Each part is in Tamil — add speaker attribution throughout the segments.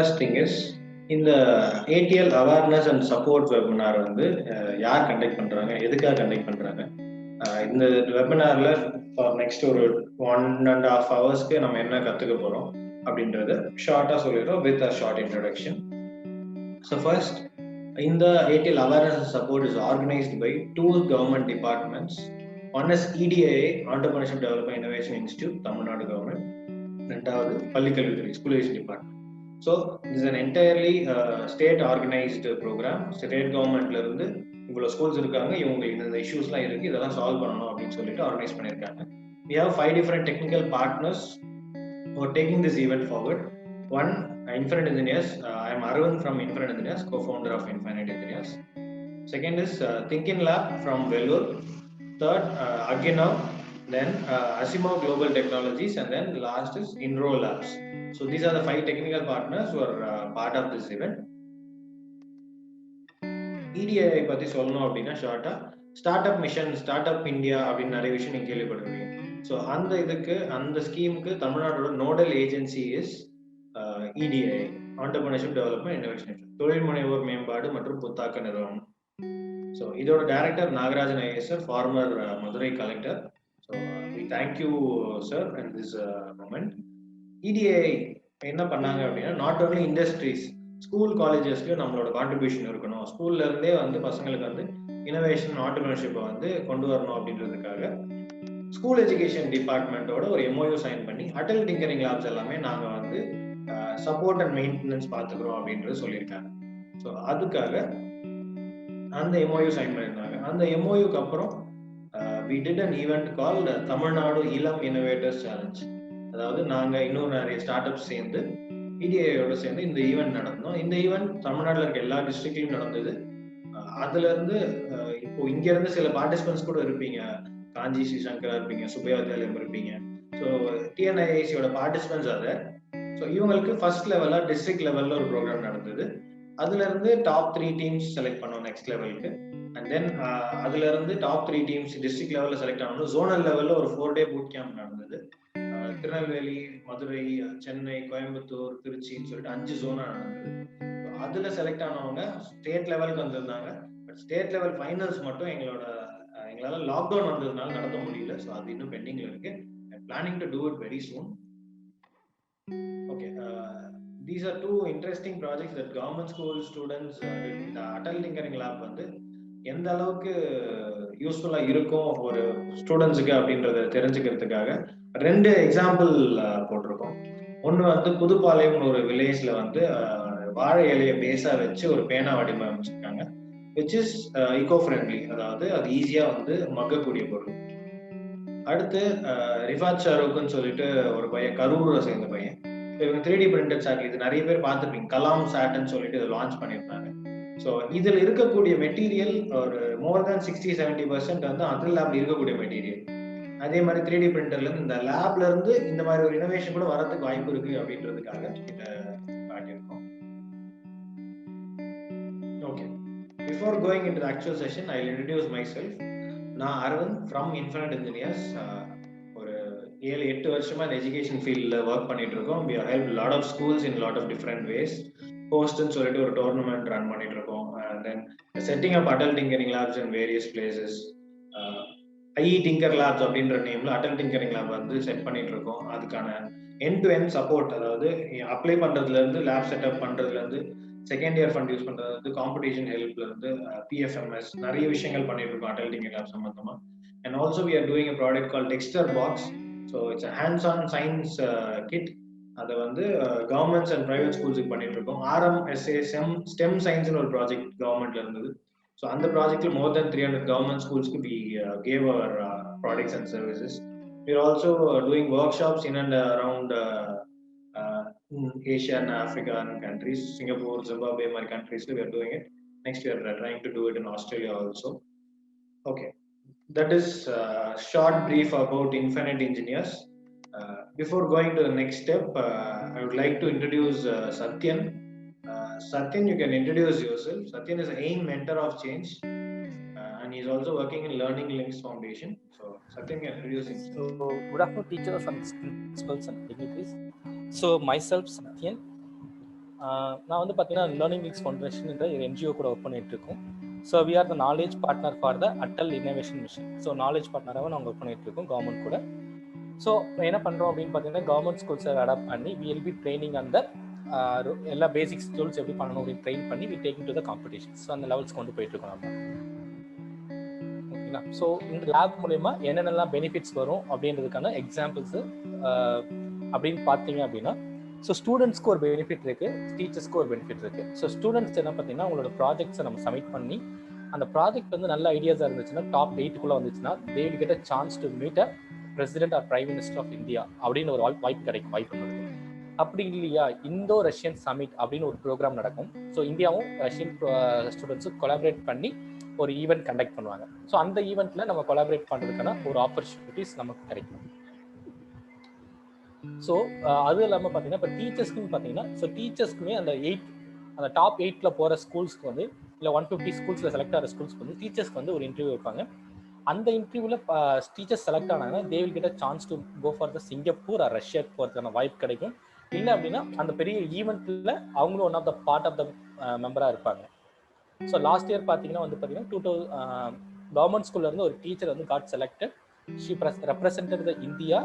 Speaker 1: first thing is இந்த ATL awareness and support webinar வந்து யார் கண்டக்ட் பண்றாங்க, எதுக்காக கண்டக்ட் பண்றாங்க, இந்த வெபினார்ல ஃபார் நெக்ஸ்ட் ஒரு 1.5 ஹவர்ஸ்க்கு நம்ம என்ன கத்துக்க போறோம் அப்படின்றத ஷார்ட்டா சொல்லிடுறோம் with a short introduction. So first, இந்த ATL awareness and support is organized by 2 government departments. One is EDIA, Entrepreneurship Development Innovation Institute, Tamil Nadu government. ரெண்டாவது பள்ளிக்கல்வித்துறை, school education department. So it's an entirely state organised programme. State கவர்மெண்ட்ல இருந்து இவ்வளோ ஸ்கூல்ஸ் இருக்காங்க, இவங்க இந்த இஷ்யூஸ்லாம் இருக்கு, இதெல்லாம் சால்வ் பண்ணணும் அப்படின்னு சொல்லிட்டு ஆர்கனைஸ் பண்ணியிருக்காங்க. We have 5 different technical partners who are taking this event forward. One, Infinite Engineers. I am Arvind from Infinite Engineers, co-founder of Infinite Engineers. Second is Thinkin Lab from Vellore. Third, Aginav. Then Asimov Global Technologies, and then last is Inro Labs. So these are the 5 technical partners who are part of this event. EDI பத்தி சொல்லணும் அப்படின்னா ஷார்ட்டா start up mission, start up India அப்படின்னு நிறைய விஷயம் நீங்க கேள்விப்பட்டிருக்கீங்க. ஸோ அந்த இதுக்கு, அந்த ஸ்கீமுக்கு தமிழ்நாடோட nodal agency is EDI, Entrepreneurship Development Innovation, தொழில் முனைவோர் மேம்பாடு மற்றும் புத்தாக்க நிறுவனம். ஸோ இதோட director Nagarajan IAS, former Madurai collector. So we thank you sir in this moment. EDI என்ன பண்ணாங்க அப்படின்னா, நாட் ஓன்லி இண்டஸ்ட்ரீஸ், ஸ்கூல் காலேஜஸ்லயும் நம்மளோட கான்ட்ரிபியூஷன் இருக்கணும், ஸ்கூல்ல இருந்தே வந்து பசங்களுக்கு வந்து இனோவேஷன் ஆண்டர்பிரினர்ஷிப்பை வந்து கொண்டு வரணும் அப்படின்றதுக்காக ஸ்கூல் எஜுகேஷன் டிபார்ட்மெண்ட்டோட ஒரு MOU சைன் பண்ணி அடல் டிங்கரிங் லேப்ஸ் எல்லாமே நாங்க வந்து சப்போர்ட் அண்ட் மெயின்டெனன்ஸ் பார்த்துக்கிறோம் அப்படின்றது சொல்லியிருக்காங்க. ஸோ அதுக்காக அந்த MOU சைன் பண்ணியிருந்தாங்க. அந்த MOUக்கு அப்புறம் we did an event called Tamil Nadu Ilam Innovators Challenge. அதாவது நாங்க இன்னும் நிறைய ஸ்டார்ட் அப்ஸ் சேர்ந்து EDIயோட சேர்ந்து இந்த ஈவெண்ட் நடந்தோம். இந்த ஈவெண்ட் தமிழ்நாட்டில் இருக்க எல்லா டிஸ்ட்ரிக்ட்லயும் நடந்தது. அதுல இருந்து இப்போ இங்க இருந்து சில பார்ட்டிசிபென்ட்ஸ் கூட இருப்பீங்க, காஞ்சி ஸ்ரீசங்கரா இருப்பீங்க, சுப்பையா வித்யாலயம் இருப்பீங்க. ஸோ TNIIC பார்ட்டிசிபென்ட்ஸ் அதை. ஸோ இவங்களுக்கு ஃபர்ஸ்ட் லெவலா டிஸ்ட்ரிக்ட் லெவல்ல ஒரு ப்ரோக்ராம் நடந்தது. அதுல இருந்து டாப் 3 டீம்ஸ் செலக்ட் பண்ணோம் நெக்ஸ்ட் லெவலுக்கு. அண்ட் தென் அதுல இருந்து டாப் 3 டீம்ஸ் டிஸ்ட்ரிக்ட் லெவல்ல செலக்ட் ஆனோம். ஜோனல் லெவல்ல ஒரு 4 டே பூட் கேம்ப் நடந்தது. திருநெல்வேலி, மதுரை, சென்னை, கோயம்புத்தூர், திருச்சின்னு சொல்லிட்டு 5 ஜோனா நடந்தது. அதுல செலக்ட் ஆனவங்க ஸ்டேட் லெவலுக்கு வந்திருந்தாங்க. பட் ஸ்டேட் லெவல் ஃபைனல்ஸ் மட்டும் எங்களால லாக்டவுன் வந்ததுனால நடத்த முடியல. ஸோ அது இன்னும் பெண்டிங்ல இருக்கு. Planning to do it very soon. Okay, these are 2 interesting projects that government school students did. இந்த அடல் டிங்கரிங் லேப் வந்து எந்த அளவுக்கு யூஸ்ஃபுல்லா இருக்கும் ஒரு ஸ்டூடெண்ட்ஸுக்கு அப்படின்றத தெரிஞ்சுக்கிறதுக்காக 2 எக்ஸாம்பிள் போட்டிருக்கோம். ஒன்று வந்து புதுப்பாளையம் ஒரு வில்லேஜ்ல வந்து வாழை இலையை பேஸா வச்சு ஒரு பேனா வடிவமைச்சிருக்காங்க, விச் இஸ் ஈகோ ஃப்ரெண்ட்லி, அதாவது அது ஈஸியா வந்து மக்கக்கூடிய பொருள். அடுத்து ரிஃபாத் ஷாருக்குன்னு சொல்லிட்டு ஒரு பையன், கரூரை சேர்ந்த பையன். இவங்க 3D பிரிண்டட் சாட், இது நிறைய பேர் பார்த்துருப்பீங்க, கலாம் சாட்னு சொல்லிட்டு இதை லான்ச் பண்ணியிருந்தாங்க. ஸோ இதில் இருக்கக்கூடிய மெட்டீரியல் ஒரு மோர் தேன் 60-70% வந்து அதர் லேப்ல இருக்கக்கூடிய மெட்டீரியல். அதே மாதிரி 3D பிரிண்டர்ல இருந்து இந்த லேப்ல இருந்து இந்த மாதிரி ஒரு இனோவேஷன் கூட வரதுக்கு வாய்ப்பு இருக்கு அப்படின்றதுக்காக இதை காட்டியிருக்கோம். Okay, before going into the actual session I will introduce myself. நான் அரவிந்த் ஃப்ரம் இன்ஃபினிட் இன்ஜினியர்ஸ். ஒரு 7-8 வருஷமா இந்த எஜுகேஷன் ஃபீல்ட்ல ஒர்க் பண்ணிட்டு இருக்கோம். we have helped lot of schools in lot of different ways. ஹோஸ்ட்னு சொல்லிட்டு ஒரு டோர்னமெண்ட் ரன் பண்ணிட்டு இருக்கோம். and then setting up adult tinkering labs in various places. IE Tinker Labs அப்படின்ற நேம்ல அடல் டிங்கரிங் லேப் வந்து செட் பண்ணிட்டு இருக்கோம். அதுக்கான எண்ட் டு எண்ட் சப்போர்ட், அதாவது அப்ளை பண்றதுல இருந்து லேப் செட்டப் பண்றதுல இருந்து செகண்ட் இயர் ஃபண்ட் யூஸ் பண்றதுல இருந்து காம்படிஷன் ஹெல்ப்ல இருந்து PFMS நிறைய விஷயங்கள் பண்ணிட்டு இருக்கோம் அடல் டிங்கரிங் லேப் சம்பந்தமா. and also we are doing a product called Dexter Box. so it's a hands on science kit. அதை வந்து கவர்மெண்ட்ஸ் அண்ட் பிரைவேட் ஸ்கூல்ஸுக்கு பண்ணிட்டு இருக்கோம். RMSA STEM சயின்ஸ்னு ஒரு ப்ராஜெக்ட் கவர்மெண்ட்ல இருந்தது. So on the project, more than 300 government schools we gave our products and services. We are also doing workshops in and around Asia and African countries, Singapore, Zimbabwe, my countries. We are doing it. Next, we are trying to do it in Australia also. Okay, that is short brief about Infinite Engineers. Before going to the next step, I would like to introduce Satyan. Satyan, you can introduce yourself. Satyan is an AIM mentor of change, and he is also working in Learning Links Foundation. So Satyan can introduce himself.
Speaker 2: So good afternoon, teachers and principals and dignitaries. So myself, Satyan. நான் வந்து பார்த்தீங்கன்னா லேர்னிங் லிங்க்ஸ் ஃபவுண்டேஷன் என்ற ஒரு என்ஜிஓ கூட ஒர்க் பண்ணிட்டு இருக்கோம். So we are the knowledge partner for the Atal innovation mission. So knowledge பார்ட்னராக நாங்கள் ஒர்க் பண்ணிட்டு இருக்கோம் கவர்மெண்ட் கூட. ஸோ என்ன பண்ணுறோம் அப்படின்னு பார்த்தீங்கன்னா கவர்மெண்ட் ஸ்கூல்ஸை அடாப்ட் பண்ணி வி வில் பி ட்ரைனிங் அந்த எல்லா பேசிக்ஸ் டூல்ஸ் எப்படி பண்ணணும் அப்படின்னு ட்ரெயின் பண்ணி we taking to the competition. So அந்த லெவல்ஸ் கொண்டு போயிட்டு இருக்கோம் நம்ம. ஓகேங்களா? ஸோ இந்த லேப் மூலயமா என்னென்னலாம் பெனிஃபிட்ஸ் வரும் அப்படின்றதுக்கான எக்ஸாம்பிள்ஸு அப்படின்னு பார்த்தீங்க அப்படின்னா, ஸோ ஸ்டூடெண்ட்ஸ்க்கு ஒரு பெனிஃபிட் இருக்கு, டீச்சர்ஸ்க்கு ஒரு பெனிஃபிட் இருக்கு. ஸோ ஸ்டூடெண்ட்ஸ் என்ன பார்த்தீங்கன்னா உங்களோட ப்ராஜெக்ட்ஸை நம்ம சப்மிட் பண்ணி அந்த ப்ராஜெக்ட் வந்து நல்ல ஐடியாஸாக இருந்துச்சுன்னா டாப் 8 வந்துச்சுன்னா they will get a chance to meet a president or prime minister of India அப்படின்னு ஒரு வாய்ப்பு கிடைக்கும். வாய்ப்பு இருக்கு. அப்படி இல்லையா இந்தோ ரஷ்யன் சமிட் அப்படின்னு ஒரு ப்ரோக்ராம் நடக்கும். ஸோ இந்தியாவும் ரஷ்யன் ஸ்டூடெண்ட்ஸும் கொலாபரேட் பண்ணி ஒரு ஈவெண்ட் கண்டக்ட் பண்ணுவாங்க. ஸோ அந்த ஈவெண்ட்ல நம்ம கொலாபரேட் பண்ணுறதுக்கான ஒரு ஆப்பர்ச்சுனிட்டிஸ் நமக்கு கிடைக்கும். ஸோ அது இல்லாமல் பார்த்தீங்கன்னா இப்போ டீச்சர்ஸ்க்குன்னு பார்த்தீங்கன்னா ஸோ டீச்சர்ஸ்க்குமே அந்த டாப் 8 போகிற ஸ்கூல்ஸ்க்கு வந்து இல்லை 150 ஸ்கூல்ஸில் செலக்ட் ஆகிற ஸ்கூல்ஸ்க்கு வந்து டீச்சர்ஸ்க்கு வந்து ஒரு இன்டர்வியூ வைப்பாங்க. அந்த இன்டர்வியூவில் டீச்சர்ஸ் செலக்ட் ஆனாங்கன்னா they will get a chance to go for the Singapore or ரஷ்யாவுக்கு போகிறதுக்கான வாய்ப்பு கிடைக்கும். இல்லை அப்படின்னா அந்த பெரிய ஈவெண்ட்டில் அவங்களும் one of the part of the மெம்பராக இருப்பாங்க. ஸோ லாஸ்ட் இயர் பார்த்தீங்கன்னா வந்து பார்த்தீங்கன்னா கவர்மெண்ட் ஸ்கூல்லேருந்து ஒரு டீச்சர் வந்து got selected. She represented the India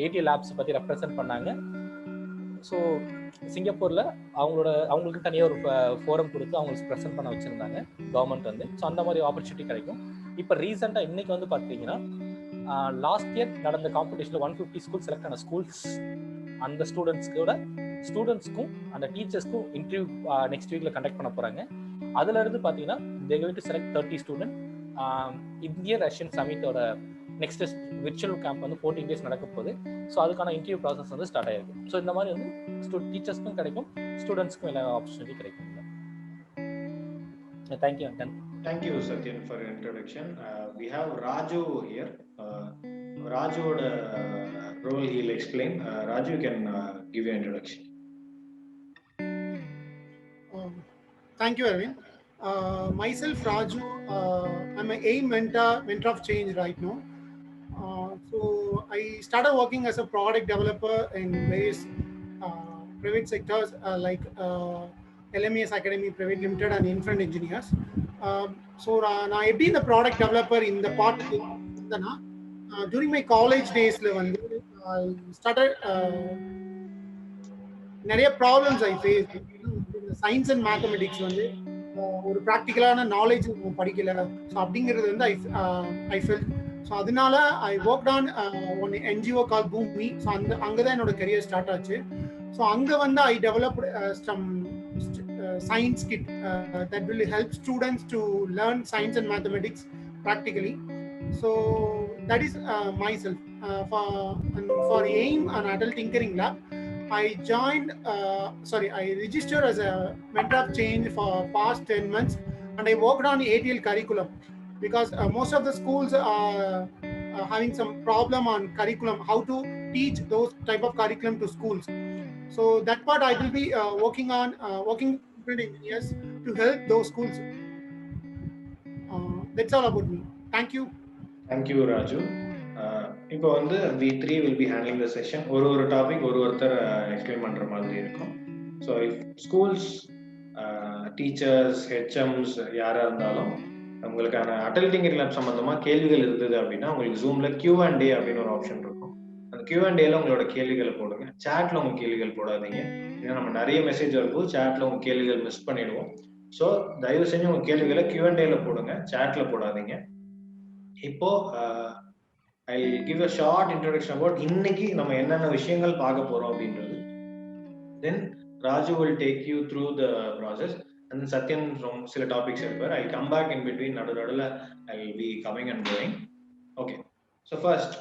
Speaker 2: IT labs பற்றி ரெப்ரசென்ட் பண்ணாங்க. ஸோ சிங்கப்பூரில் அவங்களுக்கு தனியாக ஒரு ஃபோரம் கொடுத்து அவங்களுக்கு ப்ரெசென்ட் பண்ண வச்சுருந்தாங்க கவர்மெண்ட் வந்து. ஸோ அந்த மாதிரி ஆப்பர்ச்சுனிட்டி கிடைக்கும். இப்போ ரீசெண்டாக இன்னைக்கு வந்து பார்த்தீங்கன்னா லாஸ்ட் இயர் நடந்த காம்படிஷனில் 150 ஸ்கூல் செலக்ட் ஆன ஸ்கூல்ஸ் அந்த ஸ்டூடெண்ட்ஸ்க்கும் அந்த டீச்சர்ஸ்க்கும் இன்டர்வியூ நெக்ஸ்ட் வீக்கில் கண்டக்ட் பண்ண போகிறாங்க. அதில் இருந்து பார்த்தீங்கன்னா they going to select 30 student. இந்திய ரஷ்யன் சமிட்டோட நெக்ஸ்ட் விர்ச்சுவல் கேம்ப் வந்து 14 days நடக்க போகுது. ஸோ அதுக்கான இன்டர்வியூ ப்ராசஸ் வந்து ஸ்டார்ட் ஆயிருக்கு. ஸோ இந்த மாதிரி வந்து டீச்சர்ஸ்க்கும் கிடைக்கும், ஸ்டூடெண்ட்ஸ்க்கும் எல்லா ஆப்பர்ச்சுனிட்டி கிடைக்கும். Thank you.
Speaker 1: Thank you, Satyan, for your introduction. We have Raju here. Raju's role he'll explain. Raju, you can give your introduction.
Speaker 3: Thank you, Arvind. Myself, Raju. I'm an AIM mentor of change right now. So I started working as a product developer in various private sectors like LMS Academy Private Limited and Infront Engineers. So நான் எப்படி இந்த ப்ராடக்ட் டெவலப்பர் இந்த பார்ட் இருந்தேன்னா during my college daysல வந்து started நிறைய problems I face. Science and mathematics வந்து ஒரு ப்ராக்டிக்கலான நாலேஜ் படிக்கல. ஸோ அப்படிங்கிறது வந்து ஐ ஃபெல்ட். ஸோ அதனால I work on one NGO call Bhoomi. So அங்கே தான் என்னோட கரியர் ஸ்டார்ட் ஆச்சு. ஸோ அங்கே வந்து I developed some science kit that will help students to learn science and mathematics practically. So that is myself. For AIM and Adult Tinkering Lab, I registered as a mentor of change for past 10 months and I worked on ATL curriculum because most of the schools are having some problem on curriculum, how to teach those type of curriculum to schools. So that part I will be working engineers to help those schools. That's all about me. Thank you.
Speaker 1: Thank you, Raju. இப்போ வந்து we three will be handling the session. ஒரு டாபிக் ஒருத்தர் எக்ஸ்பிளைன் பண்ற மாதிரி இருக்கும். ஸோ ஸ்கூல்ஸ் டீச்சர்ஸ் ஹெச்எம்ஸ் யாரா இருந்தாலும் உங்களுக்கான அடல் டிங்கரிங் லேப் சம்பந்தமா கேள்விகள் இருந்தது அப்படின்னா உங்களுக்கு ஜூம்ல Q&A அப்படின்னு ஒரு ஆப்ஷன் இருக்கும். அந்த Q&Aல உங்களோட கேள்விகளை போடுங்க. சாட்ல உங்க கேள்விகள் போடாதீங்க. ஏன்னா நம்ம நிறைய மெசேஜ் இருக்கும், சாட்ல உங்க கேள்விகள் மிஸ் பண்ணிடுவோம். ஸோ தயவு செஞ்சு உங்க கேள்விகளை Q&Aல போடுங்க, சாட்ல போடாதீங்க. இப்போ I give a short introduction about இன்னைக்கு நம்ம என்னென்ன விஷயங்கள் பார்க்க போறோம் அப்படின்றது. Then Raju will take you through the process and then Satyan from சில டாபிக்ஸ் எடுப்பார். I'll come back in between. நடுவில் I will be coming and going. Okay. So first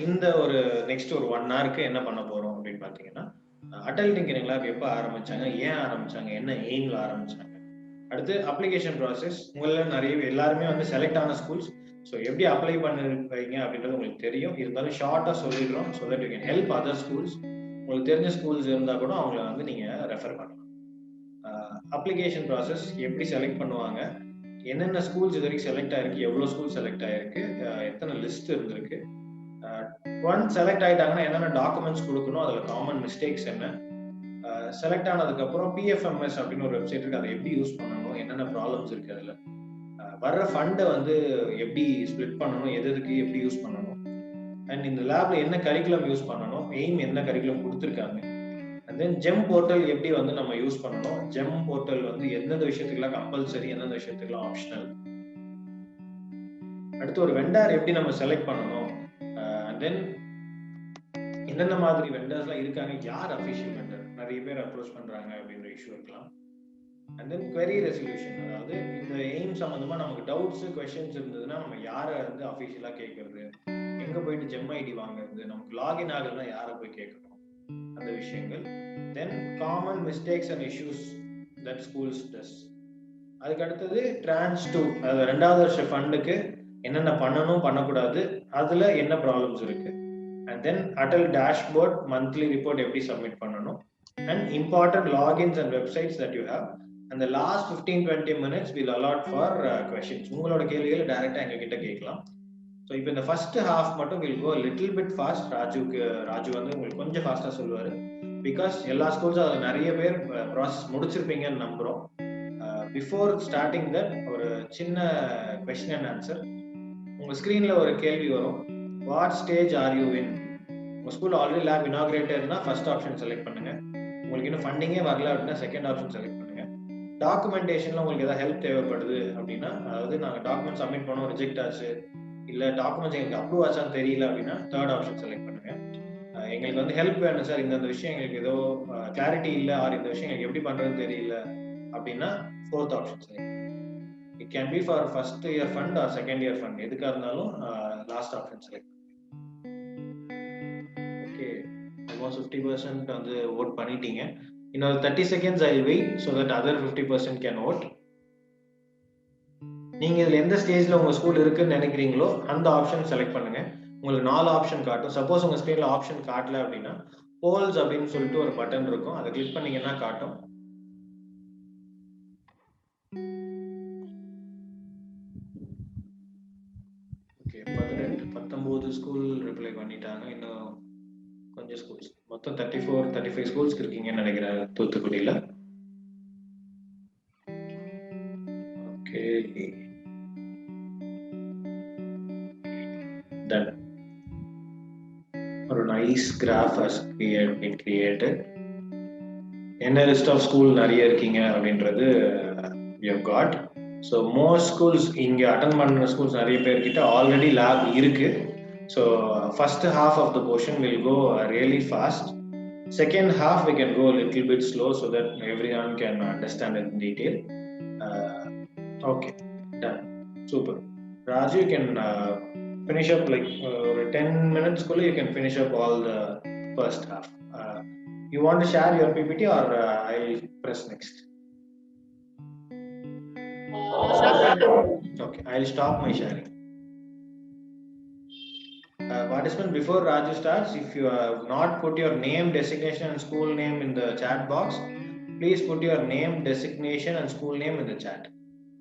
Speaker 1: இந்த ஒரு நெக்ஸ்ட் ஒரு 1 hourக்கு என்ன பண்ண போறோம் அப்படின்னு பார்த்தீங்கன்னா அடல் டிங்கரிங் லேப் எப்போ ஆரம்பிச்சாங்க, ஏன் ஆரம்பிச்சாங்க, என்ன எய்ம்ல ஆரம்பிச்சாங்க, அடுத்து அப்ளிகேஷன் ப்ராசஸ். உங்கள எல்லாருமே வந்து செலக்ட் ஆன ஸ்கூல்ஸ். ஸோ எப்படி அப்ளை பண்ணிருப்பீங்க அப்படின்றது உங்களுக்கு தெரியும். இருந்தாலும் ஷார்ட்டா சொல்லிடுறோம் so that you can help other schools. உங்களுக்கு தெரிஞ்ச ஸ்கூல்ஸ் இருந்தா கூட அவங்கள வந்து நீங்க ரெஃபர் பண்ணலாம். அப்ளிகேஷன் ப்ராசஸ் எப்படி செலக்ட் பண்ணுவாங்க, என்னென்ன ஸ்கூல்ஸ் இது வரைக்கும் செலக்ட் ஆயிருக்கு, எவ்வளவு ஸ்கூல் செலக்ட் ஆயிருக்கு, எத்தனை லிஸ்ட் இருந்திருக்கு, ஒன் செலக்ட் ஆயிட்டாங்கன்னா என்னென்ன டாக்குமெண்ட்ஸ் கொடுக்கணும், அதுல காமன் மிஸ்டேக்ஸ் என்ன, செலக்ட் ஆனதுக்கப்புறம் பிஎஃப்எம்எஸ் அப்படின்னு ஒரு வெப்சைட் இருக்கு, அதை எப்படி யூஸ் பண்ணணும், என்னென்ன ப்ராப்ளம்ஸ் இருக்கு அதில், வர்ற ஃபண்டை வந்து எப்படி ஸ்ப்ளிட் பண்ணணும், எதுக்கு எப்படி யூஸ் பண்ணணும், அண்ட் இந்த லேப்ல என்ன கரிக்குலம் யூஸ் பண்ணணும், எய்ம் என்ன கரிக்குலம் கொடுத்துருக்காங்க, அண்ட் தென் ஜெம் போர்ட்டல் எப்படி வந்து நம்ம யூஸ் பண்ணணும், ஜெம் போர்ட்டல் வந்து எந்தெந்த விஷயத்துக்குலாம் கம்பல்சரி, எந்தெந்த விஷயத்துக்குலாம் ஆப்ஷனல், அடுத்து ஒரு வெண்டார் எப்படி நம்ம செலக்ட் பண்ணணும், அண்ட் தென் என்னென்ன மாதிரி வெண்டர்ஸ்லாம் இருக்காங்க, யார் அஃபிஷியல் வெண்டர், நிறைய பேர் அப்ரோச் பண்றாங்க அப்படின்ற இஷ்யூ இருக்கலாம், அண்ட் தென் query ரெசல்யூஷன், அதாவது இந்த எய்ம் சம்பந்தமா நமக்கு டவுட்ஸ் கொஸ்டின்ஸ் இருந்ததுன்னா நம்ம யாரை வந்து அஃபிஷியலா கேட்கறது, எங்க போயிட்டு ஜெம் ஐடி வாங்குறது, நமக்கு லாகின் ஆகலன்னா யாரை போய் கேட்கணும், அந்த விஷயங்கள். Then common mistakes and issues that schools does. அதுக்கு அடுத்தது ட்ரான்ஸ் டூ, அதாவது 2வது வருஷ ஃபண்டுக்கு என்னென்ன பண்ணணும் பண்ணக்கூடாது, அதுல என்ன ப்ராப்ளம்ஸ் இருக்கு, and then Atal dashboard monthly report எப்படி சப்மிட் பண்ணணும், and important logins and websites that you have. அந்த last 15-20 minutes will allot for questions. உங்களோட கேள்விகளை டைரக்டா எங்க கிட்ட கேட்கலாம். ஸோ இப்போ இந்த ஃபர்ஸ்ட் ஹாஃப் மட்டும் will go little bit fast. Raju வந்து உங்களுக்கு கொஞ்சம் ஃபாஸ்டா சொல்லுவாரு, பிகாஸ் எல்லா ஸ்கூல்ஸும் அதில் நிறைய பேர் ப்ராசஸ் முடிச்சிருப்பீங்கன்னு நம்புறோம். பிஃபோர் ஸ்டார்டிங் தட் ஒரு சின்ன கொஸ்டின் அண்ட் ஆன்சர். உங்க ஸ்கிரீன்ல ஒரு கேள்வி வரும், what stage are you in. உங்க ஸ்கூல் ஆல்ரெடி லேப் இனாகிரேட்டட்னா ஃபர்ஸ்ட் ஆப்ஷன் செலக்ட் பண்ணுங்க, உங்களுக்கு இன்னும் ஃபண்டிங்கே வரல அப்படின்னா செகண்ட் ஆப்ஷன் செலக்ட் பண்ணுங்க. டாக்குமெண்டேஷன்ல உங்களுக்கு ஏதாவது ஹெல்ப் தேவைப்படுது அப்படின்னா, அதாவது நாங்கள் டாக்குமெண்ட் சப்மிட் பண்ணோம் ரிஜெக்ட் ஆச்சு, இல்லை டாக்குமெண்ட்ஸ் எங்களுக்கு அப்ரூவ் ஆச்சான்னு தெரியல அப்படின்னா தேர்ட் ஆப்ஷன் செலக்ட் பண்ணுங்க. எங்களுக்கு வந்து ஹெல்ப் வேணும் சார், இந்த விஷயம் எங்களுக்கு ஏதோ கிளாரிட்டி இல்லை, ஆர் இந்த விஷயம் எங்களுக்கு எப்படி பண்றதுன்னு தெரியல அப்படின்னா ஃபோர்த் ஆப்ஷன் செலக்ட் பண்ணுங்க. It can be for first year fund R second year fund, எதுக்காக இருந்தாலும் லாஸ்ட் ஆப்ஷன் செலக்ட் பண்ணுங்க. ஓகே, ஆல்மோஸ்ட் 50% வந்து ஓட் பண்ணிட்டீங்க. இன்னொரு 30 seconds I will wait so that other 50% can vote. நீங்க இதுல எந்த ஸ்டேஜ்ல உங்க ஸ்கூல் இருக்குன்னு நினைக்கிறீங்களோ அந்த ஆப்ஷன் செலக்ட் பண்ணுங்க. உங்களுக்கு 4 ஆப்ஷன் காட்டும். சப்போஸ் உங்க ஸ்கிரீன்ல ஆப்ஷன் காட்டல அப்படின்னா போல்ஸ் அப்படின்னு சொல்லிட்டு ஒரு பட்டன் இருக்கும், அதை கிளிக் பண்ணீங்கன்னா காட்டும். ஓகே, 19 ஸ்கூல் ரிப்ளை பண்ணிட்டாங்க. இன்னும் கொஞ்சம் ஸ்கூல்ஸ், மொத்தம் 34-35 ஸ்கூல்ஸ்க்கு இருக்கீங்கன்னு நினைக்கிறேன் தூத்துக்குடியில. Okay, done. ஒரு nice graph has been created. என்ன லிஸ்ட் ஆஃப் ஸ்கூல் நிறைய இருக்கீங்க அப்படின்றது we have got. So most schools இங்க அட்டெண்ட் பண்ண ஸ்கூல்ஸ் நிறைய பேர்கிட்ட ஆல்ரெடி லேப் இருக்கு. So first half of the portion will go really fast. Second half we can go a little bit slow so that everyone can understand it in detail. Okay, done. Super. Raju, you can finish up like 10 minutes you can finish up all the first half. You want to share your PPT or I'll press next? Okay, I'll stop my sharing. Participant, before Raju starts, if you have not put your name, designation and school name in the chat box, please put your name, designation and school name in the chat.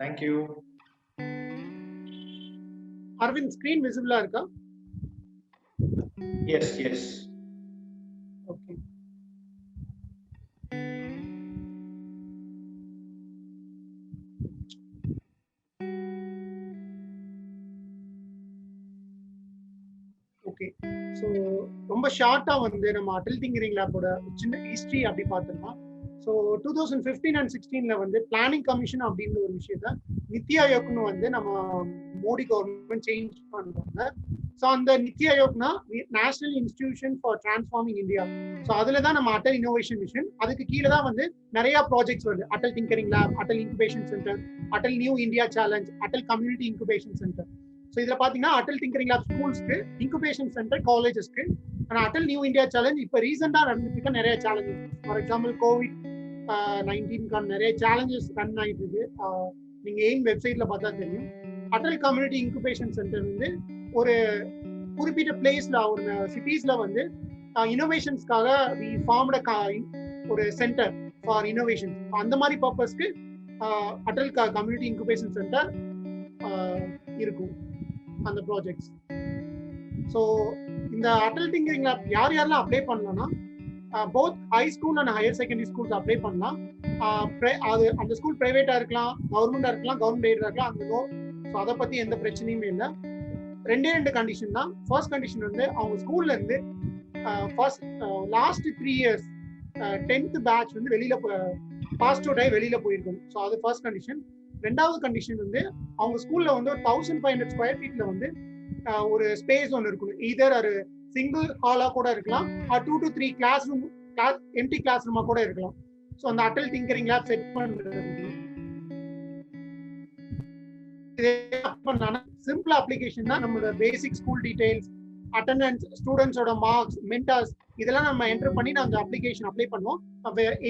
Speaker 1: Thank you.
Speaker 3: Arvind, screen visible irukka?
Speaker 1: Yes.
Speaker 3: Okay. Okay, so ரொம்ப ஷார்ட்டாக வந்து நம்ம அடல் திங்கிங் லேபோட சின்ன ஹிஸ்ட்ரி அப்படி பார்த்தோம்னா, ஸோ 2015 and 16 வந்து பிளானிங் கமிஷன் அப்படின்ற ஒரு விஷயத்த நித்தி ஆயோக்னு வந்து நம்ம மோடி கவர்மெண்ட் சேஞ்ச் பண்ணுவாங்க. ஸோ அந்த நித்தி ஆயோக்னா national institution for transforming India. So அதில் தான் நம்ம அடல் இன்னோவேஷன் மிஷன், அதுக்கு கீழே தான் வந்து நிறைய ப்ராஜெக்ட்ஸ் வருது. Atal tinkering lab, Atal incubation centre, Atal new India challenge, Atal community incubation centre. So இதில் பார்த்தீங்கன்னா அடல் திங்கரிங் லேப் ஸ்கூல்ஸ்க்கு, இன்குபேஷன் சென்டர் காலேஜஸ்க்கு, ஆனால் அடல் நியூ இந்தியா சேலஞ்ச் இப்போ ரீசெண்டாக நடந்துட்டு இருக்க நிறைய சேலஞ்சஸ். ஃபார் எக்ஸாம்பிள் COVID-19 நிறைய சேலஞ்சஸ் ரன் ஆகிட்டு இருக்கு. நீங்க எய்ம் வெப்சைட்ல பார்த்தா தெரியும். அடல் கம்யூனிட்டி இன்குபேஷன் சென்டர் வந்து ஒரு குறிப்பிட்ட பிளேஸ்ல, ஒரு சிட்டிஸ்ல வந்து இனோவேஷன்ஸ்க்காக ஒரு சென்டர் ஃபார் இனோவேஷன். அந்த மாதிரி பர்பஸ்க்கு அடல் கம்யூனிட்டி இன்குபேஷன் சென்டர் இருக்கும் அந்த ப்ராஜெக்ட்ஸ். ஸோ இந்த அடல் திங்கிங் லேப் யாரெல்லாம் அப்ளை பண்ணலாம்னா, both high school and higher secondary schools apply பண்ணலாம். அது அந்த ஸ்கூல் பிரைவேட்டா இருக்கலாம், கவர்மெண்டா இருக்கலாம், கவர்மெண்ட் எய்டா இருக்கலாம், அந்த நோ. ஸோ அதை பத்தி எந்த பிரச்சனையுமே இல்லை. 2 கண்டிஷன் தான். ஃபர்ஸ்ட் கண்டிஷன் வந்து அவங்க ஸ்கூல்ல இருந்து லாஸ்ட் 3 years 10th பேட்ச் வந்து வெளியில பாஸ்ட் அவுட் ஆகி வெளியில போயிருக்கணும். ஸோ அது ஃபர்ஸ்ட் கண்டிஷன். 2வது கண்டிஷன் வந்து அவங்க ஸ்கூல்ல வந்து ஒரு 1500 ஸ்கொயர் ஃபீட்ல வந்து ஒரு ஸ்பேஸ் ஒன்று இருக்கணும். இதர் ஒரு சிங்கிள் ஹாலா கூட இருக்கலாம், 2 to 3 classroom, empty class ரூமா கூட இருக்கலாம். ஸோ அந்த அடல்ட் திங்கரிங் லேப் செட் பண்றது சிம்பிள் அப்ளிகேஷன் தான். நம்மளோட பேசிக் ஸ்கூல் டீடைல்ஸ், அட்டெண்டன்ஸ், ஸ்டூடெண்ட்ஸோட மார்க்ஸ், மென்டார்ஸ் இதெல்லாம் நம்ம என்டர் பண்ணி நாங்கள் அப்ளிகேஷன் அப்ளை பண்ணுவோம்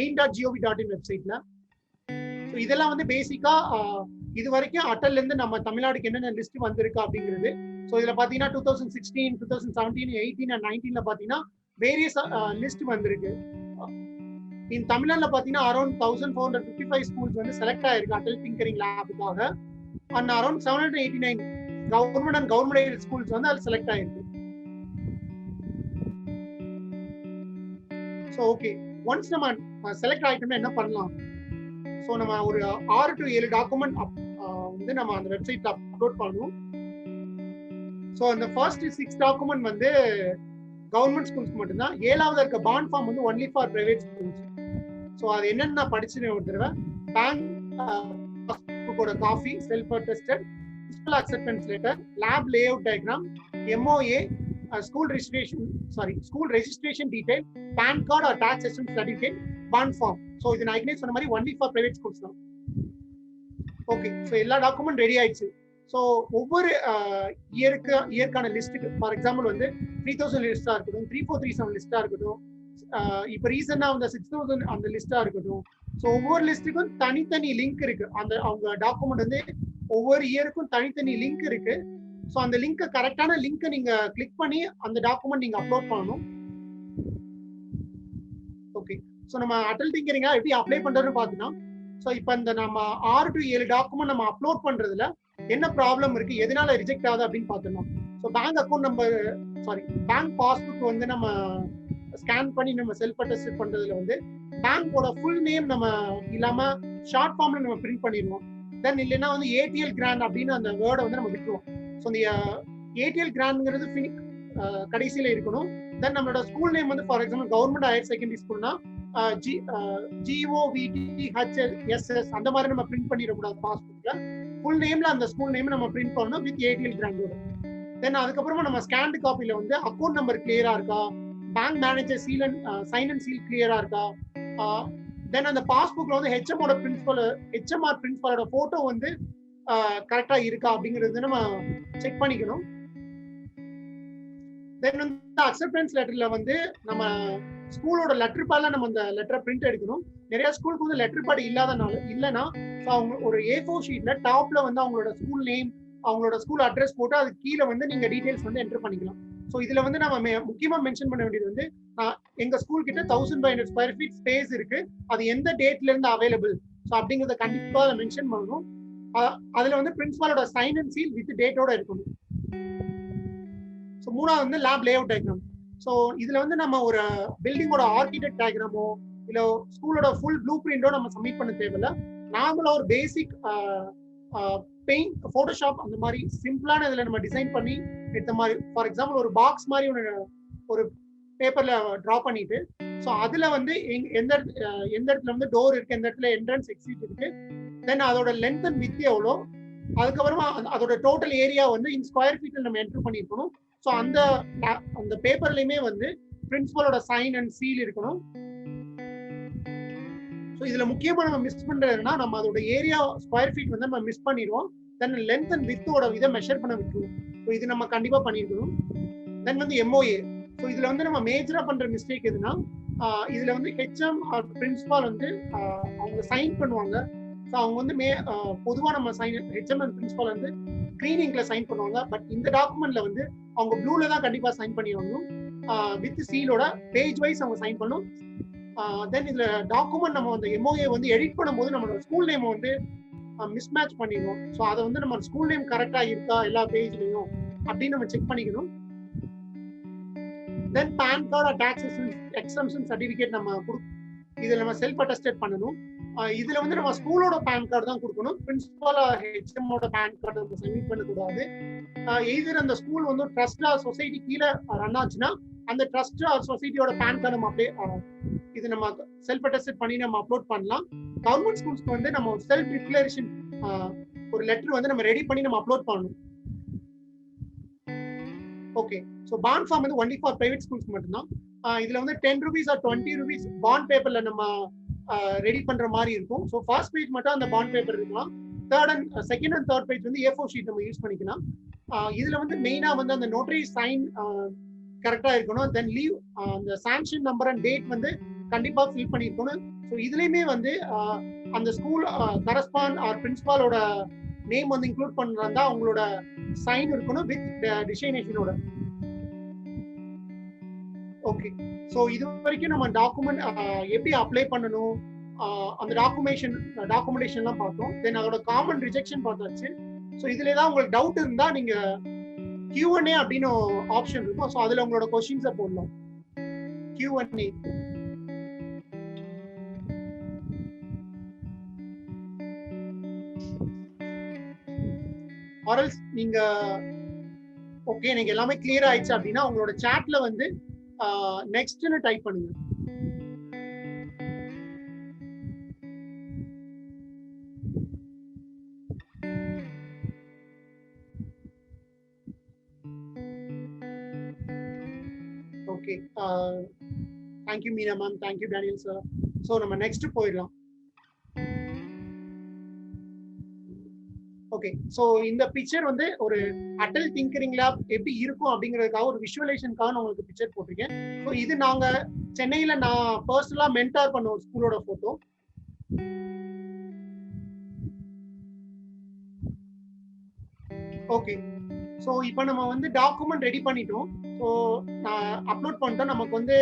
Speaker 3: aim.gov.in வெப்சைட்ல. ஸோ இதெல்லாம் வந்து பேசிக்கா இது வரைக்கும் அட்டல்ல இருந்து நம்ம தமிழ்நாடுக்கு என்னென்ன லிஸ்ட் வந்திருக்கு அப்படிங்கிறது. ஸோ இதுல பாத்தீங்கன்னா 2016, 2017, 18 and 19ல பாத்தீங்கன்னா வேரியஸ் லிஸ்ட் வந்திருக்கு. இன் தமிழ்நாடுல பாத்தீங்கன்னா அரௌண்ட் 1455 ஸ்கூல்ஸ் வந்து செலக்ட் ஆயிருக்கு அடல்ட் திங்கரிங் லேபுக்காக. And around 789 government and government aided schools வந்து அது செலக்ட் ஆயிருக்கு. ஸோ ஓகே, ஒன்ஸ் நம்ம செலக்ட் ஆயிட்டோம்னா என்ன பண்ணலாம்? ஸோ நம்ம ஒரு 6 to 7 டாக்குமெண்ட் வந்து நம்ம அந்த வெப்சைட்ல அப்லோட் பண்ணுவோம். ஸோ அந்த ஃபர்ஸ்ட் 6 டாக்குமெண்ட் வந்து கவர்மெண்ட் ஸ்கூல்ஸ்க்கு மட்டும்தான். 7வது இருக்க பாண்ட் ஃபார்ம் வந்து only for private schools. So அது என்னன்னு நான் படிச்சுனேன் ஒரு தடவை. Bank copy, self attested, principal acceptance letter, lab layout diagram, MOA, school registration detail, PAN card or tax session certificate, bond form. So இது நான் ஏற்கனவே சொன்ன மாதிரி ஒன்லி ஃபார் பிரைவேட் ஸ்கூல்ஸ் தான். ஓகே, ஸோ எல்லா டாக்குமெண்ட் ரெடி ஆயிடுச்சு. ஸோ ஒவ்வொரு இயற்கான லிஸ்ட்டுக்கு, ஃபார் எக்ஸாம்பிள் வந்து 3000 லிஸ்டா இருக்கட்டும், 3437 லிஸ்டா இருக்கட்டும், இப்போ ரீசெண்டா வந்து 6000 அந்த லிஸ்டா இருக்கட்டும். ஸோ ஒவ்வொரு லிஸ்ட்டுக்கும் தனித்தனி லிங்க் இருக்கு. அந்த அவங்க டாக்குமெண்ட் வந்து ஒவ்வொரு இயருக்கும் தனித்தனி லிங்க் இருக்கு. ஸோ அந்த லிங்க் கரெக்டான லிங்க் நீங்க கிளிக் பண்ணி அந்த டாக்குமெண்ட் நீங்க அப்லோட் பண்ணணும். ஓகே, ஸோ நம்ம அடல்ட் திங்கரிங்கா எப்படி அப்ளை பண்றதுன்னு பார்த்தீங்கன்னா, ஸோ இப்போ இந்த நம்ம 6 to 7 டாக்குமெண்ட் நம்ம அப்லோட் பண்றதுல என்ன ப்ராப்ளம் இருக்கு, எதனால ரிஜெக்ட் ஆகுது அப்படின்னு பார்த்துடலாம். So bank account number, bank passbook வந்து நம்ம ஸ்கேன் பண்ணி நம்ம செல்ஃப் அட்டெஸ்ட் பண்றதுல வந்து பேங்கோட ஃபுல் நேம் நம்ம இல்லாம ஷார்ட் ஃபார்ம்ல நம்ம பிரிண்ட் பண்ணிடுவோம். தென் இல்லைன்னா வந்து ATL கிராண்ட் அப்படின்னு அந்த வேர்டை வந்து நம்ம விட்டுருவோம். ஸோ இந்த ATL கிராண்ட்ங்கிறது கடைசியில இருக்கணும். தென் நம்மளோட ஸ்கூல் நேம் வந்து for example government higher secondary ஸ்கூல்னா GOVTHSS அந்த மாதிரி நம்ம பிரிண்ட் பண்ணிடக்கூடாது பாஸ்புக்ல. ஃபுல் நேம்ல அந்த ஸ்கூல் நேம் நம்ம பிரிண்ட் பண்ணணும் வித் ATL கிராண்டோட. தென் அதுக்கப்புறமா நம்ம ஸ்கேன்டு காப்பில வந்து அக்கௌண்ட் நம்பர் கிளியரா இருக்கா, bank manager sign and seal கிளியரா இருக்கா, தென் அந்த பாஸ்புக்ல வந்து HMR பிரின்சிபலோட போட்டோ வந்து கரெக்டா இருக்கா அப்படிங்கிறது நம்ம செக் பண்ணிக்கணும். தென் வந்து அக்செப்டன்ஸ் லெட்டர்ல வந்து நம்ம ஸ்கூலோட லெட்டர் பேட்ல நம்ம அந்த லெட்டரை பிரிண்ட் எடுக்கணும். நிறைய ஸ்கூலுக்கு வந்து லெட்டர் பேட் இல்லைன்னா அவங்க ஒரு A4 ஷீட்ல டாப்ல வந்து அவங்களோட ஸ்கூல் நேம், அவங்களோட ஸ்கூல் அட்ரஸ் போட்டு அது கீழே வந்து நீங்க டீடைல்ஸ் வந்து என்டர் பண்ணிக்கலாம். ஸோ இதுல வந்து நம்ம முக்கியமா மென்ஷன் பண்ண வேண்டியது வந்து எங்க ஸ்கூல் கிட்ட 1500 ஸ்கொயர் ஃபீட் ஸ்பேஸ் இருக்கு, அது எந்த டேட்ல இருந்து அவைலபிள், ஸோ அப்படிங்கறத கண்டிப்பா மென்ஷன் பண்ணணும். அதுல வந்து பிரின்சிபாலோட சைன் அண்ட் சீல் வித் டேட்டோட இருக்கணும். ஸோ 3வது வந்து லேப் லேஅவுட் டயக்ராம். ஸோ இதுல வந்து நம்ம ஒரு பில்டிங்கோட ஆர்கிடெக்ட் டயக்ராமோ இல்ல ஸ்கூலோட ஃபுல் ப்ளூ பிரிண்டோ நம்ம சப்மிட் பண்ண தேவையில்ல. நார்மலா ஒரு பேசிக் பெயிண்ட், போட்டோஷாப் அந்த மாதிரி சிம்பிளான இதுல நம்ம டிசைன் பண்ணி எடுத்த மாதிரி, ஃபார் எக்ஸாம்பிள் ஒரு பாக்ஸ் மாதிரி ஒரு பேப்பர்ல டிரா பண்ணிட்டு, ஸோ அதுல வந்து எந்த இடத்துல வந்து டோர் இருக்கு, எந்த இடத்துல என்ட்ரன்ஸ் எக்ஸிட் இருக்கு, தென் அதோட லென்த் அண்ட் வித் எவ்வளோ, அதுக்கப்புறமா அதோட டோட்டல் ஏரியா வந்து இன் ஸ்கொயர் ஃபீட்ல நம்ம என்டர் பண்ணிருக்கணும். ஸோ அந்த பேப்பர்லயுமே வந்து பிரின்சிபலோட சைன் அண்ட் சீல் இருக்கணும். ஸோ இதுல முக்கியமா நம்ம மிஸ் பண்றதுன்னா நம்ம அதோட ஏரியா ஸ்கொயர் ஃபீட் வந்து நம்ம மிஸ் பண்ணிடுவோம். தென் லென்த் அண்ட் வித்தோட இதை மெஷர் பண்ண விட்டுருவோம். ஸோ இது நம்ம கண்டிப்பா பண்ணிருக்கணும். தென் வந்து MOA. ஸோ இதுல வந்து நம்ம மேஜரா பண்ற மிஸ்டேக் எதுனா, இதுல வந்து HM ஆர் பிரின்சிபால் வந்து அவங்க சைன் பண்ணுவாங்க. ஸோ அவங்க வந்து பொதுவா நம்ம HM அண்ட் பிரின்சிபால் வந்து கிரீன் இங்க்ல சைன் பண்ணுவாங்க. பட் இந்த டாக்குமெண்ட்ல வந்து அவங்க ப்ளூல தான் கண்டிப்பா சைன் பண்ணி வரணும். வித் சீலோட பேஜ் வைஸ் அவங்க சைன் பண்ணணும். தென் இதுல டாக்குமெண்ட் நம்ம அந்த MOA வந்து எடிட் பண்ணும்போது நம்மளோட ஸ்கூல் நேம் வந்து மிஸ்மேட்ச் பண்ணிடுவோம். ஸோ அதை வந்து நம்ம ஸ்கூல் நேம் கரெக்டா இருக்கா எல்லா பேஜ்லயும் அப்படின்னு நம்ம செக் பண்ணிக்கணும். Then PAN card tax exemption certificate நம்ம இதுல நம்ம செல்ஃப் அட்டஸ்டட் பண்ணணும். இதுல வந்து நம்ம ஸ்கூலோட பேன் கார்டு தான் கொடுக்கணும். பிரின்சிபல் ஹெச்எம்மோட பேன் கார்டு நம்ம சப்மிட் பண்ணக்கூடாது. எய்தர் அந்த ஸ்கூல் வந்து ட்ரஸ்ட் ஆர் சொசைட்டி கீழே ரன் ஆச்சுன்னா அந்த ட்ரஸ்ட் ஆர் சொசைட்டியோட பேன் கார்டு நம்ம அப்படியே இது நம்ம செல்ஃப் அட்டஸ்டட் பண்ணி நம்ம அப்லோட் பண்ணலாம். கவர்மெண்ட் ஸ்கூல்ஸ்க்கு வந்து நம்ம செல்ஃப் டிக்ளரேஷன் ஒரு லெட்டர் வந்து நம்ம ரெடி பண்ணி நம்ம அப்லோட் பண்ணணும். ஓகே, ஸோ பாண்ட் ஃபார்ம் வந்து ஒன்லி ஃபார் பிரைவேட் ஸ்கூல்ஸ்க்கு மட்டும்தான். இதுல வந்து 10 rupees ஆர் 20 rupees பாண்ட் பேப்பர்ல நம்ம ரெடி பண்ற மாதிரி இருக்கும். ஸோ ஃபர்ஸ்ட் பேஜ் மட்டும் அந்த பாண்ட் பேப்பர் இருக்கலாம். செகண்ட் அண்ட் தேர்ட் பேஜ் வந்து A4 ஷீட் நம்ம யூஸ் பண்ணிக்கலாம். இதுல வந்து மெயினா வந்து அந்த நோட்டரி சைன் கரெக்டா இருக்கணும். தென் லீவ் அந்த சாங்ஷன் நம்பர் அண்ட் டேட் வந்து கண்டிப்பா ஃபில் பண்ணிருக்கணும். ஸோ இதுலயுமே வந்து அந்த ஸ்கூல் கரஸ்பாண்ட் ஆர் பிரின்சிபாலோட நேம் வந்து இன்க்ளூட் பண்றதா அவங்களோட சைன் இருக்கணும் வித் டிசைனேஷனோட. ஓகே, ஸோ இது வரைக்கும் நம்ம டாக்குமெண்ட் எப்படி அப்ளை பண்ணணும், அந்த டாக்குமெண்டேஷன்லாம் பார்த்தோம். தென் அதோட காமன் ரிஜெக்ஷன் பார்த்தாச்சு. ஸோ இதுல ஏதாவது உங்களுக்கு டவுட் இருந்தா நீங்க Q&A அப்படின்னு ஆப்ஷன் இருக்கும். ஸோ அதுல உங்களோட கொஸ்டின்ஸை போடலாம். Q&A. ஆர்எல்ஸ் நீங்க ஓகே எனக்கு எல்லாமே கிளியர் ஆயிடுச்சு அப்படின்னா உங்களோட சாட்ல வந்து நெக்ஸ்ட்னு டைப் பண்ணுங்க. Okay, thank you Meena ma'am, thank you Daniel sir. So நம்ம நெக்ஸ்ட் போயிடலாம். ஓகே, ஸோ இந்த பிக்சர் வந்து ஒரு அட்டல் திங்கரிங் லேப் எப்படி இருக்கும் அப்படிங்கிறதுக்காக ஒரு விஷுவலைசேஷனுக்காக உங்களுக்கு பிக்சர் போட்டிருக்கேன். ஸோ இது நாங்க சென்னையில நான் பர்சனலா மென்டார் பண்ண ஒரு ஸ்கூலோட போட்டோ. ஓகே, ஸோ இப்போ நம்ம வந்து டாக்குமெண்ட் ரெடி பண்ணிட்டோம். ஸோ நான் அப்லோட் பண்ணிட்டோம். நமக்கு வந்து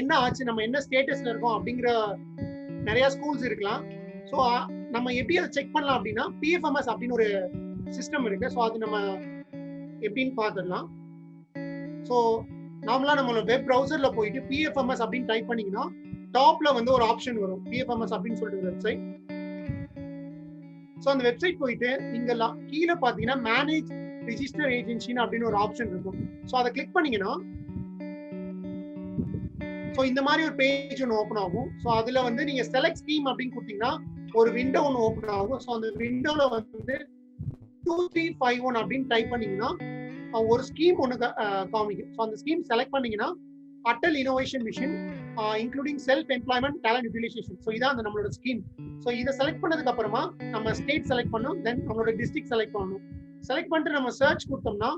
Speaker 3: என்ன ஆச்சு, நம்ம என்ன ஸ்டேட்டஸ்ல இருக்கோம் அப்படிங்கிற நிறைய ஸ்கூல்ஸ் இருக்கலாம். ஸோ நம்ம எப்படி அதை செக் பண்ணலாம் அப்படின்னா PFMS அப்படின்னு ஒரு சிஸ்டம் இருக்கு. ஸோ அது நம்ம எப்படின்னு பார்த்துடலாம். ஸோ நார்மலா நம்மளோட வெப் ப்ரௌசர்ல போயிட்டு PFMS அப்படின்னு டைப் பண்ணீங்கன்னா டாப்ல வந்து ஒரு ஆப்ஷன் வரும், PFMS அப்படின்னு சொல்லிட்டு வெப்சைட். ஸோ அந்த வெப்சைட் போயிட்டு இங்க கீழே பார்த்தீங்கன்னா மேனேஜ் ரிஜிஸ்டர் ஏஜென்சின்னு அப்படின்னு ஒரு ஆப்ஷன் இருக்கும். ஸோ அதை கிளிக் பண்ணீங்கன்னா ஸோ இந்த மாதிரி ஒரு பேஜ் ஒன்று ஓப்பன் ஆகும். ஸோ அதுல வந்து நீங்க செலக்ட் ஸ்கீம் அப்படின்னு கொடுத்தீங்கன்னா ஒரு விண்டோ ஒன்று ஓப்பன் ஆகும். ஸோ அந்த விண்டோல வந்து 2351 அப்படின்னு டைப் பண்ணீங்கன்னா ஒரு ஸ்கீம் ஒன்று காமிக்கும். ஸோ அந்த ஸ்கீம் செலக்ட் பண்ணீங்கன்னா Atal innovation mission including self employment talent utilisation. So இதான் நம்மளோட ஸ்கீம். ஸோ இதை செலக்ட் பண்ணதுக்கு அப்புறமா நம்ம ஸ்டேட் செலக்ட் பண்ணணும். தென் நம்மளோட டிஸ்ட்ரிக்ட் செலக்ட் பண்ணணும். செலக்ட் பண்ணிட்டு நம்ம சர்ச் கொடுத்தோம்னா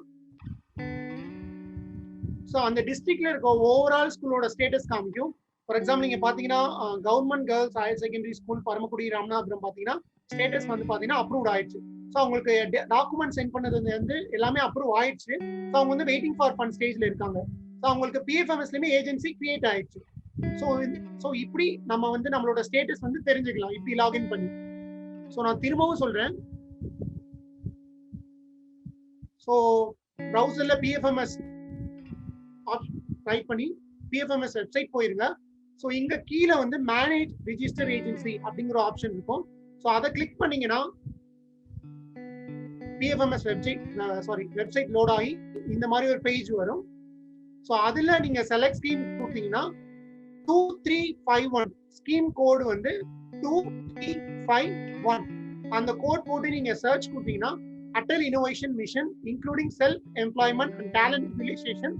Speaker 3: ஸோ அந்த டிஸ்ட்ரிக்ட்ல இருக்க ஓவரால் ஸ்கூலோட ஸ்டேட்டஸ் காமிக்கும். ஃபார் எக்ஸாம்பிள் நீங்க பாத்தீங்கன்னா government girls higher secondary school Paramakudi Ramanathapuram பாத்தீங்கன்னா ஸ்டேட்டஸ் வந்து பாத்தீங்கன்னா அப்ரூவ் ஆயிடுச்சு. ஸோ அவங்களுக்கு டாக்குமெண்ட் சென்ட் பண்ணது வந்து எல்லாமே அப்ரூவ் ஆயிடுச்சு. ஸோ அவங்க வந்து வெயிட்டிங் ஃபார் ஃபண்ட் ஸ்டேஜ்ல இருக்காங்க. ஸோ அவங்களுக்கு PFMSலயுமே ஏஜென்சி கிரியேட் ஆயிடுச்சு. ஸோ இப்படி நம்ம வந்து நம்மளோட ஸ்டேட்டஸ் வந்து தெரிஞ்சுக்கலாம் இப்படி லாகின் பண்ணி. ஸோ நான் திரும்பவும் சொல்றேன். ஸோ ப்ரௌசர்ல PFMS டைப் பண்ணி PFMS வெப்சைட் போயிருங்க. ஸோ இங்க கீழே வந்து மேனேஜ் ரிஜிஸ்டர் ஏஜென்சி அப்படிங்கிற ஆப்ஷன் இருக்கும். ஸோ அதை கிளிக் பண்ணீங்கன்னா PFMS வெப்சைட் லோட் ஆகி இந்த மாதிரி ஒரு பேஜ் வரும். ஸோ அதுல நீங்க செலக்ட் ஸ்கீம் கொடுத்தீங்கன்னா 2351 ஸ்கீம் கோடு வந்து 2351 அந்த கோட் போட்டு நீங்க சர்ச் கொடுத்தீங்கன்னா Atal innovation mission including self employment and talent utilisation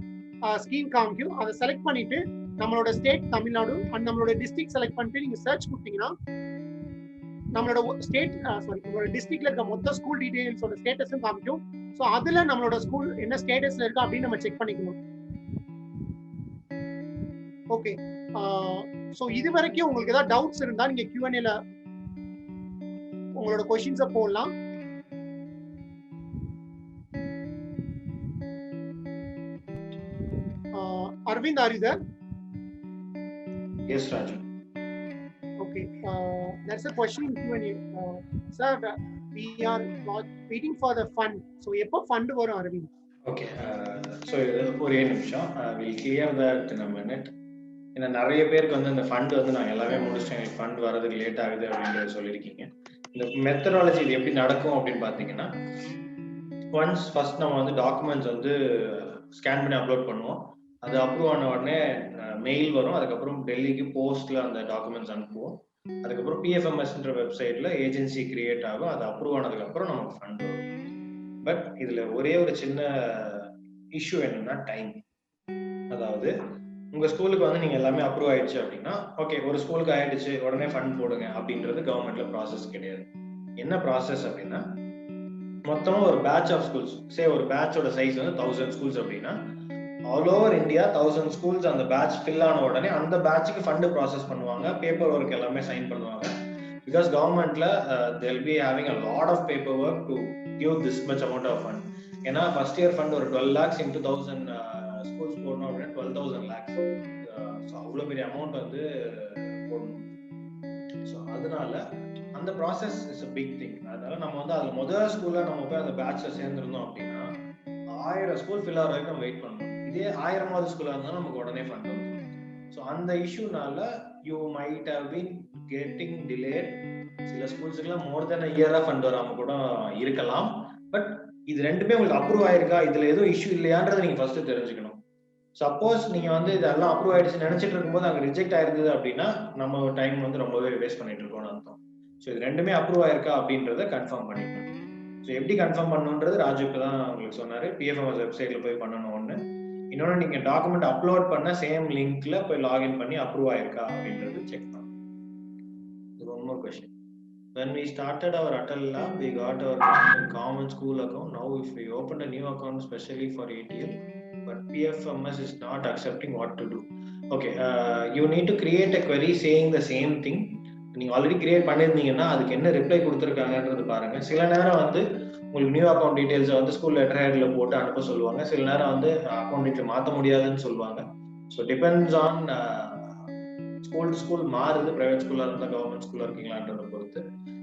Speaker 3: scheme காமிக்கும். அதை செலக்ட் பண்ணிட்டு நம்மளோட ஸ்டேட் தமிழ்நாடு அண்ட் நம்மளோட டிஸ்ட்ரிக்ட் செலக்ட் பண்ணிட்டு நீங்க சர்ச் கொடுத்தீங்கன்னா நம்மளோட ஸ்டேட் நம்மளோட டிஸ்ட்ரிக்ட்ல இருக்க மொத்த ஸ்கூல் டீடைல்ஸோட ஸ்டேட்டஸும் காமிக்கும். ஸோ அதுல நம்மளோட ஸ்கூல் என்ன ஸ்டேட்டஸ்ல இருக்கு அப்படின்னு நம்ம செக் பண்ணிக்கணும். ஓகே, ஸோ இது வரைக்கும் உங்களுக்கு ஏதாவது டவுட்ஸ் இருந்தா நீங்க Q&Aல உங்களோட கொஸ்டின்ஸை போடலாம். Arvind, are you there?
Speaker 1: Yes, Raju.
Speaker 3: Okay, there's a question in Q&A. Sir, we are waiting for the fund. So, எப்போ fund வரும் Arvind?
Speaker 1: ஓகே, ஸோ ஒரே நிமிஷம், will clear that in a minute. ஏன்னா நிறைய பேருக்கு வந்து இந்த ஃபண்ட் வந்து நான் எல்லாமே முடிச்சிட்டேன், எனக்கு ஃபண்ட் வரதுக்கு லேட் ஆகுது அப்படின்றத சொல்லியிருக்கீங்க. இந்த மெத்தடாலஜி இது எப்படி நடக்கும் அப்படின்னு பார்த்தீங்கன்னா, ஒன்ஸ் ஃபர்ஸ்ட் நம்ம வந்து டாக்குமெண்ட்ஸ் வந்து ஸ்கேன் பண்ணி அப்லோட் பண்ணுவோம். அது அப்ரூவ் ஆன உடனே மெயில் வரும். அதுக்கப்புறம் டெல்லிக்கு போஸ்ட்ல அந்த டாக்குமெண்ட்ஸ் அனுப்புவோம். அதுக்கப்புறம் பிஎஃப்எம்எஸ்ன்ற வெப்சைட்ல ஏஜென்சி கிரியேட் ஆகும். அது அப்ரூவ் ஆனதுக்கப்புறம் நமக்கு ஃபண்ட் வரும். பட் இதுல ஒரே ஒரு சின்ன இஷ்யூ என்னன்னா டைம். அதாவது உங்க ஸ்கூலுக்கு வந்து நீங்க எல்லாமே அப்ரூவ் ஆயிடுச்சு அப்படின்னா ஓகே, ஒரு ஸ்கூலுக்கு ஆயிடுச்சு உடனே ஃபண்ட் போடுங்க அப்படின்றது கவர்மெண்ட்ல ப்ராசஸ் கிடையாது. என்ன ப்ராசஸ் அப்படின்னா, மொத்தமா ஒரு பேட்ச் ஆஃப் ஸ்கூல்ஸ், சே ஒரு பேட்சோட சைஸ் வந்து 1000 ஸ்கூல்ஸ் அப்படின்னா, ஆல் ஓவர் இந்தியா 1000 ஸ்கூல்ஸ் அந்த பேட்ச் ஃபில் ஆன உடனே அந்த பேட்சுக்கு ஃபண்ட் ப்ராசஸ் பண்ணுவாங்க, பேப்பர் ஒர்க் எல்லாமே சைன் பண்ணுவாங்க. பிகாஸ் கவர்மெண்ட்ல they'll be having a lot of paperwork to give this much amount of fund. ஏன்னா ஃபர்ஸ்ட் இயர் ஃபண்ட் ஒரு 12 lakhs into 1000 ஸ்கூல்ஸ் போடணும் அப்படின்னா 12,000 lakhs. ஸோ அவ்வளோ பெரிய அமௌண்ட் வந்து போடணும். ஸோ அதனால அந்த process is a big thing. அதனால நம்ம வந்து அதில் முதல் ஸ்கூல்ல நம்ம போய் அந்த பேட்ச்ல சேர்ந்துருந்தோம் அப்படின்னா 1000 ஸ்கூல் ஃபில் ஆகிற வரைக்கும் நம்ம வெயிட் பண்ணணும். இதே 1000வது ஸ்கூலாக இருந்தாலும் நமக்கு உடனே ஃபண்ட் வந்துடும். ஸோ அந்த இஷ்யூனால you might have been getting delayed. சில ஸ்கூல்ஸுக்குலாம் மோர் தென் அ இயரா ஃபண்ட் வராம கூட இருக்கலாம். பட் இது ரெண்டுமே உங்களுக்கு அப்ரூவ் ஆயிருக்கா, இதுல எதுவும் இஷ்யூ இல்லையான்றதை நீங்க ஃபர்ஸ்ட் தெரிஞ்சுக்கணும். சப்போஸ் நீங்க வந்து இதெல்லாம் அப்ரூவ் ஆயிடுச்சு நினைச்சிட்டு இருக்கும்போது அங்க ரிஜெக்ட் ஆயிருந்தது அப்படின்னா நம்ம டைம் வந்து ரொம்பவே வேஸ்ட் பண்ணிட்டு இருக்கோம்னு அர்த்தம். ஸோ இது ரெண்டுமே அப்ரூவ் ஆயிருக்கா அப்படின்றத கன்ஃபார்ம் பண்ணிக்கணும். ஸோ எப்படி கன்ஃபார்ம் பண்ணணுன்றது ராஜுக்கு தான் உங்களுக்கு சொன்னாரு. பிஎஃப்எம்எஸ் வெப்சைட்ல போய் பண்ணணும் ஒன்று. இன்னொன்று, நீங்க டாக்குமெண்ட் அப்லோட் பண்ண சேம் லிங்க்ல போய் லாகின் பண்ணி அப்ரூவ் ஆயிருக்கா அப்படின்றது செக் பண்ணணும். இது one more question. When we started our Atal Lab, we got our common school account. Now if we open a new account specially for ATL, but PFMS is not accepting, what to do? Okay, you need to create a query saying the same thing. நீங்க ஆல்ரெடி கிரியேட் பண்ணியிருந்தீங்கன்னா அதுக்கு என்ன ரிப்ளை கொடுத்துருக்காங்கன்றது பாருங்க. சில நேரம் வந்து உங்களுக்கு நியூ அக்கௌண்ட் டீடைல்ஸை வந்து ஸ்கூல் லெட்டர் ஹெட்ல போட்டு அனுப்ப சொல்லுவாங்க. சில நேரம் வந்து அக்கௌண்ட் டீடைல் மாற்ற முடியாதுன்னு சொல்லுவாங்க. So depends on school to school மாறுது. பிரைவேட் ஸ்கூல்ல இருந்தா கவர்மெண்ட் ஸ்கூல்ல இருக்கீங்களான்றதை பொறுத்து.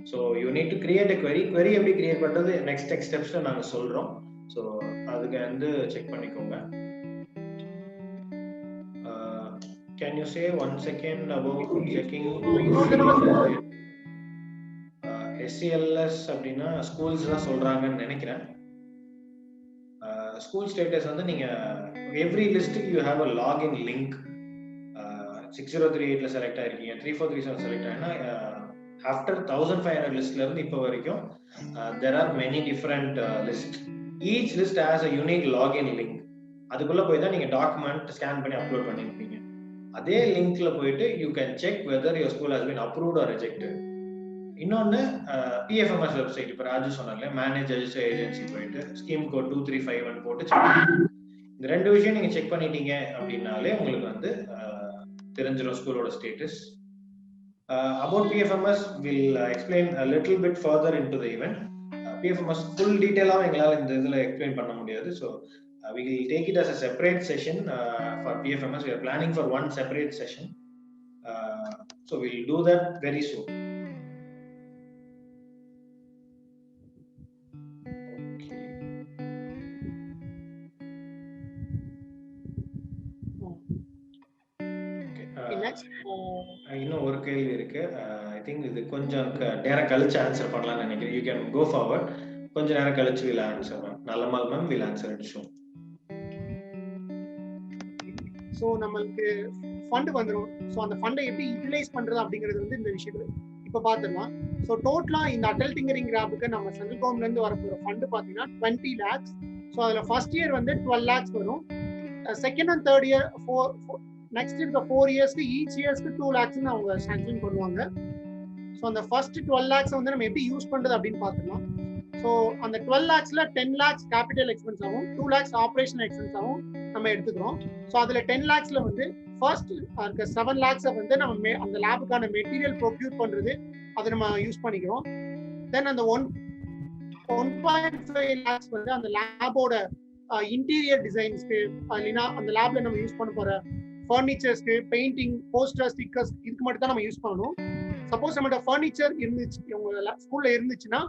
Speaker 1: So you need to create a query எப்படி கிரியேட் பண்றது நெக்ஸ்ட் ஸ்டெப்ஸ்ல நாங்க சொல்றோம். ஸோ அதுக்கு வந்து செக் பண்ணிக்கோங்க. Can you say 1 second about checking SCLS அப்படின்னா ஸ்கூல்ஸ் தான் சொல்றாங்கன்னு நினைக்கிறேன். ஸ்கூல் ஸ்டேட்டஸ் வந்து நீங்க எவ்ரி லிஸ்ட்டுக்கு you have a login link. 6038ல செலக்ட் ஆயிருக்கீங்க, 3437 செலக்ட் ஆயினா after 1500 லிஸ்ட்ல இருந்து இப்போ வரைக்கும் there are many different list. Each list has a unique login link. அதுக்குள்ள போய் தான் நீங்க டாக்குமெண்ட் ஸ்கேன் பண்ணி அப்லோட் பண்ணிருப்பீங்க. அதே லிங்க்ல போயிட்டு you can check whether your school has been approved or rejected. இன்னொன்னு, பிஎஃப்எம்எஸ் வெப்சைட் இப்போ ராஜு சொன்னார்ல, மேனேஜ் ரெஜிஸ்டர் ஏஜென்சி போயிட்டு ஸ்கீம் கோட் 2351 போட்டு செக் பண்ணுங்க. இந்த ரெண்டு விஷயம் நீங்க செக் பண்ணிட்டீங்க அப்படின்னாலே உங்களுக்கு வந்து தெரிஞ்சிடும் ஸ்கூலோட status. About PFMS, we'll explain a little bit further into the event. PFMS full detail எங்களால் இந்த இதில் எக்ஸ்பிளைன் பண்ண முடியாது. So we will take it as a separate session for PFMS. We are planning for one separate session. So we'll do that very soon. இன்னும் ஒரு கேள்வி இருக்கு. ஐ திங்க் இது கொஞ்சம் நேரம் கழிச்சு ஆன்சர் பண்ணலாம்னு நினைக்கிறேன். You can go forward. கொஞ்சம் நேரம் கழிச்சு வில் ஆன்சர் மேம். நல்ல ma'am will answer it show.
Speaker 3: So நம்மளுக்கு ஃபண்ட் வந்துடும். ஸோ அந்த ஃபண்டை எப்படி யூட்டிலைஸ் பண்றது அப்படிங்கிறது வந்து இந்த விஷயத்துல இப்போ பார்த்துடலாம். ஸோ டோட்டலா இந்த அடல் டிங்கரிங் கிராப்புக்கு நம்ம சென்ட்ரல் கவர்மெண்ட்ல இருந்து வரப்போற ஃபண்ட் பார்த்தீங்கன்னா 20 lakhs. ஸோ அதில் ஃபர்ஸ்ட் இயர் வந்து 12 lakhs வரும். Second and third year next இருக்க 4 இயர்ஸ்க்கு ஈச் இயர்ஸ்க்கு 2 lakhsன்னு அவங்க சாங்ஷன் பண்ணுவாங்க. ஸோ அந்த ஃபர்ஸ்ட் 12 lakhs வந்து நம்ம எப்படி யூஸ் பண்றது அப்படின்னு பார்த்துக்கலாம். ஸோ அந்த 12 lakhsல 10 lakhs கேபிட்டல் எக்ஸ்பென்ஸ் ஆகும், 2 lakhs ஆப்ரேஷனல் எக்ஸ்பென்ஸ் ஆகும் நம்ம எடுத்துக்கிறோம். ஸோ அதுல 10 lakhsல வந்து ஃபர்ஸ்ட் இருக்க 7 lakhs வந்து நம்ம அந்த லேபுக்கான மெட்டீரியல் ப்ரொக்யூர் பண்றது அதை நம்ம யூஸ் பண்ணிக்கிறோம். தென் அந்த 1.5 lakhs வந்து அந்த லேபோட இன்டீரியர் டிசைன்ஸ்க்கு, இல்லைன்னா அந்த லேப்ல நம்ம யூஸ் பண்ண போற ஃபர்னிச்சர்ஸ்க்கு, பெயிண்டிங், போஸ்டர், ஸ்டிக்கர்ஸ் இதுக்கு மட்டும் தான் நம்ம யூஸ் பண்ணணும். சப்போஸ் நம்மகிட்ட ஃபர்னிச்சர் இருந்துச்சு உங்க ஸ்கூல்ல இருந்துச்சுன்னா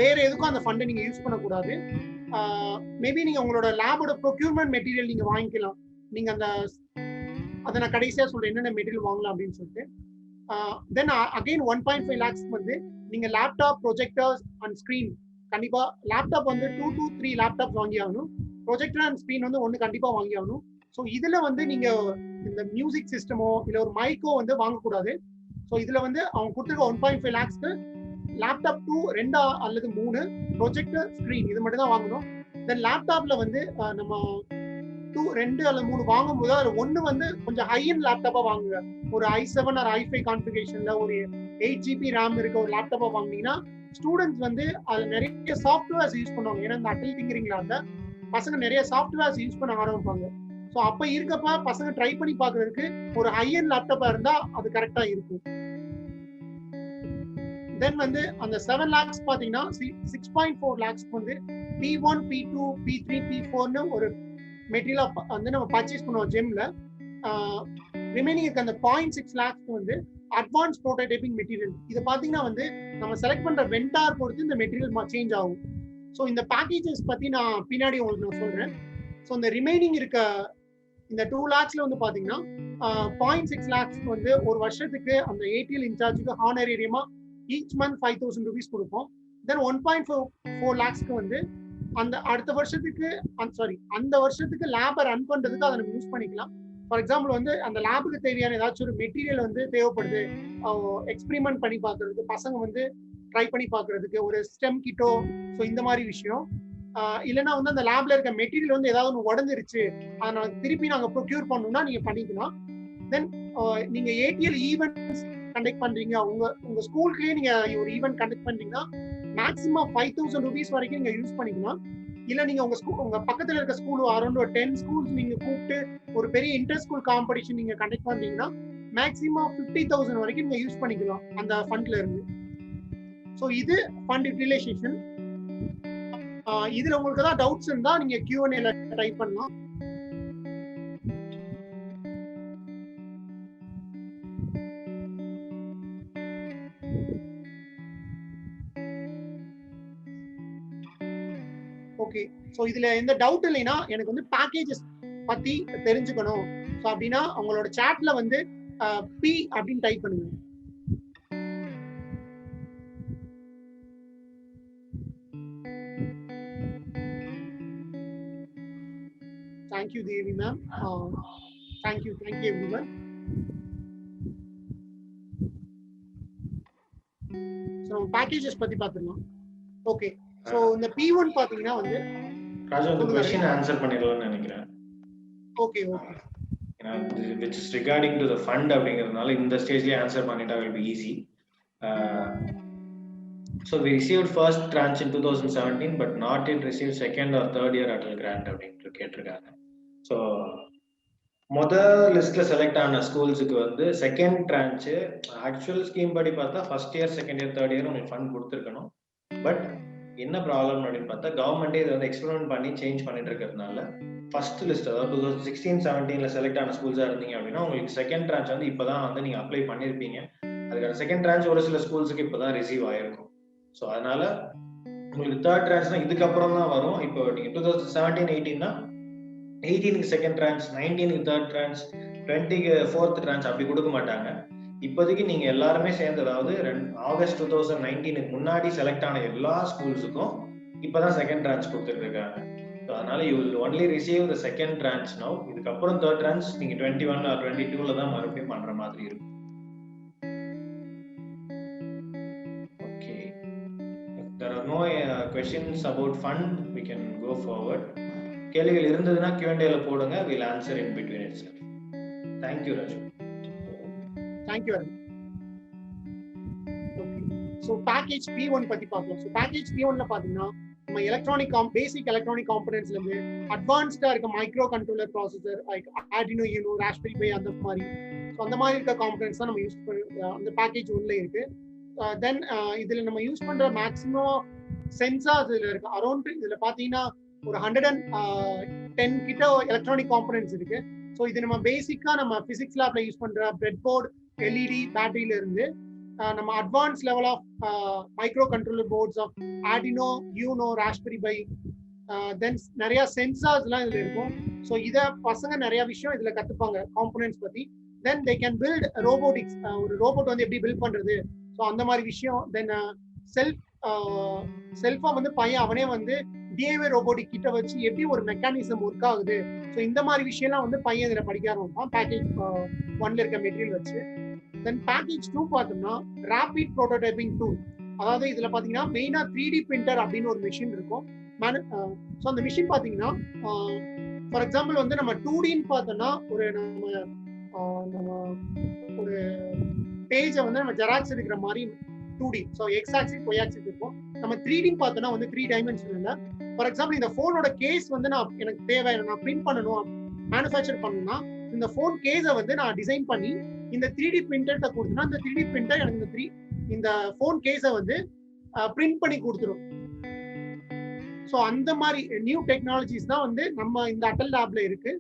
Speaker 3: வேற எதுக்கும் அந்த ஃபண்டை நீங்க யூஸ் பண்ணக்கூடாது. மேபி நீங்க உங்களோட லேபோட ப்ரொக்யூர்மெண்ட் மெட்டீரியல் நீங்க வாங்கிக்கலாம். நீங்க அந்த அதை நான் கடைசியா சொல்றேன் என்னென்ன மெட்டீரியல் வாங்கலாம் அப்படின்னு சொல்லிட்டு. தென் அகைன் 1.5 lakhs வந்து நீங்க லேப்டாப், ப்ரொஜெக்டர்ஸ் அண்ட் ஸ்கிரீன், கண்டிப்பா லேப்டாப் வந்து 2 to 3 லேப்டாப் வாங்கி ஆகணும். ப்ரொஜெக்டர் அண்ட் ஸ்கிரீன் வந்து 1 கண்டிப்பா வாங்கி ஆகணும். ஸோ இதுல வந்து நீங்க இந்த மியூசிக் சிஸ்டமோ இல்ல ஒரு மைக்கோ வந்து வாங்கக்கூடாது. ஸோ இதுல வந்து அவங்க கொடுத்துருக்க 1.5 lakhsக்கு லேப்டாப் 2 அல்லது 3, ப்ரொஜெக்டர், ஸ்கிரீன் இது மட்டும் தான் வாங்கணும். தென் லேப்டாப்ல வந்து நம்ம 2 அல்லது 3 வாங்கும்போது அதுல 1 வந்து கொஞ்சம் ஹை எண்ட் லேப்டாப்பா வாங்குங்க. ஒரு i7 or i5 கான்ஃபிகரேஷன்ல ஒரு 8 GB RAM இருக்க ஒரு லேப்டாப்பா வாங்கினீங்கன்னா ஸ்டூடெண்ட்ஸ் வந்து அது நிறைய சாஃப்ட்வேர்ஸ் யூஸ் பண்ணுவாங்க. ஏன்னா இந்த அட்டல் திங்கரிங்ல அந்த பசங்க நிறைய சாஃப்ட்வேர்ஸ் யூஸ் பண்ண ஆரம்பிப்பாங்க. ஸோ அப்ப இருக்கப்ப பசங்க ட்ரை பண்ணி பாக்குறதுக்கு ஒரு ஹை எண்ட் லேப்டாப்பா இருந்தா அது கரெக்டா இருக்கும். தென் வந்து அந்த 7 lakhs பாத்தீங்கன்னா 6.4 lakhs வந்து P1, P2, P3, P4 ஒரு மெட்டீரியலா வந்து நம்ம பர்ச்சேஸ் பண்ணுவோம் ஜெம்ல. ரிமைனிங் இருக்க அந்த 0.6 lakhs வந்து அட்வான்ஸ் ப்ரோட்டோடைப்பிங் மெட்டீரியல். இது பாத்தீங்கன்னா வந்து நம்ம செலக்ட் பண்ற வெண்டார் பொறுத்து இந்த மெட்டீரியல் சேஞ்ச் ஆகும். ஸோ இந்த பேக்கேஜஸ் பத்தி நான் பின்னாடி உங்களுக்கு நான் சொல்றேன். ஸோ இந்த ரிமைனிங் இருக்க இந்த 2 lakhsல வந்து பாத்தீங்கன்னா 0.6 lakhs வந்து ஒரு வருஷத்துக்கு அந்த ATL இன்சார்ஜுக்கு ஹானரேரியமா ஈச் மந்த் 5,000 rupees கொடுப்போம். தென் 1.4 lakhsக்கு வந்து அந்த அடுத்த வருஷத்துக்கு அந்த வருஷத்துக்கு லேபை ரன் பண்றதுக்கு அதை நம்ம யூஸ் பண்ணிக்கலாம். ஃபார் எக்ஸாம்பிள் வந்து அந்த லேபுக்கு தேவையான ஏதாச்சும் ஒரு மெட்டீரியல் வந்து தேவைப்படுது, எக்ஸ்பெரிமெண்ட் பண்ணி பார்க்கறதுக்கு, பசங்க வந்து ட்ரை பண்ணி பார்க்கறதுக்கு ஒரு ஸ்டெம் கிட்டோ, ஸோ இந்த மாதிரி விஷயம். இல்லைன்னா வந்து அந்த லேப்ல இருக்க மெட்டீரியல் வந்து ஏதாவது ஒன்று உடஞ்சிருச்சு, அதை நாங்கள் திருப்பி நாங்கள் ப்ரொக்யூர் பண்ணணும்னா நீங்க பண்ணிக்கலாம். தென் நீங்க ATL ஈவெண்ட்ஸ் கண்டக்ட் பண்றீங்க, உங்க ஸ்கூலுக்குள்ளேயே நீங்க ஒரு ஈவெண்ட் கண்டக்ட் பண்றீங்கன்னா மேக்ஸிமம் 5,000 rupees வரைக்கும் நீங்க யூஸ் பண்ணிக்கலாம். இல்ல நீங்க உங்க பக்கத்துல இருக்க ஸ்கூல் அரௌண்ட் ஒரு 10 schools நீங்க கூப்பிட்டு ஒரு பெரிய இன்டர் ஸ்கூல் காம்படிஷன் நீங்க கண்டக்ட் பண்றீங்கன்னா மேக்ஸிமம் 50,000 வரைக்கும் நீங்க யூஸ் பண்ணிக்கலாம் அந்த ஃபண்ட்ல இருந்து. ஸோ இது ஃபண்ட் யூட்டிலைசேஷன். இதுல உங்களுக்கு ஏதாவது டவுட்ஸ் இருந்தா நீங்க Q&A டைப் பண்ணலாம். ஓகே, ஸோ இதுல எந்த டவுட் இல்லைன்னா எனக்கு வந்து பேக்கேஜஸ் பத்தி தெரிஞ்சுக்கணும் ஸோ அப்படின்னா அவங்களோட சாட்ல வந்து P அப்படின்னு டைப் பண்ணுங்க. Thank you Devi ma'am. Thank you everyone. So packages பத்தி பார்த்துக்கலாம். ஓகே, ஸோ இந்த P1 பாத்தீங்கன்னா வந்து
Speaker 1: ராஜா அந்த क्वेश्चन ஆன்சர் பண்ணிடலாம்னு நினைக்கிறேன்.
Speaker 3: ஓகே
Speaker 1: ஏன்னா which is regarding to the fund அப்படிங்கிறதுனால இந்த ஸ்டேஜ்லயே ஆன்சர் பண்ணிட்டா will be easy. So we received first tranche in 2017 but not yet received second or third year Atal grant அப்படினு கேட்டிருக்காங்க. ஸோ முதல் லிஸ்ட்ல செலக்ட் ஆன ஸ்கூல்ஸுக்கு வந்து செகண்ட் tranche ஆக்சுவல் ஸ்கீம் படி பார்த்தா first year, second year, third year உங்களுக்கு ஃபண்ட் கொடுத்துருக்கணும். பட் என்ன ப்ராப்ளம் அப்படின்னு பார்த்தா கவர்மெண்டே இதை வந்து எக்ஸ்பெரிமெண்ட் பண்ணி சேஞ்ச் பண்ணிட்டு இருக்கிறதுனால ஃபர்ஸ்ட் லிஸ்ட் அதாவது 2016-17ல செலக்ட் ஆன ஸ்கூல்ஸா இருந்தீங்க அப்படின்னா உங்களுக்கு செகண்ட் tranche வந்து இப்பதான் வந்து நீங்க அப்ளை பண்ணிருப்பீங்க. அதுக்கான செகண்ட் tranche ஒரு சில ஸ்கூல்ஸுக்கு இப்பதான் ரிசீவ் ஆயிருக்கும். ஸோ அதனால உங்களுக்கு தேர்ட் tranche இதுக்கப்புறம் தான் வரும். இப்போ நீங்க 2017-18னா 18க்கு செகண்ட் tranche, 19க்கு தேர்ட் tranche, 20க்கு ஃபோர்த் tranche அப்படி கொடுக்க மாட்டாங்க. இப்போதைக்கு நீங்க எல்லாருமே சேர்ந்து அதாவது ஆகஸ்ட் 2019க்கு முன்னாடி செலக்ட் ஆன எல்லா ஸ்கூல்ஸுக்கும் இப்பதான் செகண்ட் tranche கொடுத்துட்டு இருக்காங்க. ஸோ அதனால you will only receive the second tranche now. இதுக்கப்புறம் தேர்ட் tranche நீங்க 21 or 22ல தான் மறுபடியும் பண்ற மாதிரி இருக்கும். Okay, if there are no questions about fund we can go forward. கேள்விகள் இருந்ததுன்னா Q&A-ல போடுங்க, we'll answer in between itself. Thank you Raju.
Speaker 3: Thank you. Okay, so package P1 பத்தி பார்க்கலாம். So package P1ல பாத்தீங்கன்னா நம்ம எலக்ட்ரானிக் பேசிக் எலக்ட்ரானிக் காம்பனன்ட்ஸ்ல இருந்து அட்வான்ஸ்டா இருக்க micro controller processor like Arduino Uno, Raspberry Pi அந்த மாதிரி ஸோ அந்த மாதிரி இருக்க காம்பனன்ட்ஸ் தான் நம்ம யூஸ் பண்ணி அந்த பேக்கேஜ் உள்ள இருக்கு. தென் இதுல நம்ம யூஸ் பண்ற மேக்ஸிமம் சென்சார்ஸ் இதுல இருக்கு. அரௌண்ட் இதுல பாத்தீங்கன்னா ஒரு 110 கிட்ட எலக்ட்ரானிக் காம்பனன்ட்ஸ் இருக்கு. ஸோ இது நம்ம பேசிக்கா நம்ம பிசிக்ஸ் லேப்ல யூஸ் பண்ற பிரெட் போர்டு, LED, பேட்டரியில இருந்து நம்ம advance level of micro controller boards of Arduino, Uno, Raspberry Pi, then நிறைய சென்சார்ஸ்லாம் இதில் இருக்கும். ஸோ இதை பசங்க நிறைய விஷயம் இதில் கற்றுப்பாங்க காம்பனன்ட்ஸ் பற்றி. தென் தே கேன் பில்ட் ரோபோட்டிக்ஸ், ஒரு ரோபோட் வந்து எப்படி பில்ட் பண்ணுறது, ஸோ அந்த மாதிரி விஷயம். தென் செல்ஃபா வந்து பையன் அவனே வந்து டிஐவே ரோபோட்டிக் கிட்ட வச்சு எப்படி ஒரு மெக்கானிசம் ஒர்க் ஆகுது, ஸோ இந்த மாதிரி விஷயம்லாம் வந்து பையன் இதில் படிக்க ஆரம்பிப்பான் பேக்கேஜ் 1ல இருக்க மெட்டீரியல் வச்சு. தென் பேக்கேஜ் 2 பார்த்தோம்னா ரேபிட் ப்ரோட்டோடைப்பிங் டூல். அதாவது இதுல பாத்தீங்கன்னா மெயினா 3D பிரிண்டர் அப்படின்னு ஒரு மிஷின் இருக்கும். ஸோ அந்த மிஷின் பாத்தீங்கன்னா ஃபார் எக்ஸாம்பிள் வந்து நம்ம 2Dன்னு பார்த்தோம்னா ஒரு நம்ம ஒரு பேஜை வந்து நம்ம ஜெராக்ஸ் எடுக்கிற மாதிரி 2D, so X axis Y axis இருக்கும். நம்ம 3Dன்னு பார்த்தோம்னா வந்து 3 டைமென்ஷன் இல்லை. ஃபார் எக்ஸாம்பிள் இந்த ஃபோனோட கேஸ் வந்து எனக்கு தேவை, நான் பிரிண்ட் பண்ணணும், மேனுஃபேக்சர் பண்ணணும்னா இந்த ஃபோன் கேஸை வந்து நான் டிசைன் பண்ணி இந்த 3D பிரிண்டர்கிட்ட கொடுத்தோம்னா இந்த 3D பிரிண்டர் எனக்கு இந்த ஃபோன் கேஸை வந்து பிரிண்ட் பண்ணி கொடுத்துரும். ஸோ அந்த மாதிரி நியூ டெக்னாலஜிஸ் தான் வந்து நம்ம இந்த அட்டல் லேப்ல இருக்கு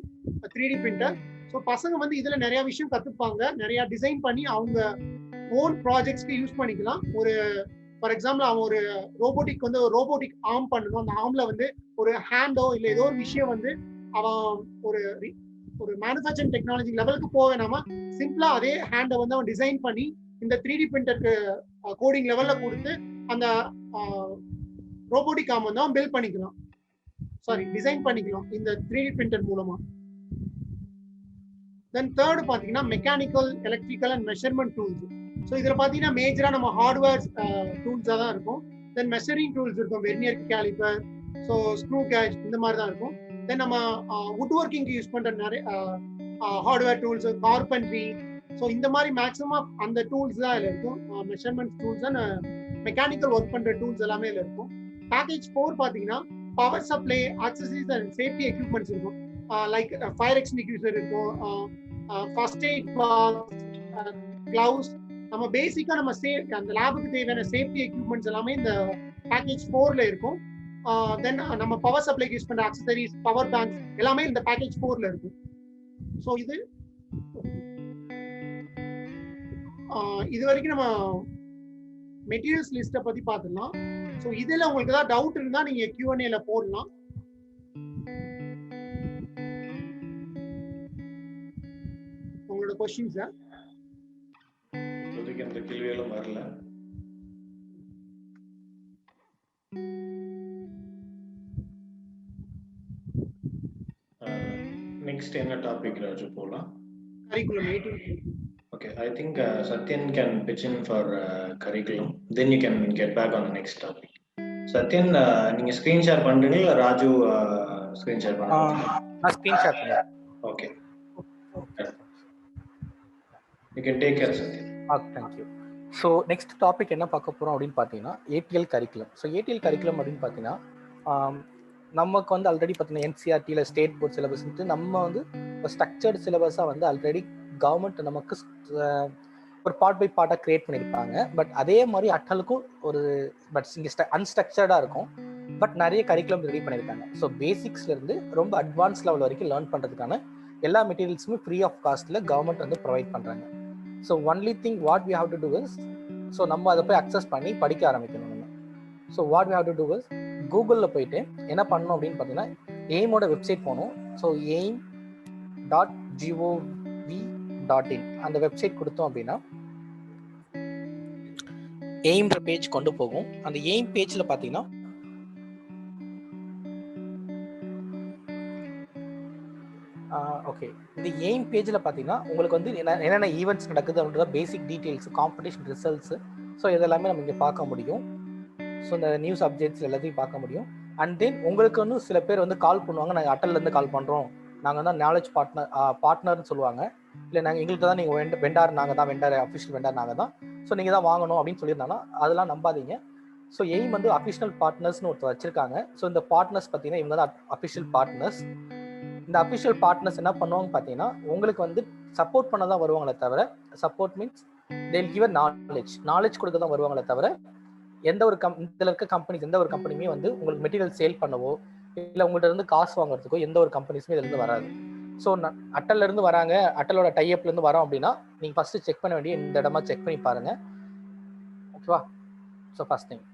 Speaker 3: 3D பிரிண்டர். ஸோ பசங்க வந்து இதுல நிறைய விஷயம் கத்துப்பாங்க, நிறைய டிசைன் பண்ணி அவங்க ஓன் ப்ராஜெக்ட்ஸ்க்கு யூஸ் பண்ணிக்கலாம். ஒரு ஃபார் எக்ஸாம்பிள் அவன் ஒரு ரோபோட்டிக் வந்து ஒரு ரோபோட்டிக் ஆர்ம் பண்ணணும், அந்த ஆர்ம்ல வந்து ஒரு ஹேண்டோ இல்லை ஏதோ ஒரு விஷயம் வந்து அவன் ஒரு மேனுஃபேக்சரிங் டெக்னாலஜி லெவலுக்கு போக வேணாமா, சிம்பிளா அதே ஹேண்டை வந்து அவன் டிசைன் பண்ணி இந்த 3D பிரிண்டருக்கு கோடிங் லெவல்ல கொடுத்து அந்த ரோபோட்டிக் ஆர்ம் வந்து அவன் பில்ட் பண்ணிக்கலாம், டிசைன் பண்ணிக்கலாம் இந்த 3D பிரிண்டர் மூலமா. தென் தேர்ட் பாத்தீங்கன்னா mechanical, electrical and measurement tools. So இதுல பாத்தீங்கன்னா மேஜரா நம்ம ஹார்ட்வேர் டூல்ஸா தான் இருக்கும். தென் மெஷரிங் டூல்ஸ் இருக்கும், vernier calliper, so screw gauge, இந்த மாதிரி தான் இருக்கும். தென் நம்ம வுட் ஒர்க்கிங்க்கு யூஸ் பண்ற நிறைய ஹார்ட்வேர் டூல்ஸ், கார்பென்ட்ரி, ஸோ இந்த மாதிரி மேக்ஸிமம் அந்த டூல்ஸ் தான் இதுல இருக்கும். Measurement tools and mechanical work பண்ற டூல்ஸ் எல்லாமே இதுல இருக்கும். பேக்கேஜ் 4 பாத்தீங்கன்னா power supply, accessories and safety equipments இருக்கும். லைக் ஃபயர் எக்ஸ்டிங்யூஷர் இருக்கும், ஃபர்ஸ்ட் எய்ட் பாக்ஸ், கிளவுஸ், நம்ம பேசிக்கா நம்ம அந்த லேபுக்கு தேவையான சேஃப்டி எக்யூப்மெண்ட்ஸ் எல்லாமே இந்த பேக்கேஜ் 4ல இருக்கும். தென் நம்ம பவர் சப்ளைக்கு யூஸ் பண்ற ஆக்சசரிஸ், பவர் பேங்க் எல்லாமே இந்த பேக்கேஜ் 4ல இருக்கும். ஸோ இது வரைக்கும் நம்ம மெட்டீரியல்ஸ் லிஸ்ட்டை பத்தி பார்த்துடலாம். ஸோ இதுல உங்களுக்கு ஏதாவது டவுட் இருந்தா நீங்க Q&A போடலாம். உங்களோட கொஸ்டின்ஸ்
Speaker 1: இப்போதைக்கு அந்த கேள்வியெல்லாம் வரல. நெக்ஸ்ட் என்ன டாபிக் ராஜு போலாம்?
Speaker 3: Curriculum 18.
Speaker 1: Okay, I think Satyan can pitch in for curriculum. Then you can get back on the next topic. Satyan, நீங்க ஸ்கிரீன் ஷேர் பண்றீங்களா இல்ல ராஜு ஸ்கிரீன் ஷேர் பண்றீங்களா?
Speaker 2: நான் ஸ்கிரீன் ஷேர் பண்றேன்.
Speaker 1: Okay. You can take care, Satyan.
Speaker 2: Thank you. So next topic என்ன பார்க்க போகிறோம் அப்படின்னு பார்த்தீங்கன்னா ATL curriculum. So ATL curriculum அப்படின்னு பார்த்தீங்கன்னா நமக்கு வந்து ஆல்ரெடி பார்த்தீங்கன்னா NCERTல ஸ்டேட் போர்ட் சிலபஸ்ன்ட்டு நம்ம வந்து ஒரு ஸ்ட்ரக்சர்டு சிலபஸாக வந்து ஆல்ரெடி கவர்மெண்ட் நமக்கு ஒரு பார்ட் பை பார்ட்டாக கிரியேட் பண்ணியிருப்பாங்க. பட் அதே மாதிரி அட்டலுக்கும் ஒரு இங்கே அன்ஸ்ட்ரக்சர்டாக இருக்கும். பட் நிறைய கரிக்குலம் ரெடி பண்ணியிருக்காங்க. ஸோ பேசிக்ஸ்லேருந்து ரொம்ப அட்வான்ஸ் லெவல் வரைக்கும் லேர்ன் பண்ணுறதுக்கான எல்லா மெட்டீரியல்ஸுமே ஃப்ரீ ஆஃப் காஸ்ட்டில் கவர்மெண்ட் வந்து ப்ரொவைட் பண்ணுறாங்க. So only thing what we have to do is, so நம்ம அதை போய் அக்சஸ் பண்ணி படிக்க ஆரம்பிக்கணும் நம்ம. So what we have to do is, கூகுளில் போயிட்டு என்ன பண்ணணும் அப்படின்னு பார்த்தீங்கன்னா எய்மோட வெப்சைட் போகணும். ஸோ aim.gov.in அந்த வெப்சைட் கொடுத்தோம் அப்படின்னா எய்ம்ன்ற பேஜ் கொண்டு போகும். அந்த எய்ம் பேஜில் பார்த்தீங்கன்னா ஓகே, இந்த எய்ம் பேஜில் பார்த்தீங்கன்னா உங்களுக்கு வந்து என்னென்ன ஈவெண்ட்ஸ் நடக்குது அப்படின்ற பேசிக் டீட்டெயில்ஸ், காம்படிஷன் ரிசல்ட்ஸு, ஸோ இதெல்லாமே நம்ம இங்கே பார்க்க முடியும். ஸோ இந்த நியூஸ் அப்டேட்ஸ் எல்லாத்தையும் பார்க்க முடியும். அண்ட் தென் உங்களுக்கு வந்து சில பேர் வந்து கால் பண்ணுவாங்க, நாங்கள் அட்டல்லேருந்து கால் பண்ணுறோம், நாங்கள் தான் நாலேஜ் பார்ட்னர்னு சொல்லுவாங்க, இல்லை நாங்கள் எங்கள்கிட்ட தான் நீங்கள் வெண்டார், நாங்கள் தான் வெண்டார், அஃபிஷியல் வெண்டார் நாங்கள் தான், ஸோ நீங்கள் தான் வாங்கணும் அப்படின்னு சொல்லியிருந்தாங்கன்னா அதெல்லாம் நம்பாதீங்க. ஸோ எய்ம் வந்து அஃபிஷியல் பார்ட்னர்ஸ்னு ஒருத்தர் வச்சிருக்காங்க. ஸோ இந்த பார்ட்னர்ஸ் பார்த்தீங்கன்னா இவங்க தான் அஃபிஷியல் பார்ட்னர்ஸ். இந்த அஃபிஷியல் பார்ட்னர்ஸ் என்ன பண்ணுவாங்க பார்த்தீங்கன்னா உங்களுக்கு வந்து சப்போர்ட் பண்ண தான் வருவாங்களே தவிர, சப்போர்ட் மீன்ஸ் தேல் கிவ் நாலேஜ் கொடுக்க தான் வருவாங்களே தவிர, எந்த ஒரு இதில் இருக்க கம்பெனிஸ் எந்த ஒரு கம்பெனியுமே வந்து உங்களுக்கு மெட்டீரியல் சேல் பண்ணவோ இல்லை உங்கள்கிட்ட இருந்து காசு வாங்குறதுக்கோ எந்த ஒரு கம்பெனிஸுமே இதுலேருந்து வராது. ஸோ அட்டல்லேருந்து வராங்க, அட்டலோட டைஅப்லேருந்து வரோம் அப்படின்னா நீங்கள் ஃபஸ்ட்டு செக் பண்ண வேண்டிய இந்த இடமா செக் பண்ணி பாருங்கள். ஓகேவா? So first thing.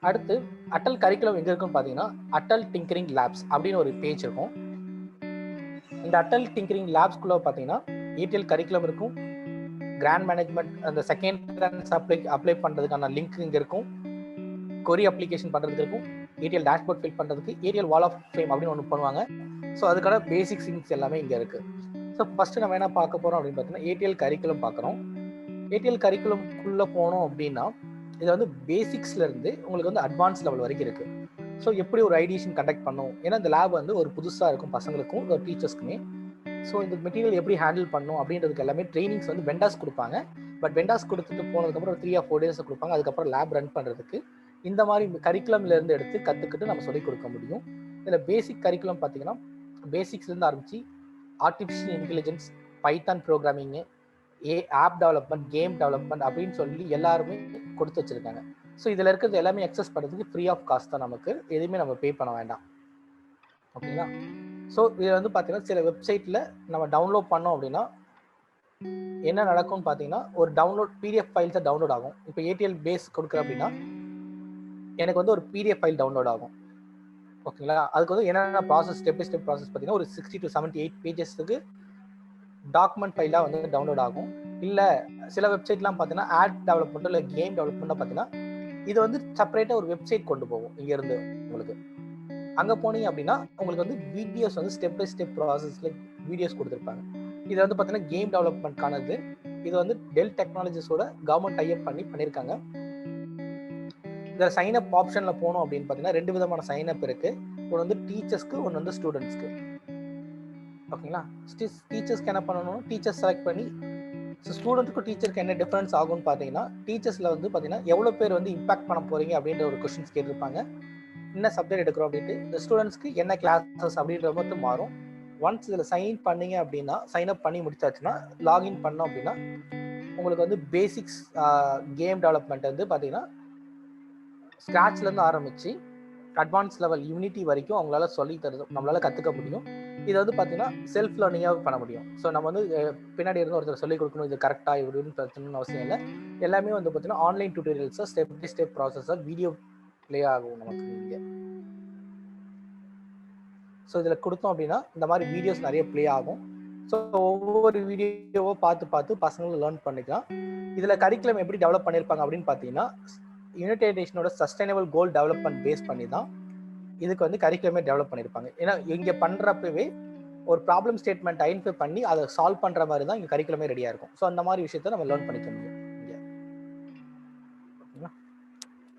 Speaker 2: அடுத்து அட்டல் கரிக்குலம் எங்க இருக்குன்னு பாத்தீங்கன்னா அட்டல் டிங்கரிங் லேப்ஸ் அப்படின்னு ஒரு பேஜ் இருக்கும். இந்த அட்டல் டிங்கரிங் லேப்ஸ்குள்ள பாத்தீங்கன்னா ஏடிஎல் கரிக்குலம் இருக்கும், கிராண்ட் மேனேஜ்மெண்ட் அந்த செகண்ட் அப்ளை பண்றதுக்கான லிங்க் இங்க இருக்கும், கொரி அப்ளிகேஷன் பண்றதுக்கு இருக்கும், ஏடிஎல் டேஷ்போர்ட் ஃபில் பண்றதுக்கு ஏடிஎல் வால் ஆஃப் ஃபேம் அப்படின்னு ஒன்று பண்ணுவாங்க. ஸோ அதுக்கான பேசிக் திங்ஸ் எல்லாமே இங்க இருக்கு. ஸோ ஃபர்ஸ்ட் நம்ம என்ன பார்க்க போறோம் அப்படின்னு பார்த்தீங்கன்னா ஏடிஎல் கரிக்குலம் பார்க்குறோம். ஏடிஎல் கரிக்குலம்குள்ள போனோம் அப்படின்னா இது வந்து பேசிக்ஸ்ல இருந்து உங்களுக்கு வந்து அட்வான்ஸ் லெவல் வரைக்கும் இருக்கு. ஸோ எப்படி ஒரு ஐடியேஷன் கண்டக்ட் பண்ணும், ஏன்னா இந்த லேப் வந்து ஒரு புதுசாக இருக்கும் பசங்களுக்கும் ஒரு டீச்சர்ஸ்க்குமே. ஸோ இந்த மெட்டீரியல் எப்படி ஹேண்டில் பண்ணும் அப்படின்றதுக்கு எல்லாமே ட்ரைனிங்ஸ் வந்து வெண்டாஸ் கொடுப்பாங்க. பட் வெண்டாஸ் கொடுத்துட்டு போனதுக்கப்புறம் 3 or 4 days கொடுப்பாங்க. அதுக்கப்புறம் லேப் ரன் பண்ணுறதுக்கு இந்த மாதிரி கரிக்குலம்ல இருந்து எடுத்து கற்றுக்கிட்டு நம்ம சொல்லிக் கொடுக்க முடியும். இதில் பேசிக் கரிக்குலம் பார்த்தீங்கன்னா பேசிக்ஸ்லேருந்து ஆரம்பிச்சு artificial intelligence, python programming, app development, game development அப்படின்னு சொல்லி எல்லாருமே கொடுத்து வச்சிருக்காங்க. ஸோ இதில் இருக்கிறது எல்லாமே அக்சஸ் பண்ணுறதுக்கு ஃப்ரீ ஆஃப் காஸ்ட் தான், நமக்கு எதுவுமே நம்ம பே பண்ண வேண்டாம். ஓகேங்களா? ஸோ இது வந்து பார்த்தீங்கன்னா சில வெப்சைட்டில் நம்ம டவுன்லோட் பண்ணோம் அப்படின்னா என்ன நடக்கும்னு பார்த்தீங்கன்னா ஒரு டவுன்லோட் பிடிஎஃப் ஃபைல்ஸை டவுன்லோட் ஆகும். இப்போ ஏடிஎல் பேஸ் கொடுக்குறேன் அப்படின்னா எனக்கு வந்து ஒரு பிடிஎஃப் ஃபைல் டவுன்லோட் ஆகும். ஓகேங்களா? அதுக்கு வந்து என்னென்ன process, step by step process பார்த்தீங்கன்னா ஒரு 60 to 78 பேஜஸ்க்கு டாக்குமெண்ட் ஃபைலாக வந்து டவுன்லோட் ஆகும். இல்லை சில வெப்சைட்லாம் பார்த்தீங்கன்னா ஆட் டெவலப்மெண்ட்டோ இல்லை கேம் டெவலப்மெண்ட்டோ பார்த்தீங்கன்னா இது வந்து செப்பரேட்டாக ஒரு வெப்சைட் கொண்டு போகும். இங்கேருந்து உங்களுக்கு அங்கே போனீங்க அப்படின்னா உங்களுக்கு வந்து வீடியோஸ் வந்து ஸ்டெப் பை ஸ்டெப் ப்ராசஸில் வீடியோஸ் கொடுத்துருப்பாங்க. இது வந்து பார்த்தீங்கன்னா கேம் டெவலப்மெண்ட்கானது. இது வந்து டெல் டெக்னாலஜிஸோட கவர்மெண்ட் டைப் பண்ணியிருக்காங்க. இதில் சைன்அப் ஆப்ஷனில் போனோம் அப்படின்னு பார்த்தீங்கன்னா 2 விதமான சைன்அப் இருக்கு. ஒன்று வந்து டீச்சர்ஸ்க்கு, ஒன்று வந்து ஸ்டூடெண்ட்ஸ்க்கு. ஓகேங்களா? டீச்சர்ஸ்க்கு என்ன பண்ணணும், டீச்சர்ஸ் செலக்ட் பண்ணி ஸ்டூடெண்ட்ஸ்க்கும் டீச்சருக்கு என்ன டிஃபரன்ஸ் ஆகும்னு பார்த்தீங்கன்னா டீச்சர்ஸில் வந்து பார்த்தீங்கன்னா எவ்வளோ பேர் வந்து இம்பாக்ட் பண்ண போறீங்க அப்படின்ற ஒரு கொஸ்டின்ஸ் கேட்டிருப்பாங்க. என்ன சப்ஜெக்ட் எடுக்கிறோம் அப்படின்ட்டு. இந்த ஸ்டூடெண்ட்ஸ்க்கு என்ன கிளாஸஸ் அப்படின்றது மட்டும் மாறும். ஒன்ஸ் இதில் சைன் பண்ணீங்க அப்படின்னா, சைன் அப் பண்ணி முடிச்சாச்சுன்னா லாகின் பண்ணோம் அப்படின்னா உங்களுக்கு வந்து பேசிக்ஸ் கேம் டெவலப்மெண்ட் வந்து பார்த்தீங்கன்னா ஸ்க்ராட்ச்லேருந்து ஆரம்பித்து அட்வான்ஸ் லெவல் யூனிட்டி வரைக்கும் அவங்களால சொல்லி தருது, நம்மளால கற்றுக்க முடியும். இது வந்து பார்த்தீங்கன்னா செல்ஃப் லேர்னிங்காக பண்ண முடியும். ஸோ நம்ம வந்து பின்னாடி இருந்து ஒருத்தர் சொல்லிக் கொடுக்கணும், இது கரெக்டாக இப்படின்னு பிரச்சனைன்னு அவசியம் இல்லை. எல்லாமே வந்து பார்த்தீங்கன்னா ஆன்லைன் டியூட்டோரியல்ஸாக ஸ்டெப் பை ஸ்டெப் ப்ராசஸாக வீடியோ ப்ளே ஆகும் நமக்கு இங்கே. ஸோ இதில் கொடுத்தோம் அப்படின்னா இந்த மாதிரி வீடியோஸ் நிறைய ப்ளே ஆகும். ஸோ ஒவ்வொரு வீடியோவோ பார்த்து பசங்களும் லேர்ன் பண்ணிக்கலாம். இதில் கரிக்குலம் எப்படி டெவலப் பண்ணியிருப்பாங்க அப்படின்னு பார்த்தீங்கன்னா யுனைடெட் நேஷனோட சஸ்டைனபிள் கோல் டெவலப்மெண்ட் பேஸ் பண்ணி தான் இதுக்கு வந்து கரிக்குலமே டெவலப் பண்ணியிருப்பாங்க. ஏன்னா இங்கே பண்ணுறப்பவே ஒரு ப்ராப்ளம் ஸ்டேட்மெண்ட் ஐடென்டிஃபை பண்ணி அதை சால்வ் பண்ணுற மாதிரி தான் இங்கே கரிக்குலமே ரெடியாக இருக்கும். ஸோ அந்த மாதிரி விஷயத்த நம்ம லேர்ன் பண்ணிக்க முடியும் இங்கே. ஓகேங்களா?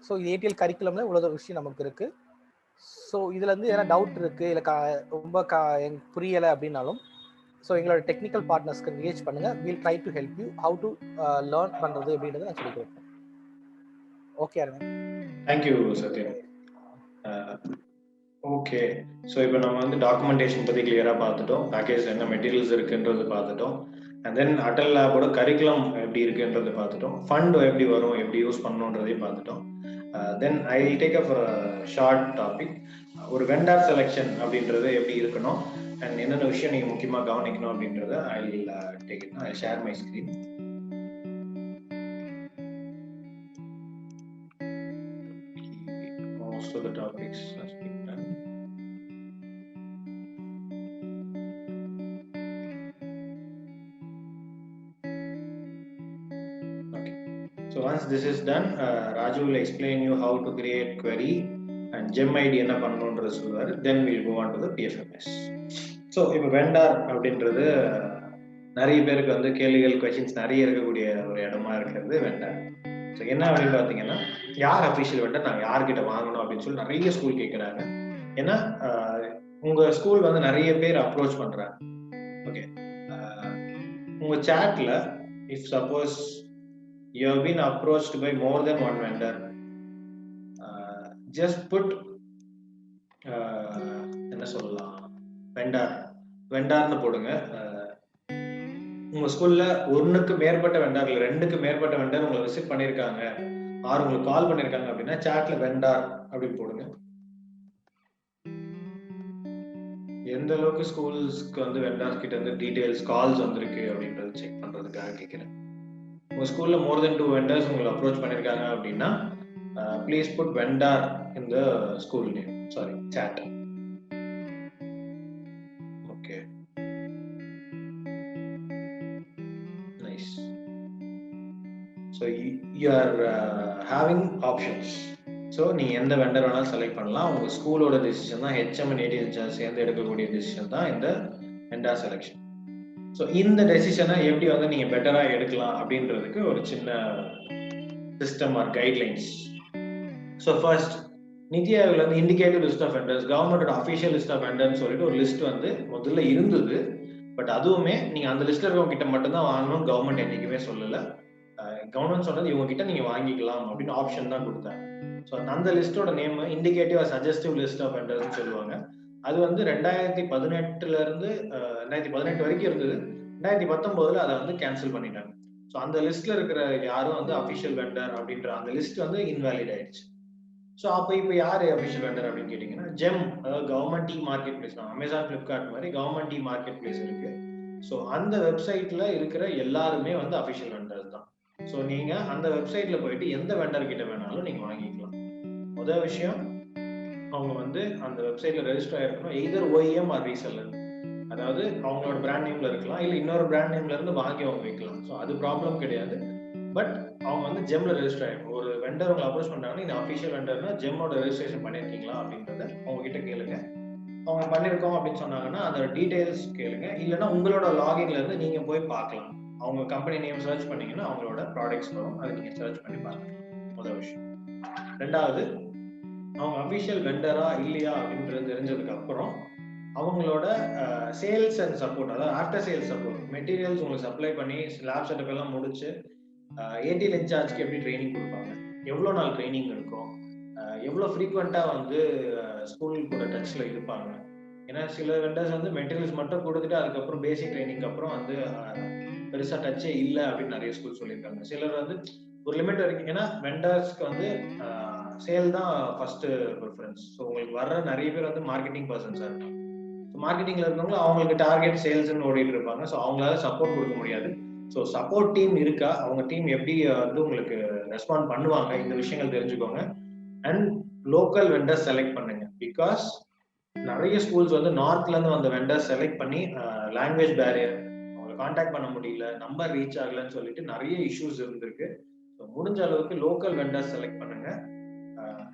Speaker 2: ஸோ இது ஏடிஎல் கரிக்குலம்ல இவ்வளோ விஷயம் நமக்கு இருக்குது. ஸோ இதில் இருந்து எதனா டவுட் இருக்குது, இல்லை ரொம்ப எனக்கு புரியலை அப்படின்னாலும் ஸோ எங்களோட டெக்னிக்கல் பார்ட்னர்ஸ்க்கு என்கேஜ் பண்ணுங்கள். We'll try to help you how to learn பண்ணுறது அப்படின்றத நான் சொல்லிக் கொடுப்பேன். Okay Aravind.
Speaker 1: Thank you Sathyan. Okay, so இப்போ நம்ம வந்து டாக்குமெண்டேஷன் பற்றி கிளியராக பார்த்துட்டோம், பேக்கேஜ் என்ன மெட்டீரியல்ஸ் இருக்குன்றது பார்த்துட்டோம், அண்ட் தென் அட்டல் லேபோட கரிக்குலம் எப்படி இருக்குன்றது பார்த்துட்டோம், ஃபண்ட் எப்படி வரும், எப்படி யூஸ் பண்ணணுன்றதையும் பார்த்துட்டோம். Then I take up short topic, ஒரு வெண்டார் செலெக்ஷன் அப்படின்றது எப்படி இருக்கணும் அண்ட் என்னென்ன விஷயம் நீங்கள் முக்கியமாக கவனிக்கணும் அப்படின்றத I take it. I share my screen. Most of the topics has been done. Okay, so once this is done, Raju will explain you how to create query and gem ID என்ன பண்ணணும்ன்றது சொல்லுவார். Then we'll go on to the PFMS. So இப்போ வெண்டார் அப்படின்றது நிறைய பேருக்கு வந்து கேள்விகள், கொஸ்டின்ஸ் நிறைய இருக்கக்கூடிய ஒரு இடமா இருக்கிறது வெண்டார். ஸோ என்ன அப்படின்னு பார்த்தீங்கன்னா யார் அஃபிஷியல் வெண்டர், நாங்கள் யார்கிட்ட வாங்கணும் அப்படின்னு சொல்லி நிறைய ஸ்கூல் கேட்குறாங்க. ஏன்னா உங்கள் ஸ்கூல் வந்து நிறைய பேர் அப்ரோச் பண்ணுறாங்க. ஓகே, உங்கள் சேட்டில் if suppose you have been approached by more then one vendor, just put என்ன சொல்லலாம், வெண்டார்னு போடுங்க. உங்க ஸ்கூல்ல ஒன்னுக்கு மேற்பட்ட வெண்டார் இல்ல 2க்கு மேற்பட்ட வெண்டார் உங்களை விசிட் பண்ணிருக்காங்க ஆர் உங்களுக்கு கால் பண்ணிருக்காங்க அப்படின்னா சாட்ல வெண்டார் அப்படின்னு போடுங்க. எந்த அளவுக்கு ஸ்கூல்ஸ்க்கு வந்து வெண்டார்ஸ் கிட்ட இருந்து டீடைல்ஸ் கால்ஸ் வந்திருக்கு அப்படின்றது செக் பண்றதுக்காக கேட்கிறேன். உங்க ஸ்கூல்ல மோர் தென் 2 வெண்டர்ஸ் உங்களை அப்ரோச் பண்ணிருக்காங்க அப்படின்னா please put vendor in the school name, sorry, chat. Okay, nice. So you are having options. So நீங்கள் எந்த வெண்டர் வேணாலும் செலக்ட் பண்ணலாம். உங்கள் ஸ்கூலோட டெசிஷன் தான், ஹெச்எம் அண்ட் ஏடிஎம் சேர்ந்து எடுக்கக்கூடிய டெசிஷன் தான் இந்த வெண்டர் செலெக்ஷன். ஸோ இந்த டெசிஷனை எப்படி வந்து நீங்கள் பெட்டராக எடுக்கலாம் அப்படின்றதுக்கு ஒரு சின்ன system or guidelines. So first, Niti ஆயோக்ல வந்து இண்டிகேட்டிவ் லிஸ்ட் ஆஃப் வெண்டர்ஸ், கவர்மெண்டோட அஃபிஷியல் லிஸ்ட் ஆஃப் வெண்டர்னு சொல்லிட்டு ஒரு லிஸ்ட் வந்து முதல்ல இருந்தது. பட் அதுவுமே நீங்கள் அந்த லிஸ்ட்ல இருக்கவங்க கிட்ட மட்டும்தான் வாங்கணும்னு கவர்மெண்ட் என்றைக்குமே சொல்லலை. கவர்மெண்ட் சொன்னது இவங்க கிட்ட நீங்கள் வாங்கிக்கலாம் அப்படின்னு ஆப்ஷன் தான் கொடுத்தாங்க. ஸோ அந்த லிஸ்டோட name indicative or suggestive list of வெண்டர்ஸ்னு சொல்லுவாங்க. அது வந்து 2018 இருந்து 2018 வரைக்கும் இருந்தது. 2019 அதை வந்து கேன்சல் பண்ணிட்டாங்க. ஸோ அந்த லிஸ்ட்ல இருக்கிற யாரும் வந்து அஃபிஷியல் வெண்டர் அப்படின்ற அந்த லிஸ்ட் வந்து இன்வாலிட் ஆயிடுச்சு. ஸோ அப்போ இப்போ யார் அஃபிஷியல் வெண்டர் அப்படின்னு கேட்டிங்கன்னா, ஜெம், அதாவது கவர்மெண்ட் டீ மார்க்கெட் பிளேஸ் தான். அமேசான், ஃபிளிப்கார்ட் மாதிரி கவர்மெண்ட் டீ மார்க்கெட் பிளேஸ் இருக்கு. ஸோ அந்த வெப்சைட்ல இருக்கிற எல்லாருமே வந்து அஃபிஷியல் வெண்டர்ஸ் தான். ஸோ நீங்க அந்த வெப்சைட்ல போயிட்டு எந்த வெண்டர் கிட்ட வேணாலும் நீங்க வாங்கிக்கலாம். முதல் விஷயம், அவங்க வந்து அந்த வெப்சைட்ல ரெஜிஸ்டர் ஆயிருக்கணும். எய்தர் OEM ஆர் ரீசெல்லர், அதாவது அவங்களோட பிராண்ட் நேம்ல இருக்கலாம், இல்லை இன்னொரு பிராண்ட் நேம்ல இருந்து வாங்கி அவங்க வைக்கலாம். ஸோ அது ப்ராப்ளம் கிடையாது. பட் அவங்க வந்து ஜெம்ல ரெஜிஸ்டர் ஆயிருக்கும். ஒரு வெண்டர் உங்களை அப்ரோச் பண்றாங்கன்னா, இந்த அஃபிஷியல் வெண்டர்னா ஜெம்மோட ரெஜிஸ்ட்ரேஷன் பண்ணிருக்கீங்களா அப்படின்றத அவங்க கிட்ட கேளுங்க. அவங்க பண்ணிருக்கோம் அப்படின்னு சொன்னாங்கன்னா அதோட டீடைல்ஸ் கேளுங்க. இல்லைன்னா உங்களோட லாகின்ல இருந்து நீங்க போய் பார்க்கலாம். அவங்க கம்பெனி நேம் சர்ச் பண்ணீங்கன்னா அவங்களோட ப்ராடக்ட்ஸ் வரும், அதை நீங்க சர்ச் பண்ணி பாருங்க. முதல் விஷயம். ரெண்டாவது, அவங்க அஃபிஷியல் வெண்டரா இல்லையா அப்படின்றது தெரிஞ்சதுக்கு அப்புறம் அவங்களோட சேல்ஸ் அண்ட் சப்போர்ட், அதாவது ஆஃப்டர் சேல்ஸ் சப்போர்ட், மெட்டீரியல்ஸ் உங்களுக்கு சப்ளை பண்ணி லேப் செட்டப் எல்லாம் முடிச்சு ஏடிஎல் இன்சார்ஜ்க்கு எப்படி ட்ரைனிங் கொடுப்பாங்க, எவ்வளோ நாள் ட்ரைனிங் இருக்கும், எவ்வளோ ஃப்ரீக்வெண்ட்டாக வந்து ஸ்கூல் கூட டச்சில் இருப்பாங்க. ஏன்னா சில வெண்டர்ஸ் வந்து மெட்டீரியல்ஸ் மட்டும் கொடுத்துட்டு அதுக்கப்புறம் பேசிக் ட்ரைனிங்க்கு அப்புறம் வந்து பெருசாக டச்சே இல்லை அப்படின்னு நிறைய ஸ்கூல் சொல்லியிருக்காங்க. சிலர் வந்து ஒரு லிமிட் வரைக்கும், ஏன்னா வெண்டர்ஸ்க்கு வந்து சேல் தான் ஃபர்ஸ்ட் ப்ரிஃபரன்ஸ். ஸோ உங்களுக்கு வர்ற நிறைய பேர் வந்து மார்க்கெட்டிங் பர்சன்ஸாக இருப்பாங்க. ஸோ மார்க்கெட்டிங்ல இருக்கவங்க அவங்களுக்கு டார்கெட் சேல்ஸ்ன்னு ஓடிட்டு இருப்பாங்க. ஸோ அவங்களால சப்போர்ட் கொடுக்க முடியாது. ஸோ சப்போர்ட் டீம் இருக்கா, அவங்க டீம் எப்படி வந்து உங்களுக்கு ரெஸ்பாண்ட் பண்ணுவாங்க, இந்த விஷயங்கள் தெரிஞ்சுக்கோங்க. அண்ட் லோக்கல் வெண்டர்ஸ் செலக்ட் பண்ணுங்க. பிகாஸ் நிறைய ஸ்கூல்ஸ் வந்து நார்த்ல இருந்து வந்த வெண்டர்ஸ் செலக்ட் பண்ணி லாங்குவேஜ் பேரியர், அவங்களை கான்டாக்ட் பண்ண முடியல, நம்பர் ரீச் ஆகலன்னு சொல்லிட்டு நிறைய இஷ்யூஸ் இருந்திருக்கு. ஸோ முடிஞ்ச அளவுக்கு லோக்கல் வெண்டர்ஸ் செலக்ட் பண்ணுங்க.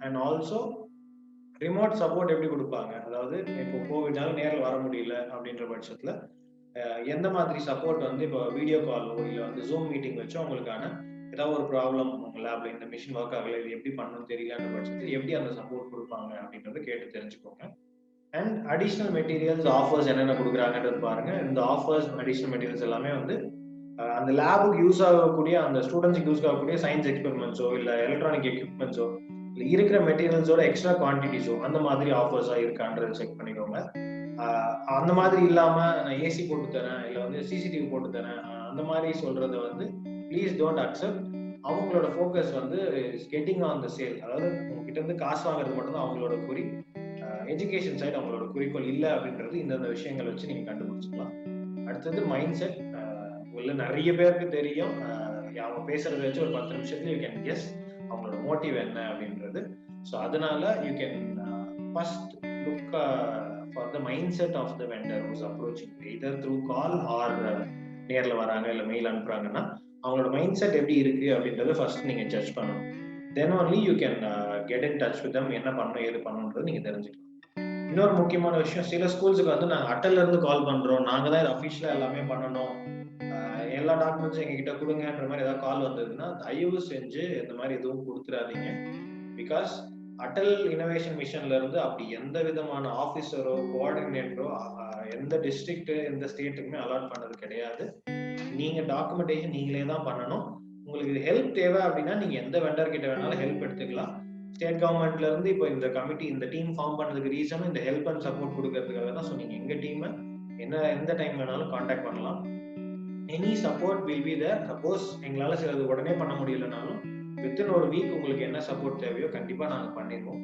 Speaker 1: அண்ட் ஆல்சோ ரிமோட் சப்போர்ட் எப்படி கொடுப்பாங்க, அதாவது இப்போ கோவிட்னால நேரில் வர முடியல அப்படின்ற பட்சத்தில் எந்த மாதிரி சப்போர்ட் வந்து இப்போ வீடியோ காலோ இல்லை வந்து ஜூம் மீட்டிங் வச்சோ அவங்களுக்கான ஏதாவது ஒரு ப்ராப்ளம் உங்கள் லேப்ல இந்த மிஷின் ஒர்க் ஆகலை, இது எப்படி பண்ணணும்னு தெரியலன்ற பட்சத்தில் எப்படி அந்த சப்போர்ட் கொடுப்பாங்க அப்படின்றத கேட்டு தெரிஞ்சுக்கோங்க. அண்ட் அடிஷ்னல் மெட்டீரியல்ஸ் ஆஃபர்ஸ் என்னென்ன கொடுக்குறாங்கன்றது பாருங்க. இந்த ஆஃபர்ஸ் அடிஷ்னல் மெட்டீரியல்ஸ் எல்லாமே வந்து அந்த லேபுக்கு யூஸ் ஆகக்கூடிய, அந்த ஸ்டூடெண்ட்ஸுக்கு யூஸ் ஆகக்கூடிய சயின்ஸ் எக்ஸ்பெரிமெண்ட்ஸோ இல்லை எலக்ட்ரானிக் எக்யூப்மெண்ட்ஸோ இல்லை இருக்கிற மெட்டீரியல்ஸோட எக்ஸ்ட்ரா குவான்டிட்டிஸோ அந்த மாதிரி ஆஃபர்ஸா இருக்கான்றது செக் பண்ணிக்கோங்க. அந்த மாதிரி இல்லாம நான் ஏசி போட்டு தரேன் இல்லை வந்து சிசிடிவி போட்டு தரேன் அந்த மாதிரி சொல்றத வந்து ப்ளீஸ் டோன்ட் அக்செப்ட். அவங்களோட ஃபோக்கஸ் வந்து கெட்டிங் ஆன் த சேல், அதாவது உங்ககிட்ட இருந்து காசு வாங்குறது மட்டும்தான் அவங்களோட குறி. எஜுகேஷன் சைடு அவங்களோட குறிக்கோள் இல்லை அப்படின்றது இந்த விஷயங்கள் வச்சு நீங்க கண்டுபிடிச்சிக்கலாம். அடுத்தது மைண்ட் செட். உள்ள நிறைய பேருக்கு தெரியும், அவங்க பேசுறத வச்சு ஒரு 10 நிமிஷத்துல யூ கேன் கெஸ் அவங்களோட மோட்டிவ் என்ன அப்படின்றது. ஸோ அதனால you can first look for the mindset of the vendor who's approaching either through call or நேர்ல வராங்க இல்ல மெயில் அனுப்புறாங்கன்னா அவங்களோட மைண்ட் செட் எப்படி இருக்கு அப்படின்றத ஃபர்ஸ்ட் நீங்க ஜட்ஜ் பண்ணணும். தென் only you can get in touch with them, என்ன பண்ணணும் ஏது பண்ணணும்ன்றது நீங்க தெரிஞ்சுக்கலாம். இன்னொரு முக்கியமான விஷயம், சில ஸ்கூல்ஸுக்கு வந்து நாங்க அட்டல்ல இருந்து கால் பண்றோம், நாங்க தான் இது அஃபிஷியலா எல்லாமே பண்ணணும், எல்லா டாக்குமெண்ட்ஸும் எங்ககிட்ட கொடுங்கன்ற மாதிரி ஏதாவது கால் வந்ததுன்னா தயவு செஞ்சு இந்த மாதிரி எதுவும் கொடுத்துடாதீங்க. பிகாஸ் அட்டல் இனோவேஷன் மிஷன்ல இருந்து அப்படி எந்த விதமான ஆபீசரோ கோஆர்டினேட்டரோ எந்த டிஸ்ட்ரிக்ட் எந்த ஸ்டேட்டுக்குமே அலாட் பண்ணது கிடையாது. நீங்க டாக்குமெண்டேஷன் நீங்களே தான் பண்ணணும். உங்களுக்கு இது ஹெல்ப் தேவை அப்படின்னா நீங்க எந்த வெண்டர் கிட்ட வேணாலும் ஹெல்ப் எடுத்துக்கலாம். ஸ்டேட் கவர்மெண்ட்ல இருந்து இப்போ இந்த கமிட்டி இந்த டீம் ஃபார்ம் பண்ணதுக்கு ரீசன் இந்த ஹெல்ப் அண்ட் சப்போர்ட் கொடுக்கறதுக்காக தான். ஸோ நீங்க எங்க டீமை எந்த டைம் வேணாலும் கான்டாக்ட் பண்ணலாம். Any support will be there. Suppose எங்களால சிலது உடனே பண்ண முடியலனாலும் வித்தின் ஒரு வீக் உங்களுக்கு என்ன சப்போர்ட் தேவையோ கண்டிப்பா நாங்க பண்ணிடுவோம்.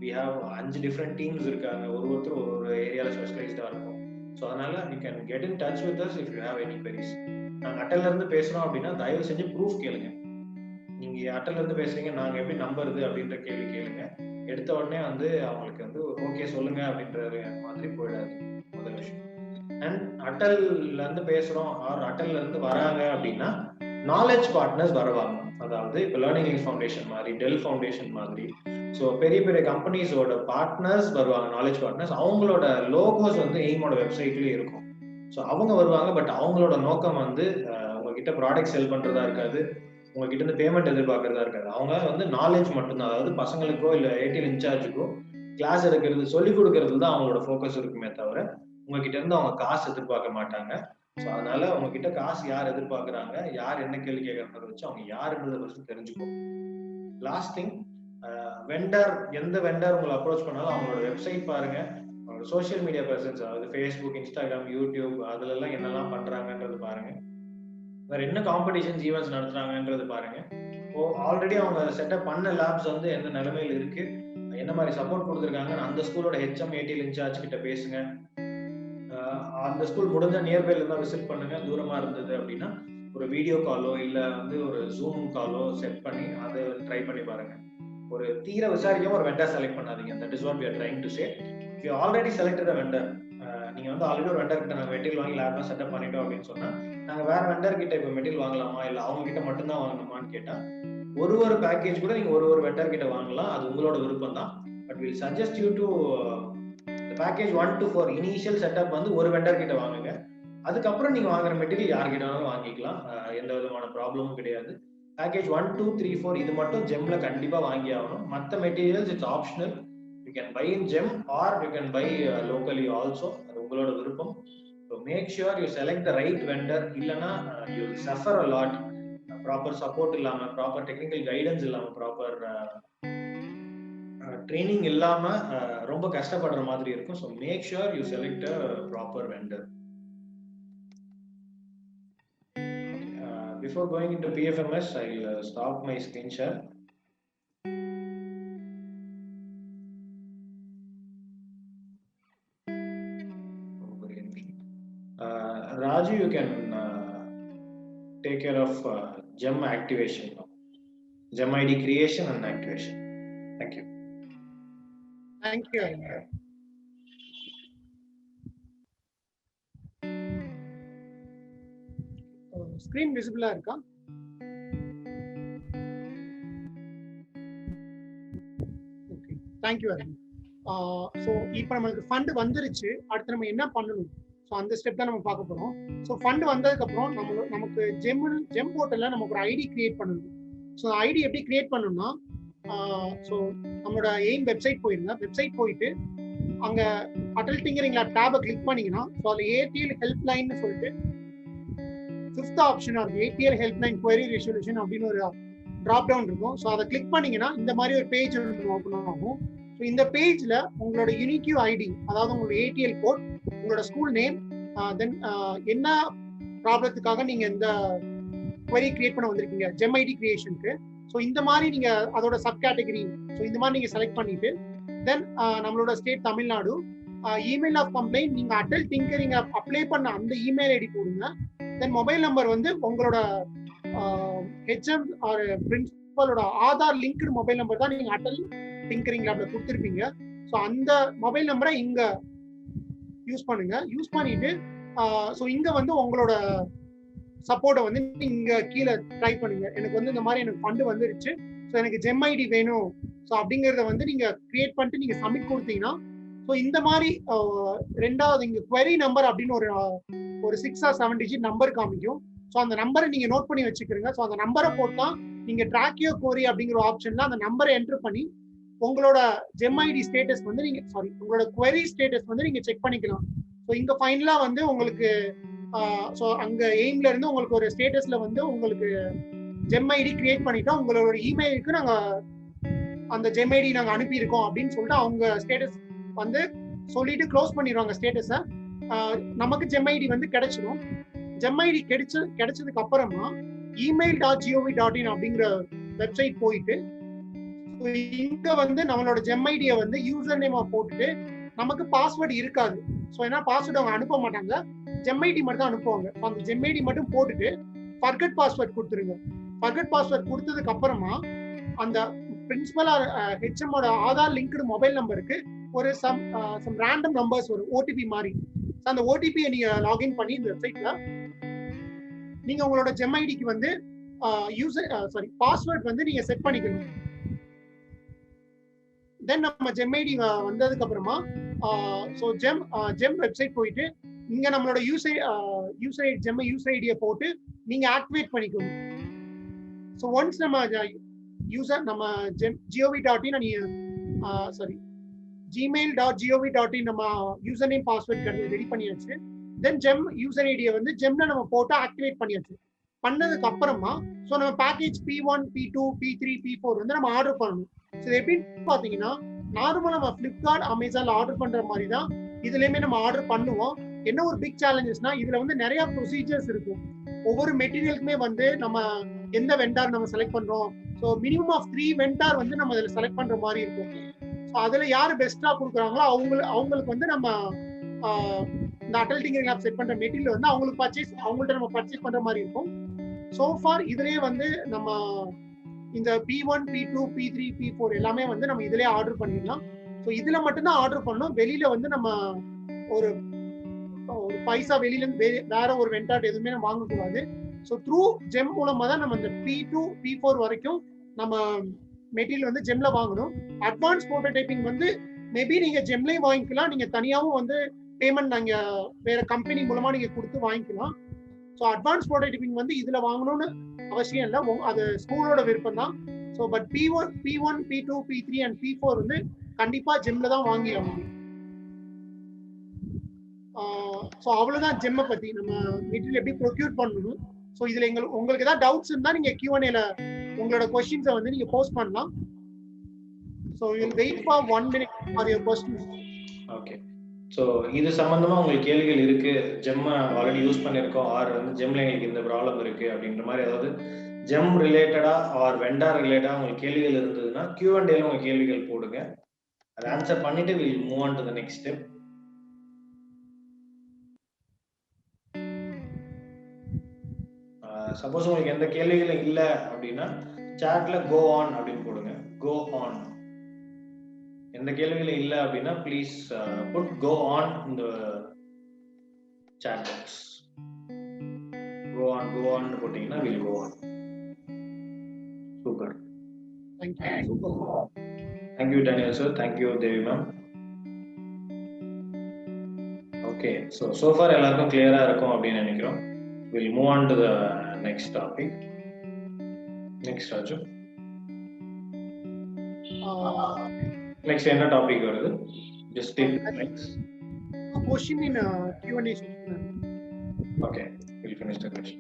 Speaker 1: we have 5 டிஃப்ரெண்ட் டீம்ஸ் இருக்காங்க, ஒருத்தர் ஒரு ஏரியால ஸ்பெஷலைஸ்டா இருக்கும். ஸோ அதனால you can get in touch with us if you have any queries. நாங்க அட்டல்ல இருந்து பேசுறோம் அப்படின்னா தயவு செஞ்சு ப்ரூஃப் கேளுங்க. நீங்க அட்டல்ல இருந்து பேசுறீங்க, நாங்க எப்படி நம்புறது அப்படின்ற கேள்வி கேளுங்க. எடுத்த உடனே வந்து அவங்களுக்கு வந்து ஓகே சொல்லுங்க அப்படின்ற மாதிரி போயிடாது, முதல் விஷயம். அண்ட் அட்டல்ல இருந்து பேசுறோம் ஆர் அட்டல்ல இருந்து வராங்க அப்படின்னா நாலேஜ் பார்ட்னர்ஸ் வருவாங்க. அதாவது இப்போ லேர்னிங் லிங்க்ஸ் ஃபவுண்டேஷன் மாதிரி, டெல் ஃபவுண்டேஷன் மாதிரி, ஸோ பெரிய பெரிய கம்பெனிஸோட பார்ட்னர்ஸ் வருவாங்க, நாலேஜ் பார்ட்னர்ஸ். அவங்களோட லோகோஸ் வந்து எய்மோட வெப்சைட்லயே இருக்கும். ஸோ அவங்க வருவாங்க. பட் அவங்களோட நோக்கம் வந்து உங்ககிட்ட ப்ராடக்ட் செல் பண்றதா இருக்காது, உங்ககிட்ட இருந்து பேமெண்ட் எதிர்பார்க்கறதா இருக்காது. அவங்க வந்து நாலேஜ் மட்டும்தான். அதாவது பசங்களுக்கோ இல்லை ஏடிஎல் இன்சார்ஜுக்கோ கிளாஸ் எடுக்கிறது, சொல்லிக் கொடுக்கறது தான் அவங்களோட ஃபோக்கஸ் இருக்குமே தவிர உங்ககிட்ட இருந்து அவங்க காசு எதிர்பார்க்க மாட்டாங்க. ஸோ அதனால உங்ககிட்ட காசு யார் எதிர்பார்க்கறாங்க, யார் என்ன கேள்வி கேட்கறத வச்சு அவங்க யாருன்றதை ஃபர்ஸ்ட் தெரிஞ்சுக்கோ. லாஸ்ட் திங், வெண்டர், எந்த வெண்டர் உங்களை அப்ரோச் பண்ணாலும் அவங்களோட வெப்சைட் பாருங்க, அவங்களோட சோஷியல் மீடியா பிரசன்ஸ், அதாவது ஃபேஸ்புக், இன்ஸ்டாகிராம், யூடியூப், அதுல எல்லாம் என்னெல்லாம் பண்றாங்கன்றது பாருங்க. வேற என்ன காம்படிஷன்ஸ், ஈவெண்ட்ஸ் நடத்துறாங்கன்றது பாருங்க. ஆல்ரெடி அவங்க செட்டப் பண்ண லேப்ஸ் வந்து எந்த நிலைமையில இருக்கு, என்ன மாதிரி சப்போர்ட் கொடுத்துருக்காங்க, அந்த ஸ்கூலோட ஹெச்எம், ஏடிஎல் இன்சார்ஜ் கிட்ட பேசுங்க. அந்த ஸ்கூல் முடிஞ்ச நியர்பைல இருந்தா விசிட் பண்ணுங்க. தூரமா இருந்தது அப்படின்னா ஒரு வீடியோ காலோ இல்ல வந்து ஒரு ஜூம் காலோ செட் பண்ணி அதை ட்ரை பண்ணி பாருங்க. ஒரு தீர விசாரிக்காம ஒரு வெண்டர் செலக்ட் பண்ணாதீங்க. That is what we are trying to say. If you already selected a vendor, நீங்க வந்து ஆல்ரெடி ஒரு வெண்டர் கிட்ட நாங்க மெட்டீரியல் வாங்கி லேப்லாம் செட்டப் பண்ணிட்டோம் அப்படின்னு சொன்னா, நாங்க வேற வெண்டர் கிட்ட இப்ப மெட்டீரியல் வாங்கலாமா இல்ல அவங்க கிட்ட மட்டும்தான் வாங்கணுமான்னு கேட்டா, ஒரு பேக்கேஜ் கூட நீங்க ஒரு வெண்டர் கிட்ட வாங்கலாம், அது உங்களோட விருப்பம் தான். But will suggest you to package 1 to 4 initial setup வந்து ஒரு வெண்டர் கிட்ட வாங்குங்க. அதுக்கப்புறம் நீங்க வாங்குற மெட்டீரியல் யார்கிட்டனாலும் வாங்கிக்கலாம், எந்த விதமான ப்ராப்ளமும் கிடையாது. பேக்கேஜ் 1, 2, 3, 4 இது மட்டும் ஜெம்ல கண்டிப்பா வாங்கி ஆகணும். மற்ற materials it's optional. You can buy in GeM or you can buy locally also, அது உங்களோட விருப்பம். So make sure you select the right vendor, இல்லைன்னா you will suffer a lot. Proper support இல்லாம, ப்ராப்பர் டெக்னிக்கல் கைடன்ஸ் இல்லாம, ப்ராப்பர் ட்ரைனிங் இல்லாம ரொம்ப கஷ்டப்படுற மாதிரி இருக்கும். So make sure you select a proper vendor. Before going into PFMS, I'll stop my screen share. Raju, you can take care of GEM activation now. GEM ID creation and activation. Thank you.
Speaker 3: Thank you. Screen visible இருக்கா? Okay, thank you very much. So இப்போ நமக்கு ஃபண்ட் வந்துருச்சு, அடுத்து நம்ம என்ன பண்ணணும், ஸோ அந்த ஸ்டெப் தான் நம்ம பார்க்க போறோம். ஸோ ஃபண்ட் வந்ததுக்கு அப்புறம் நமக்கு ஜெம் போர்ட்டல்ல நமக்கு ஒரு ஐடி கிரியேட் பண்ணணும். ஸோ ஐடி எப்படி கிரியேட் பண்ணணும்னா, ஸோ நம்மளோட எய்ம் வெப்சைட் போயிருங்க. வெப்சைட் போயிட்டு அங்க அடல் டிங்கரிங் லேப் டேபை கிளிக் பண்ணீங்கன்னா, ஸோ அதில் ஏடிஎல் ஹெல்ப் லைன்னு சொல்லிட்டு 5th ஆப்ஷனா இருக்கு, ADL help line Kuvari resolution அப்படின்னு ஒரு டிராப் டவுன் இருக்கும். ஸோ அதை கிளிக் பண்ணீங்கன்னா இந்த மாதிரி ஒரு பேஜ் ஓப்பன் ஆகும். ஸோ இந்த பேஜ்ல உங்களோட யூனிக்யூ ஐடி, அதாவது உங்களோட ஏடிஎல் கோட், உங்களோட ஸ்கூல் நேம், தென் என்ன ப்ராப்ளத்துக்காக நீங்க இந்த குவரி கிரியேட் பண்ண வந்திருக்கீங்க ஜெம் ஐடி கிரியேஷனுக்கு, ஸோ இந்த மாதிரி நீங்க அதோட சப் கேட்டகரி, ஸோ இந்த மாதிரி நீங்க செலக்ட் பண்ணிட்டு தென் நம்மளோட state Tamil Nadu, email of complaint, நீங்க அடல் டிங்கரிங் அப்ளை பண்ண அந்த இமெயில் ஐடி போடுங்க. தென் மொபைல் நம்பர் வந்து உங்களோட ஹெச்எம் ஆர் பிரின்சிபலோட ஆதார் லிங்க்டு மொபைல் நம்பர் தான் நீங்க அடல் டிங்கரிங் லேப்ல கொடுத்துருப்பீங்க. ஸோ அந்த மொபைல் நம்பரை இங்க யூஸ் பண்ணுங்க. யூஸ் பண்ணிட்டு ஸோ இங்க வந்து உங்களோட சப்போர்ட்டை வந்து இங்க கீழே ட்ரை பண்ணுங்க. எனக்கு வந்து இந்த மாதிரி எனக்கு ஃபண்டு வந்துருச்சு, ஸோ எனக்கு ஜெம் ஐடி வேணும், ஸோ அப்படிங்கிறத வந்து நீங்க கிரியேட் பண்ணிட்டு நீங்க சப்மிட் கொடுத்தீங்கன்னா, ஸோ இந்த மாதிரி ரெண்டாவது இங்க குவரி நம்பர் அப்படின்னு ஒரு 6 or 7 டிஜிட் நம்பர் காமிக்கும். ஸோ அந்த நம்பரை நீங்க நோட் பண்ணி வச்சுக்கிறீங்க. ஸோ அந்த நம்பரை போட்டா நீங்க ட்ராக் யுவர் குவரி அப்படிங்கிற ஆப்ஷன்ல அந்த நம்பரை என்டர் பண்ணி உங்களோட ஜெம் ஐடி ஸ்டேட்டஸ் வந்து நீங்க உங்களோட குவரி ஸ்டேட்டஸ் வந்து நீங்க செக் பண்ணிக்கலாம். ஸோ இங்க ஃபைனலா வந்து உங்களுக்கு ஸோ அங்க எய்ம்ல இருந்து உங்களுக்கு ஒரு ஸ்டேட்டஸ்ல வந்து உங்களுக்கு ஜெம் ஐடி கிரியேட் பண்ணிட்டா உங்களோட இமெயிலுக்கு நாங்க அந்த ஜெம் ஐடி நாங்க அனுப்பியிருக்கோம் அப்படின்னு சொல்லிட்டு அவங்க ஸ்டேட்டஸ் வந்து சொல்லிட்டு க்ளோஸ் பண்ணிடுவாங்க ஸ்டேட்டஸை. நமக்கு ஜெம் ஐடி வந்து கிடைச்சிடும். ஜெம் ஐடி கிடைச்சதுக்கு அப்புறமா email.gov.in அப்படிங்கிற வெப்சைட் போயிட்டு இங்க வந்து நம்மளோட ஜெம் ஐடியை வந்து யூசர் நேமா போட்டுட்டு, நமக்கு பாஸ்வேர்டு இருக்காது. ஸோ ஏன்னா பாஸ்வேர்டு அவங்க அனுப்ப மாட்டாங்க, ஜெம் ஐடி மட்டும் தான் அனுப்புவாங்க. அந்த ஜெம் ஐடி மட்டும் போட்டுட்டு ஃபர்கட் பாஸ்வேர்ட் கொடுத்துருங்க. ஃபர்கட் பாஸ்வேர்ட் கொடுத்ததுக்கு அப்புறமா அந்த பிரின்சிபல் ஆர் ஹெச்எம்மோட ஆதார் லிங்க்டு மொபைல் நம்பருக்கு ஒரு சம் ரேண்டம் நம்பர்ஸ் வரும், ஓடிபி மாதிரி. அந்த ஓடிபியை நீங்க லாகின் பண்ணி இந்த வெப்சைட்ல நீங்க உங்களோட ஜெம் ஐடிக்கு வந்து பாஸ்வேர்ட் வந்து நீங்க செட் பண்ணிக்கணும். தென் நம்ம ஜெம் ஐடி வந்ததுக்கு அப்புறமா ஜெம் வெப்சைட் போயிட்டு இங்க நம்மளோட யூசர் ஐடியை போட்டு நீங்க ஆக்டிவேட் பண்ணிக்கணும். ஸோ ஒன்ஸ் நம்ம நம்ம gov.in gmail.gov.in நம்ம யூசர் நேம் பாஸ்வேர்ட் ரெடி பண்ணியாச்சு. தென் ஜெம் யூசர் ஐடியை வந்து ஜெம்ல நம்ம போட்டு ஆக்டிவேட் பண்ணியாச்சு. பண்ணதுக்கு அப்புறமா நம்ம package P1, P2, P3, P4 வந்து நம்ம ஆர்டர் பண்ணணும். இது எப்படின்னு பாத்தீங்கன்னா நார்மலா நம்ம பிளிப்கார்ட், அமேசான்ல ஆர்டர் பண்ற மாதிரி தான் இதுலயுமே நம்ம ஆர்டர் பண்ணுவோம். என்ன ஒரு பிக் சேலஞ்சஸ்னா இதுல வந்து நிறைய ப்ரொசீஜர்ஸ் இருக்கும். ஒவ்வொரு மெட்டீரியலுக்குமே வந்து நம்ம எந்த வெண்டார் நம்ம செலக்ட் பண்றோம், ஸோ மினிமம் ஆஃப் 3 வெண்டார் வந்து நம்ம அதில் செலக்ட் பண்ற மாதிரி இருக்கும். ஸோ அதுல யாரு பெஸ்டா கொடுக்குறாங்களோ அவங்களுக்கு வந்து நம்ம இந்த அடல் டிங்கரிங் லேப் செட் பண்ற மெட்டீரியல் வந்து அவங்கள்ட்ட நம்ம பர்ச்சேஸ் பண்ற மாதிரி இருக்கும். சோ ஃபார் இதுலயே வந்து நம்ம இந்த P1, P2, P3, P4 எல்லாமே வந்து நம்ம இதுலயே ஆர்டர் பண்ணிடலாம். ஸோ இதுல மட்டும்தான் ஆர்டர் பண்ணணும். வெளியில வந்து நம்ம ஒரு பைசா வெளியில இருந்து வேற ஒரு வெண்டாட் எதுவுமே நம்ம வாங்கக்கூடாது. ஸோ த்ரூ ஜெம் மூலமா தான் நம்ம இந்த P2, P4 வரைக்கும் நம்ம மெட்டீரியல் வந்து ஜெம்ல வாங்கணும். அட்வான்ஸ் ப்ரோட்டோடைப்பிங் வந்து மேபி நீங்க ஜெம்லயும் வாங்கிக்கலாம், நீங்க தனியாவும் வந்து பேமெண்ட் நீங்க வேற கம்பெனி மூலமா நீங்க கொடுத்து வாங்கிக்கலாம். ஸோ அட்வான்ஸ் ப்ரோட்டோடைப்பிங் வந்து இதுல வாங்கணும்னு அவசியம் இல்லை, அது ஸ்கூலோட விருப்பம் தான். So but P1, P2, P3 and P4 வந்து கண்டிப்பா ஜெம்ல தான் வாங்கி ஆகணும். ஸோ அவ்வளவுதான் ஜெம்மை பத்தி நம்ம மெட்டீரியல் எப்படி ப்ரொக்யூர் பண்ணணும். ஸோ இதுல உங்களுக்கு ஏதாவது டவுட்ஸ் இருந்தா நீங்க Q&Aல உங்களோட கொஸ்டின்ஸை வந்து நீங்க போஸ்ட் பண்ணலாம். So you'll wait for 1 minute for your questions.
Speaker 1: Okay, so இது சம்பந்தமா உங்களுக்கு கேள்விகள் இருக்கு, ஜெம் ஆல்ரெடி யூஸ் பண்ணிருக்கோம், ஆர் வந்து ஜெம்ல எங்களுக்கு இந்த ப்ராப்ளம் இருக்கு அப்படின்ற மாதிரி ஏதாவது ஜெம் ரிலேட்டடா ஆர் வெண்டார் ரிலேட்டடா உங்களுக்கு கேள்விகள் இருந்ததுன்னா Q&Aல உங்க கேள்விகள் போடுங்க, அதை ஆன்சர் பண்ணிட்டு will move on to the next step. Suppose உங்களுக்கு எந்த கேள்விகளும் இல்லை அப்படின்னா சாட்ல கோ ஆன் அப்படின்னு போடுங்க, கோ ஆன். எந்த கேள்விகளும் இல்லை அப்படின்னா ப்ளீஸ் புட் கோ ஆன் இந்த சாட் பாக்ஸ். கோ ஆன் போட்டீங்கன்னா will go on. Super, thank you Daniel sir, thank you Devi ma'am. Okay, so far எல்லாருக்கும் கிளியரா இருக்கும் அப்படின்னு நினைக்கிறோம். We'll move on to the next topic. Next, Raju. Next, என்ன டாபிக் வருது? Just take the next.
Speaker 3: Question in Q&A section.
Speaker 1: Okay, we'll finish the question.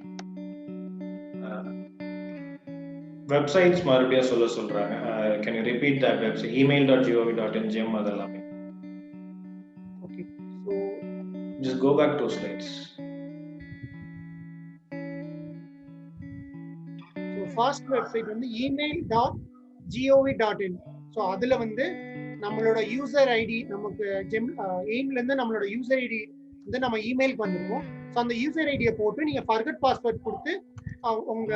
Speaker 1: Websites மறுபடியும் சொல்றாங்க. Can you repeat that website? email.gov.in, gem அதெல்லாம்.
Speaker 3: Okay, so
Speaker 1: just go back 2 slides.
Speaker 3: First website வந்து email.gov.in. ஸோ அதில் வந்து நம்மளோட யூசர் ஐடி, நமக்கு எய்ம்ல இருந்து நம்மளோட யூசர் ஐடி வந்து நம்ம இமெயிலுக்கு வந்துருவோம். ஸோ அந்த யூசர் ஐடியை போட்டு நீங்கள் ஃபர்கட் பாஸ்வேர்ட் கொடுத்து உங்க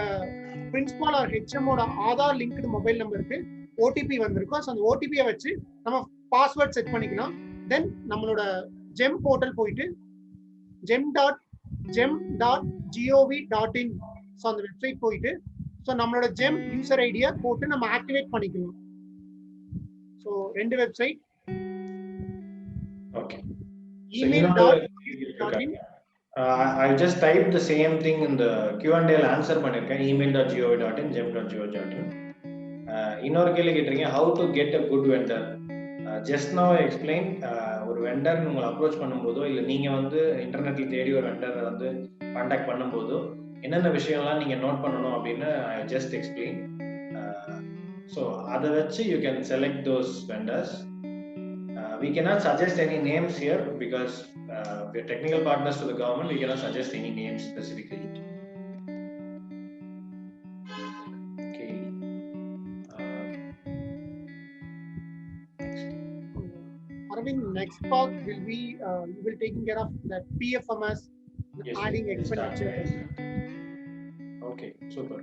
Speaker 3: பிரின்சிபால் ஆர் ஹெச்எம்மோட ஆதார் லிங்க்டு மொபைல் நம்பருக்கு ஓடிபி வந்திருக்கும். ஸோ அந்த ஓடிபியை வச்சு நம்ம பாஸ்வேர்ட் செட் பண்ணிக்கலாம். தென் நம்மளோட ஜெம் போர்ட்டல் போயிட்டு gem.gov.in ஸோ அந்த வெப்சைட் போயிட்டு ஸோ நம்மளோட ஜெம் யூசர் ஐடியை போட்டு நம்ம ஆக்டிவேட் பண்ணிக்கலாம். So 2 website.
Speaker 1: Okay.
Speaker 3: email.gov.in.
Speaker 1: I just typed the same thing in the Q&A answer பண்ணிருக்கேன். email.gov.in, gem.gov.in. இன்னொரு கேள்வி கேட்டிருக்கீங்க, how to get a good vendor. Just now I explained, ஒரு வெண்டர் உங்களை அப்ரோச் பண்ணும்போதோ இல்லை நீங்க வந்து இன்டர்நெட்ல தேடி ஒரு வெண்டரை வந்து கான்டாக்ட் பண்ணும்போதோ என்னென்ன விஷயம்லாம் நீங்க நோட் பண்ணணும் அப்படின்னு ஐ ஜஸ்ட் எக்ஸ்பிளைன். ஸோ அதை வச்சு you can select those vendors. We cannot suggest any names here because we are technical partners to the government. We cannot suggest any names specifically. Okay.
Speaker 3: Arvind, next part will be you will taking care of that PFMS,
Speaker 1: yes,
Speaker 3: adding expenditure.
Speaker 1: Okay, super.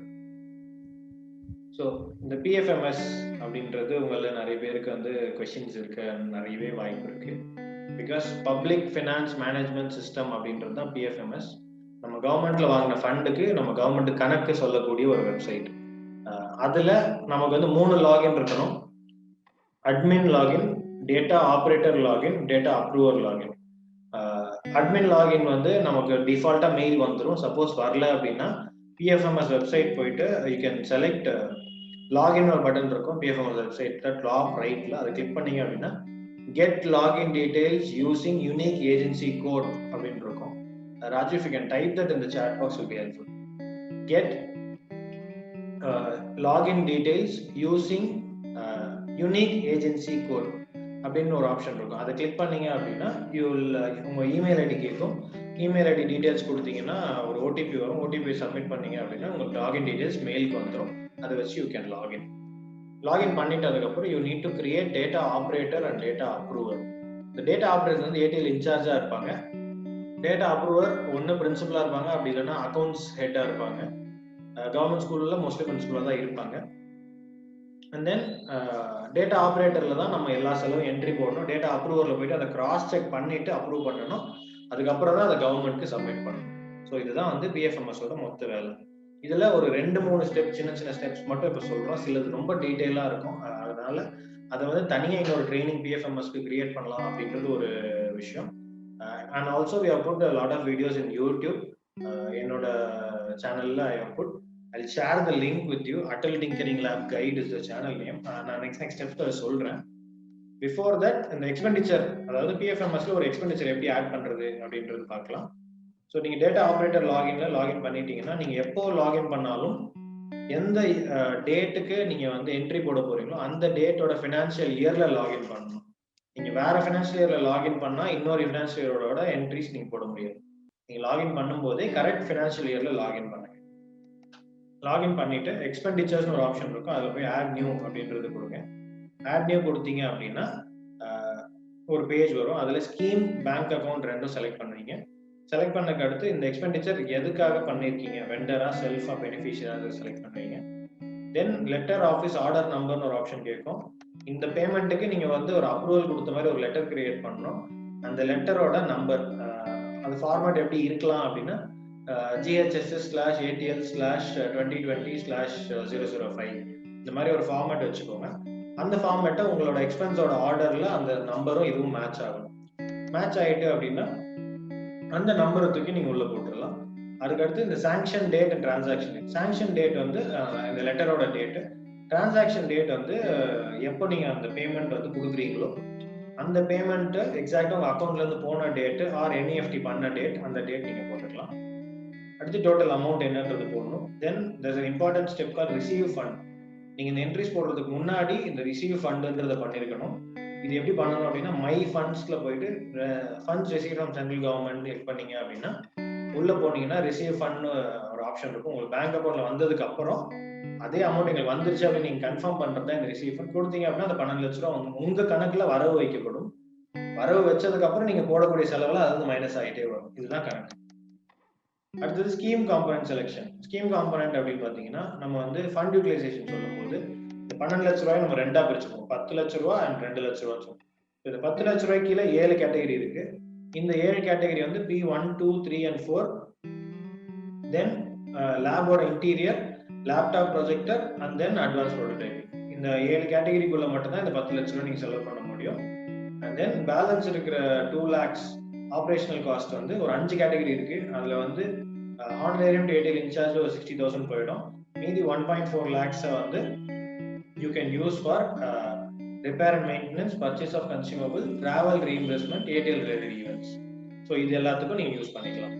Speaker 1: So இந்த பிஎஃப்எம்எஸ் அப்படின்றது உங்கள நிறைய பேருக்கு வந்து கொஸ்டின்ஸ் இருக்க நிறையவே வாய்ப்பு இருக்கு. Because public finance management system அப்படின்றது தான் பிஎஃப்எம்எஸ். நம்ம கவர்மெண்ட்ல வாங்கின ஃபண்டுக்கு நம்ம கவர்மெண்ட் கணக்கு சொல்லக்கூடிய ஒரு வெப்சைட். அதுல நமக்கு வந்து 3 லாகின் இருக்கணும். Admin login, data operator login, data approver login. Admin login வந்து நமக்கு டிஃபால்ட்டா மெயில் வந்துடும். சப்போஸ் வரல அப்படின்னா பிஎஃப்எம்எஸ் வெப்சைட் போயிட்டு யூ கேன் செலக்ட் லாகின் ஒரு பட்டன் இருக்கும் பிஎஃப்எம்எஸ் வெப்சைட்ல டாப் ரைட்ல. அதை கிளிக் பண்ணீங்க அப்படின்னா get login details using unique agency code அப்படின்னு இருக்கும். Raju, if you can type that in the chat box will be helpful. Get login details using unique agency code அப்படின்னு ஒரு ஆப்ஷன் இருக்கும். அதை கிளிக் பண்ணீங்க அப்படின்னா உங்க இமெயில் ஐடி கேட்கும். இமெயில் ஐடி டீடைல்ஸ் கொடுத்தீங்கன்னா ஒரு ஓடிபி வரும். ஓடிபி சப்மிட் பண்ணீங்க அப்படின்னா உங்களுக்கு லாகின் டீடைல்ஸ் மெயிலுக்கு வந்துடும். அதை வச்சு யூ கேன் லாகின் பண்ணிட்டு அதுக்கப்புறம் you need to create data operator and data approver. இந்த டேட்டா ஆப்ரேட்டர் வந்து ஏடிஎல் இன்சார்ஜா இருப்பாங்க. டேட்டா அப்ரூவர் ஒன்று பிரின்சிபலா இருப்பாங்க, அப்படி இல்லைன்னா அக்கௌண்ட்ஸ் ஹெட்டா இருப்பாங்க. கவர்மெண்ட் ஸ்கூல்ல மோஸ்ட்லி பிரின்சிபலா தான் இருப்பாங்க. அண்ட் தென் டேட்டா ஆப்ரேட்டர்ல தான் நம்ம எல்லா செலவும் என்ட்ரி போடணும். டேட்டா அப்ரூவர்ல போயிட்டு அதை கிராஸ் செக் பண்ணிட்டு அப்ரூவ் பண்ணணும். அதுக்கப்புறம் தான் அதை கவர்மெண்ட்க்கு சப்மிட் பண்ணணும். ஸோ இதுதான் வந்து பிஎஃப்எம்எஸோட மொத்த வேலை. இதுல ஒரு 2-3 ஸ்டெப், சின்ன சின்ன ஸ்டெப்ஸ் மட்டும் இப்போ சொல்றோம். சிலது ரொம்ப டீட்டெயிலா இருக்கும். அதனால அதை வந்து தனியாக இன்னொரு ட்ரைனிங் பிஎஃப்எம்எஸ்க்கு கிரியேட் பண்ணலாம் அப்படின்றது ஒரு விஷயம். And also we have put a lot of videos in YouTube. என்னோட சேனல்ல I have put. I'll share the link with you. Atal Tinkering Lab Guide is the channel name. நான் next steps சொல்றேன். Before that, இந்த எக்ஸ்பெண்டிச்சர், அதாவது பிஎஃப்எம்எஸ்ல ஒரு எக்ஸ்பெண்டிச்சர் எப்படி ஆட் பண்றது அப்படின்றது பார்க்கலாம். ஸோ நீங்க டேட்டா ஆப்ரேட்டர் லாகின் பண்ணிட்டீங்கன்னா நீங்க எப்போ லாகின் பண்ணாலும் எந்த டேட்டுக்கு நீங்க வந்து என்ட்ரி போட போறீங்களோ அந்த டேட்டோட ஃபினான்ஷியல் இயர்ல லாகின் பண்ணணும். நீங்க வேற ஃபினான்ஷியல் இயர்ல லாகின் பண்ணா இன்னொரு ஃபினான்ஷியல் இயரோட என்ட்ரிஸ் நீங்க போட முடியாது. நீங்க லாகின் பண்ணும்போதே கரெக்ட் ஃபினான்ஷியல் இயர்ல லாகின் பண்ணுங்க. லாகின் பண்ணிட்டு எக்ஸ்பெண்டிச்சர்ஸ் ஒரு ஆப்ஷன் இருக்கும். அதுல போய் ஆட் நியூ அப்படின்றது கொடுங்க. ஆட் நியூ கொடுத்தீங்க அப்படின்னா ஒரு பேஜ் வரும். அதுல ஸ்கீம், பேங்க் அக்கௌண்ட் ரெண்டும் செலக்ட் பண்ணுவீங்க. செலக்ட் பண்ணக்கு அடுத்து இந்த எக்ஸ்பெண்டிச்சர் எதுக்காக பண்ணிருக்கீங்க, வெண்டரா, செல்ஃபா, பெனிஃபிஷியரா செலக்ட் பண்ணுவீங்க. தென் லெட்டர் ஆஃபீஸ் ஆர்டர் நம்பர்னு ஒரு ஆப்ஷன் கேட்கும். இந்த பேமெண்ட்டுக்கு நீங்க வந்து ஒரு அப்ரூவல் கொடுத்த மாதிரி ஒரு லெட்டர் கிரியேட் பண்ணணும். அந்த லெட்டரோட நம்பர், அது ஃபார்மேட் எப்படி இருக்கலாம் அப்படின்னா GHSS/ATL/2020/005 இந்த மாதிரி ஒரு ஃபார்மேட் வச்சுக்கோங்க. அந்த ஃபார்மேட்டை உங்களோட எக்ஸ்பென்ஸோட ஆர்டர்ல அந்த நம்பரும் இதுவும் மேட்ச் ஆகும். மேட்ச் ஆயிட்டு அப்படின்னா அந்த நம்பரை தூக்கி நீங்க உள்ள போட்டுடலாம். அதுக்கடுத்து இந்த sanction date and transaction. Sanction date வந்து இந்த லெட்டரோட டேட்டு, டிரான்சாக்ஷன் டேட் வந்து எப்போ நீங்க அந்த பேமெண்ட் வந்து கொடுக்குறீங்களோ அந்த பேமெண்ட் எக்ஸாக்டா உங்க அக்கௌண்ட்ல இருந்து போன டேட் ஆர் என்இஎஃப்டி பண்ண டேட், அந்த டேட் நீங்க போட்டுக்கலாம். அடுத்து டோட்டல் அமௌண்ட் என்னன்றது போடணும். தென் there's an important step called receive fund. நீங்க இந்த என்ட்ரிஸ் போடுறதுக்கு முன்னாடி இந்த ரிசீவ் ஃபண்ட்ன்றதை பண்ணிருக்கணும். இது எப்படி பண்ணணும் அப்படின்னா மை ஃபண்ட்ஸ்ல போயிட்டு funds receive from central government click பண்ணீங்க அப்படின்னா உள்ள போனீங்கன்னா ரிசீவ் ஃபண்ட் ஒரு ஆப்ஷன் இருக்கும். உங்களுக்கு பேங்க் அக்கௌண்ட்ல வந்ததுக்கு அப்புறம் அதே அமௌண்ட் எங்களுக்கு வந்துருச்சு அப்படின்னு நீங்க கன்ஃபார்ம் பண்றதா இந்த ரிசீவ் ஃபண்ட் கொடுத்தீங்க அப்படின்னா அந்த 12 லட்ச ரூபா உங்க கணக்குல வரவு வைக்கப்படும். வரவு வச்சதுக்கு அப்புறம் நீங்க போடக்கூடிய செலவுல அது வந்து மைனஸ் ஆகிட்டே வரும். இதுதான் கணக்கு. அடுத்தது scheme component selection. Scheme component அப்படின்னு பாத்தீங்கன்னா நம்ம வந்து ஃபண்ட் யூட்டிலைசேஷன் சொல்லும் போது இந்த 12 லட்ச ரூபாய் நம்ம ரெண்டா பிரிச்சுப்போம். 10 லட்ச ரூபாய் அண்ட் 2 லட்ச ரூபாய் சொல்லுவோம். இந்த 10 லட்ச ரூபாய்க்கு கீழே 7 கேட்டகரி இருக்கு. இந்த 7 கேட்டகரி வந்து P1, 2, 3 and 4. தென் லேபோட interior, laptop projector and then advance prototyping. இந்த 7 கேட்டகரிக்குள்ள மட்டும்தான் இந்த 10 லட்ச ரூபாய் நீங்க செலவு பண்ண முடியும். அண்ட் தென் பேலன்ஸ் இருக்கிற 2 lakhs ஆப்ரேஷனல் காஸ்ட் வந்து ஒரு 5 கேட்டகரி இருக்கு. அதுல வந்து ஆனரேரியம் டு ஏடிஎல் இன்சார்ஜ் ஒரு 60,000 போயிடும். மீதி 1.4 lakhs வந்து you can use for repair and maintenance, purchase of consumable, travel reimbursement, ATL related events. So இது எல்லாத்துக்கும் நீங்க யூஸ் பண்ணிக்கலாம்.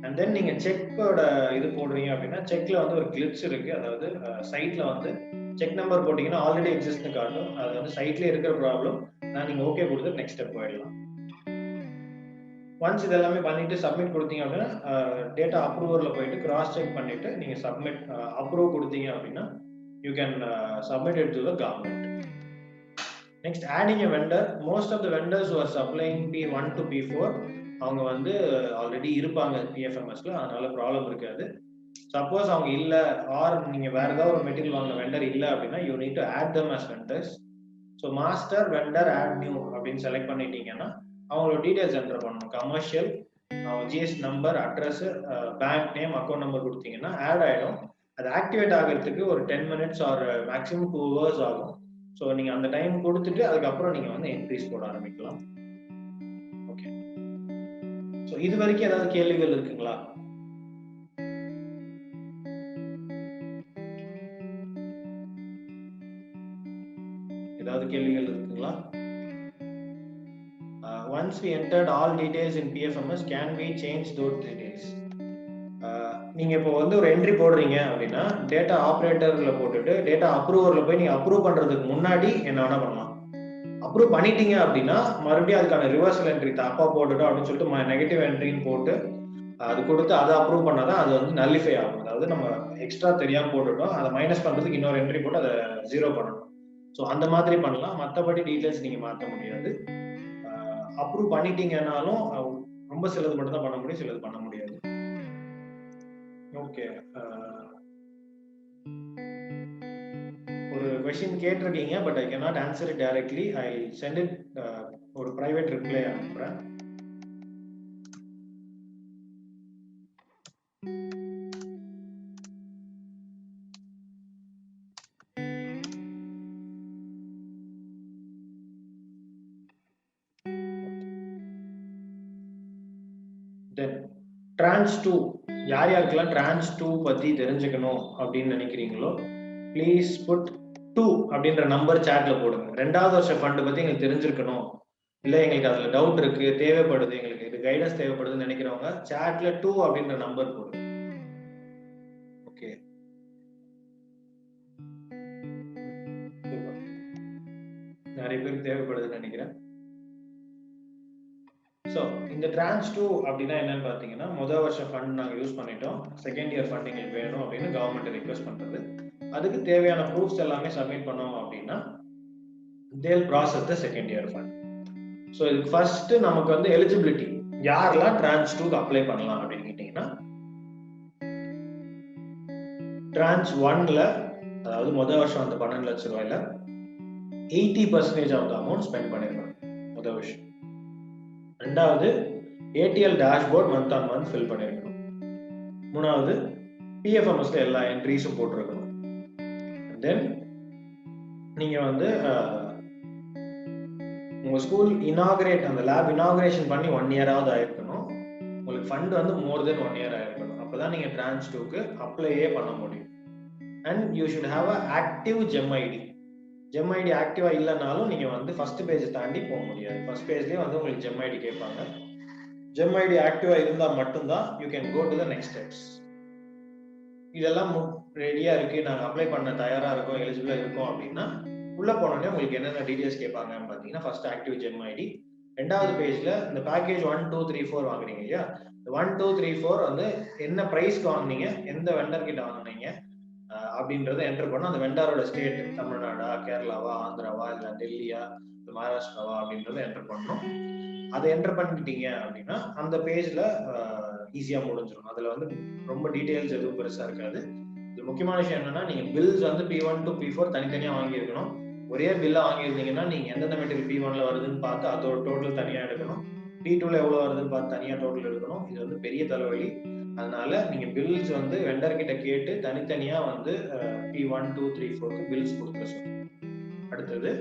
Speaker 1: அண்ட் தென் நீங்க செக்கோட இது போடுறீங்க அப்படின்னா செக்ல வந்து ஒரு கிளிட்ச் இருக்கு. அதாவது சைட்ல வந்து செக் நம்பர் போட்டீங்கன்னா ஆல்ரெடி எக்ஸிஸ்ட்னு காட்டும். அது வந்து சைட்ல இருக்கிற ப்ராப்ளம். நீங்க ஓகே கொடுத்து நெக்ஸ்ட் ஸ்டெப் போயிடலாம். ஒன்ஸ் இது எல்லாமே பண்ணிட்டு சப்மிட் கொடுத்தீங்க அப்படின்னா டேட்டா அப்ரூவர்ல போயிட்டு கிராஸ் செக் பண்ணிட்டு நீங்க சப்மிட் அப்ரூவ் கொடுத்தீங்க அப்படின்னா you can submit it to the government. Next adding a vendor. Most of the vendors are supplying P1 to P4 அவங்க வந்து ஆல்ரெடி இருப்பாங்க பிஎஃப்எம்எஸ்ல, அதனால ப்ராப்ளம் இருக்காது. சப்போஸ் அவங்க இல்ல ஆர் நீங்க வேற ஏதாவது ஒரு மெட்டீரியல் வாங்கின வெண்டர் இல்ல அப்படின்னா you need to add them as vendors. So master vendor add new அப்படின்னு செலக்ட் பண்ணிட்டீங்கன்னா அவங்களோட டீடைல்ஸ் என்டர் பண்ணணும். Commercial, GST number, address, bank name, account number கொடுத்தீங்கன்னா ஆட் ஆயிடும். அது ஆக்டிவேட் ஆகிறதுக்கு ஒரு 10 minutes ஆர் மேக்ஸிமம் 2 hours ஆகும். ஸோ நீங்க அந்த டைம் கொடுத்துட்டு அதுக்கப்புறம் நீங்க வந்து என்ட்ரிஸ் போட ஆரம்பிக்கலாம். ஓகே, ஸோ இது வரைக்கும் ஏதாவது கேள்விகள் இருக்குங்களா? ஏதாவது கேள்விகள் இருக்குங்களா? Once we entered all details in PFMS, can we change those details? நீங்க இப்போ வந்து ஒரு என்ட்ரி போடுறீங்க அப்படின்னா டேட்டா ஆப்ரேட்டர்ல போட்டுட்டு டேட்டா அப்ரூவர்ல போய் நீங்க அப்ரூவ் பண்றதுக்கு முன்னாடி என்ன வேணா பண்ணலாம். அப்ரூவ் பண்ணிட்டீங்க அப்படின்னா மறுபடியும் அதுக்கான ரிவர்சல் என்ட்ரி தப்பா போட்டுட்டோம் அப்படின்னு சொல்லிட்டு நெகட்டிவ் என்ட்ரின்னு போட்டு அது கொடுத்து அதை அப்ரூவ் பண்ணாதான் அது வந்து நல்லிஃபை ஆகும். அதாவது நம்ம எக்ஸ்ட்ரா தெரியாம போட்டுட்டோம், அதை மைனஸ் பண்றதுக்கு இன்னொரு என்ட்ரி போட்டு அதை 0 பண்ணணும். ஸோ அந்த மாதிரி பண்ணலாம். மற்றபடி டீடைல்ஸ் நீங்க மாற்ற முடியாது. அப்ரூவ் பண்ணிட்டீங்கன்னாலும் ரொம்ப சிலது மட்டும் தான் பண்ண முடியும், சிலது பண்ண முடியாது. ஓகே, ஒரு கொஸ்டின் கேட்டிருக்கீங்க, but I cannot answer it directly. I sent it ஒரு பிரைவேட் ரிப்ளை அனுப்புறேன். Trans 2 யார் யாருக்கெல்லாம் Trans 2 பத்தி தெரிஞ்சுக்கணும் அப்படின்னு நினைக்கிறீங்களோ ப்ளீஸ் புட் 2 அப்படின்ற நம்பர் சாட்ல போடுங்க. 2வது வருஷ ஃபண்ட் பத்தி எங்களுக்கு தெரிஞ்சிருக்கணும், இல்ல எங்களுக்கு அதுல டவுட் இருக்கு, தேவைப்படுது, எங்களுக்கு இது கைடன்ஸ் தேவைப்படுதுன்னு நினைக்கிறவங்க சாட்ல 2 அப்படின்ற நம்பர் போடுங்க. ஓகே, நிறைய பேருக்கு தேவைப்படுதுன்னு நினைக்கிறேன். ஸோ இந்த Trans 2 அப்படின்னா என்னன்னு பார்த்தீங்கன்னா, முதல் வருஷ ஃபண்ட் நாங்கள் யூஸ் பண்ணிட்டோம், செகண்ட் இயர் ஃபண்ட் எங்களுக்கு வேணும் அப்படின்னு கவர்மெண்ட் ரிக்வெஸ்ட் பண்றது. அதுக்கு தேவையான ப்ரூஃப்ஸ் எல்லாமே சப்மிட் பண்ணோம் அப்படின்னா they'll process the second year fund. So இதுக்கு ஃபர்ஸ்ட் நமக்கு வந்து எலிஜிபிலிட்டி யாரெல்லாம் Trans 2 அப்ளை பண்ணலாம் அப்படின்னு கேட்டீங்கன்னா, Trans 1ல அதாவது முதல் வருஷம் அந்த 12 லட்சம் ரூபாயில 80% ஆஃப் த அமௌண்ட் ஸ்பெண்ட் பண்ணிருக்கணும் முதல் வருஷம். ரெண்டாவது ADL dashboard month on month fill பண்ணிருக்கணும். மூணாவது பிஎஃப்எம்எஸ்ல எல்லா என்ட்ரிஸும் போட்டிருக்கணும். தென் நீங்க வந்து உங்க ஸ்கூல் இனாகிரேட் அந்த லேப் இனாகிரேஷன் பண்ணி 1 இயராவது ஆயிருக்கணும். உங்களுக்கு ஃபண்ட் வந்து மோர் தென் 1 இயர் ஆயிருக்கணும். அப்பதான் நீங்க Trans 2க்கு அப்ளையே பண்ண முடியும். And you should have a active GeM ID. GeM ID ஆக்டிவா இல்லைனாலும் நீங்க வந்து ஃபர்ஸ்ட் பேஜ் தாண்டி போக முடியாது. ஃபர்ஸ்ட் பேஜ்லயே வந்து உங்களுக்கு ஜெம் ஐடி கேட்பாங்க. ஜெம் ஐடி ஆக்டிவா இருந்தா மட்டும்தான் you can go to the next steps. இதெல்லாம் ரெடியா இருக்கு, நாங்க அப்ளை பண்ண தயாரா இருக்கோம், எலிஜிபிளா இருக்கோம் அப்படின்னா உள்ள போனோடனே உங்களுக்கு என்னென்ன டீடைல்ஸ் கேட்பாங்கன்னு பாத்தீங்கன்னா, ஃபர்ஸ்ட் ஆக்டிவ் ஜெம் ஐடி. ரெண்டாவது பேஜ்ல இந்த பேக்கேஜ் 1 2 3 4 வாங்குறீங்க இல்லையா, 1 2 3 4 வந்து என்ன பிரைஸ்க்கு வாங்குனீங்க, எந்த வெண்டர் கிட்ட வாங்குனீங்க அப்படின்றத என்டர் பண்ண, அந்த வெண்டாரோட ஸ்டேட் தமிழ்நாடா, கேரளாவா, ஆந்திராவா, இல்ல டெல்லியா, இல்ல மகாராஷ்டிராவா அப்படின்றத என்டர் பண்ணணும். அதை என்டர் பண்ணிட்டீங்க அப்படின்னா அந்த பேஜ்ல ஈஸியா முடிஞ்சிடும். அதுல வந்து ரொம்ப டீடைல்ஸ் எதுவும் பெருசா இருக்காது. இது முக்கியமான விஷயம் என்னன்னா, நீங்க பில்ஸ் வந்து P1 to P4 தனித்தனியா வாங்கியிருக்கணும். ஒரே பில்லா வாங்கியிருந்தீங்கன்னா நீங்க எந்தெந்த மெட்டீரியல் P1ல வருதுன்னு பார்த்து அதோட டோட்டல் தனியா எடுக்கணும், P2ல எவ்வளவு வருதுன்னு பார்த்து தனியா டோட்டல் எடுக்கணும். இது வந்து பெரிய தலைவலி. அதனால நீங்க பில்ஸ் வந்து வெண்டர் கிட்ட கேட்டு தனித்தனியா வந்து P1 2 3 4க்கு பில்ஸ் கொடுத்துட சொல்லுங்க. அடுத்தது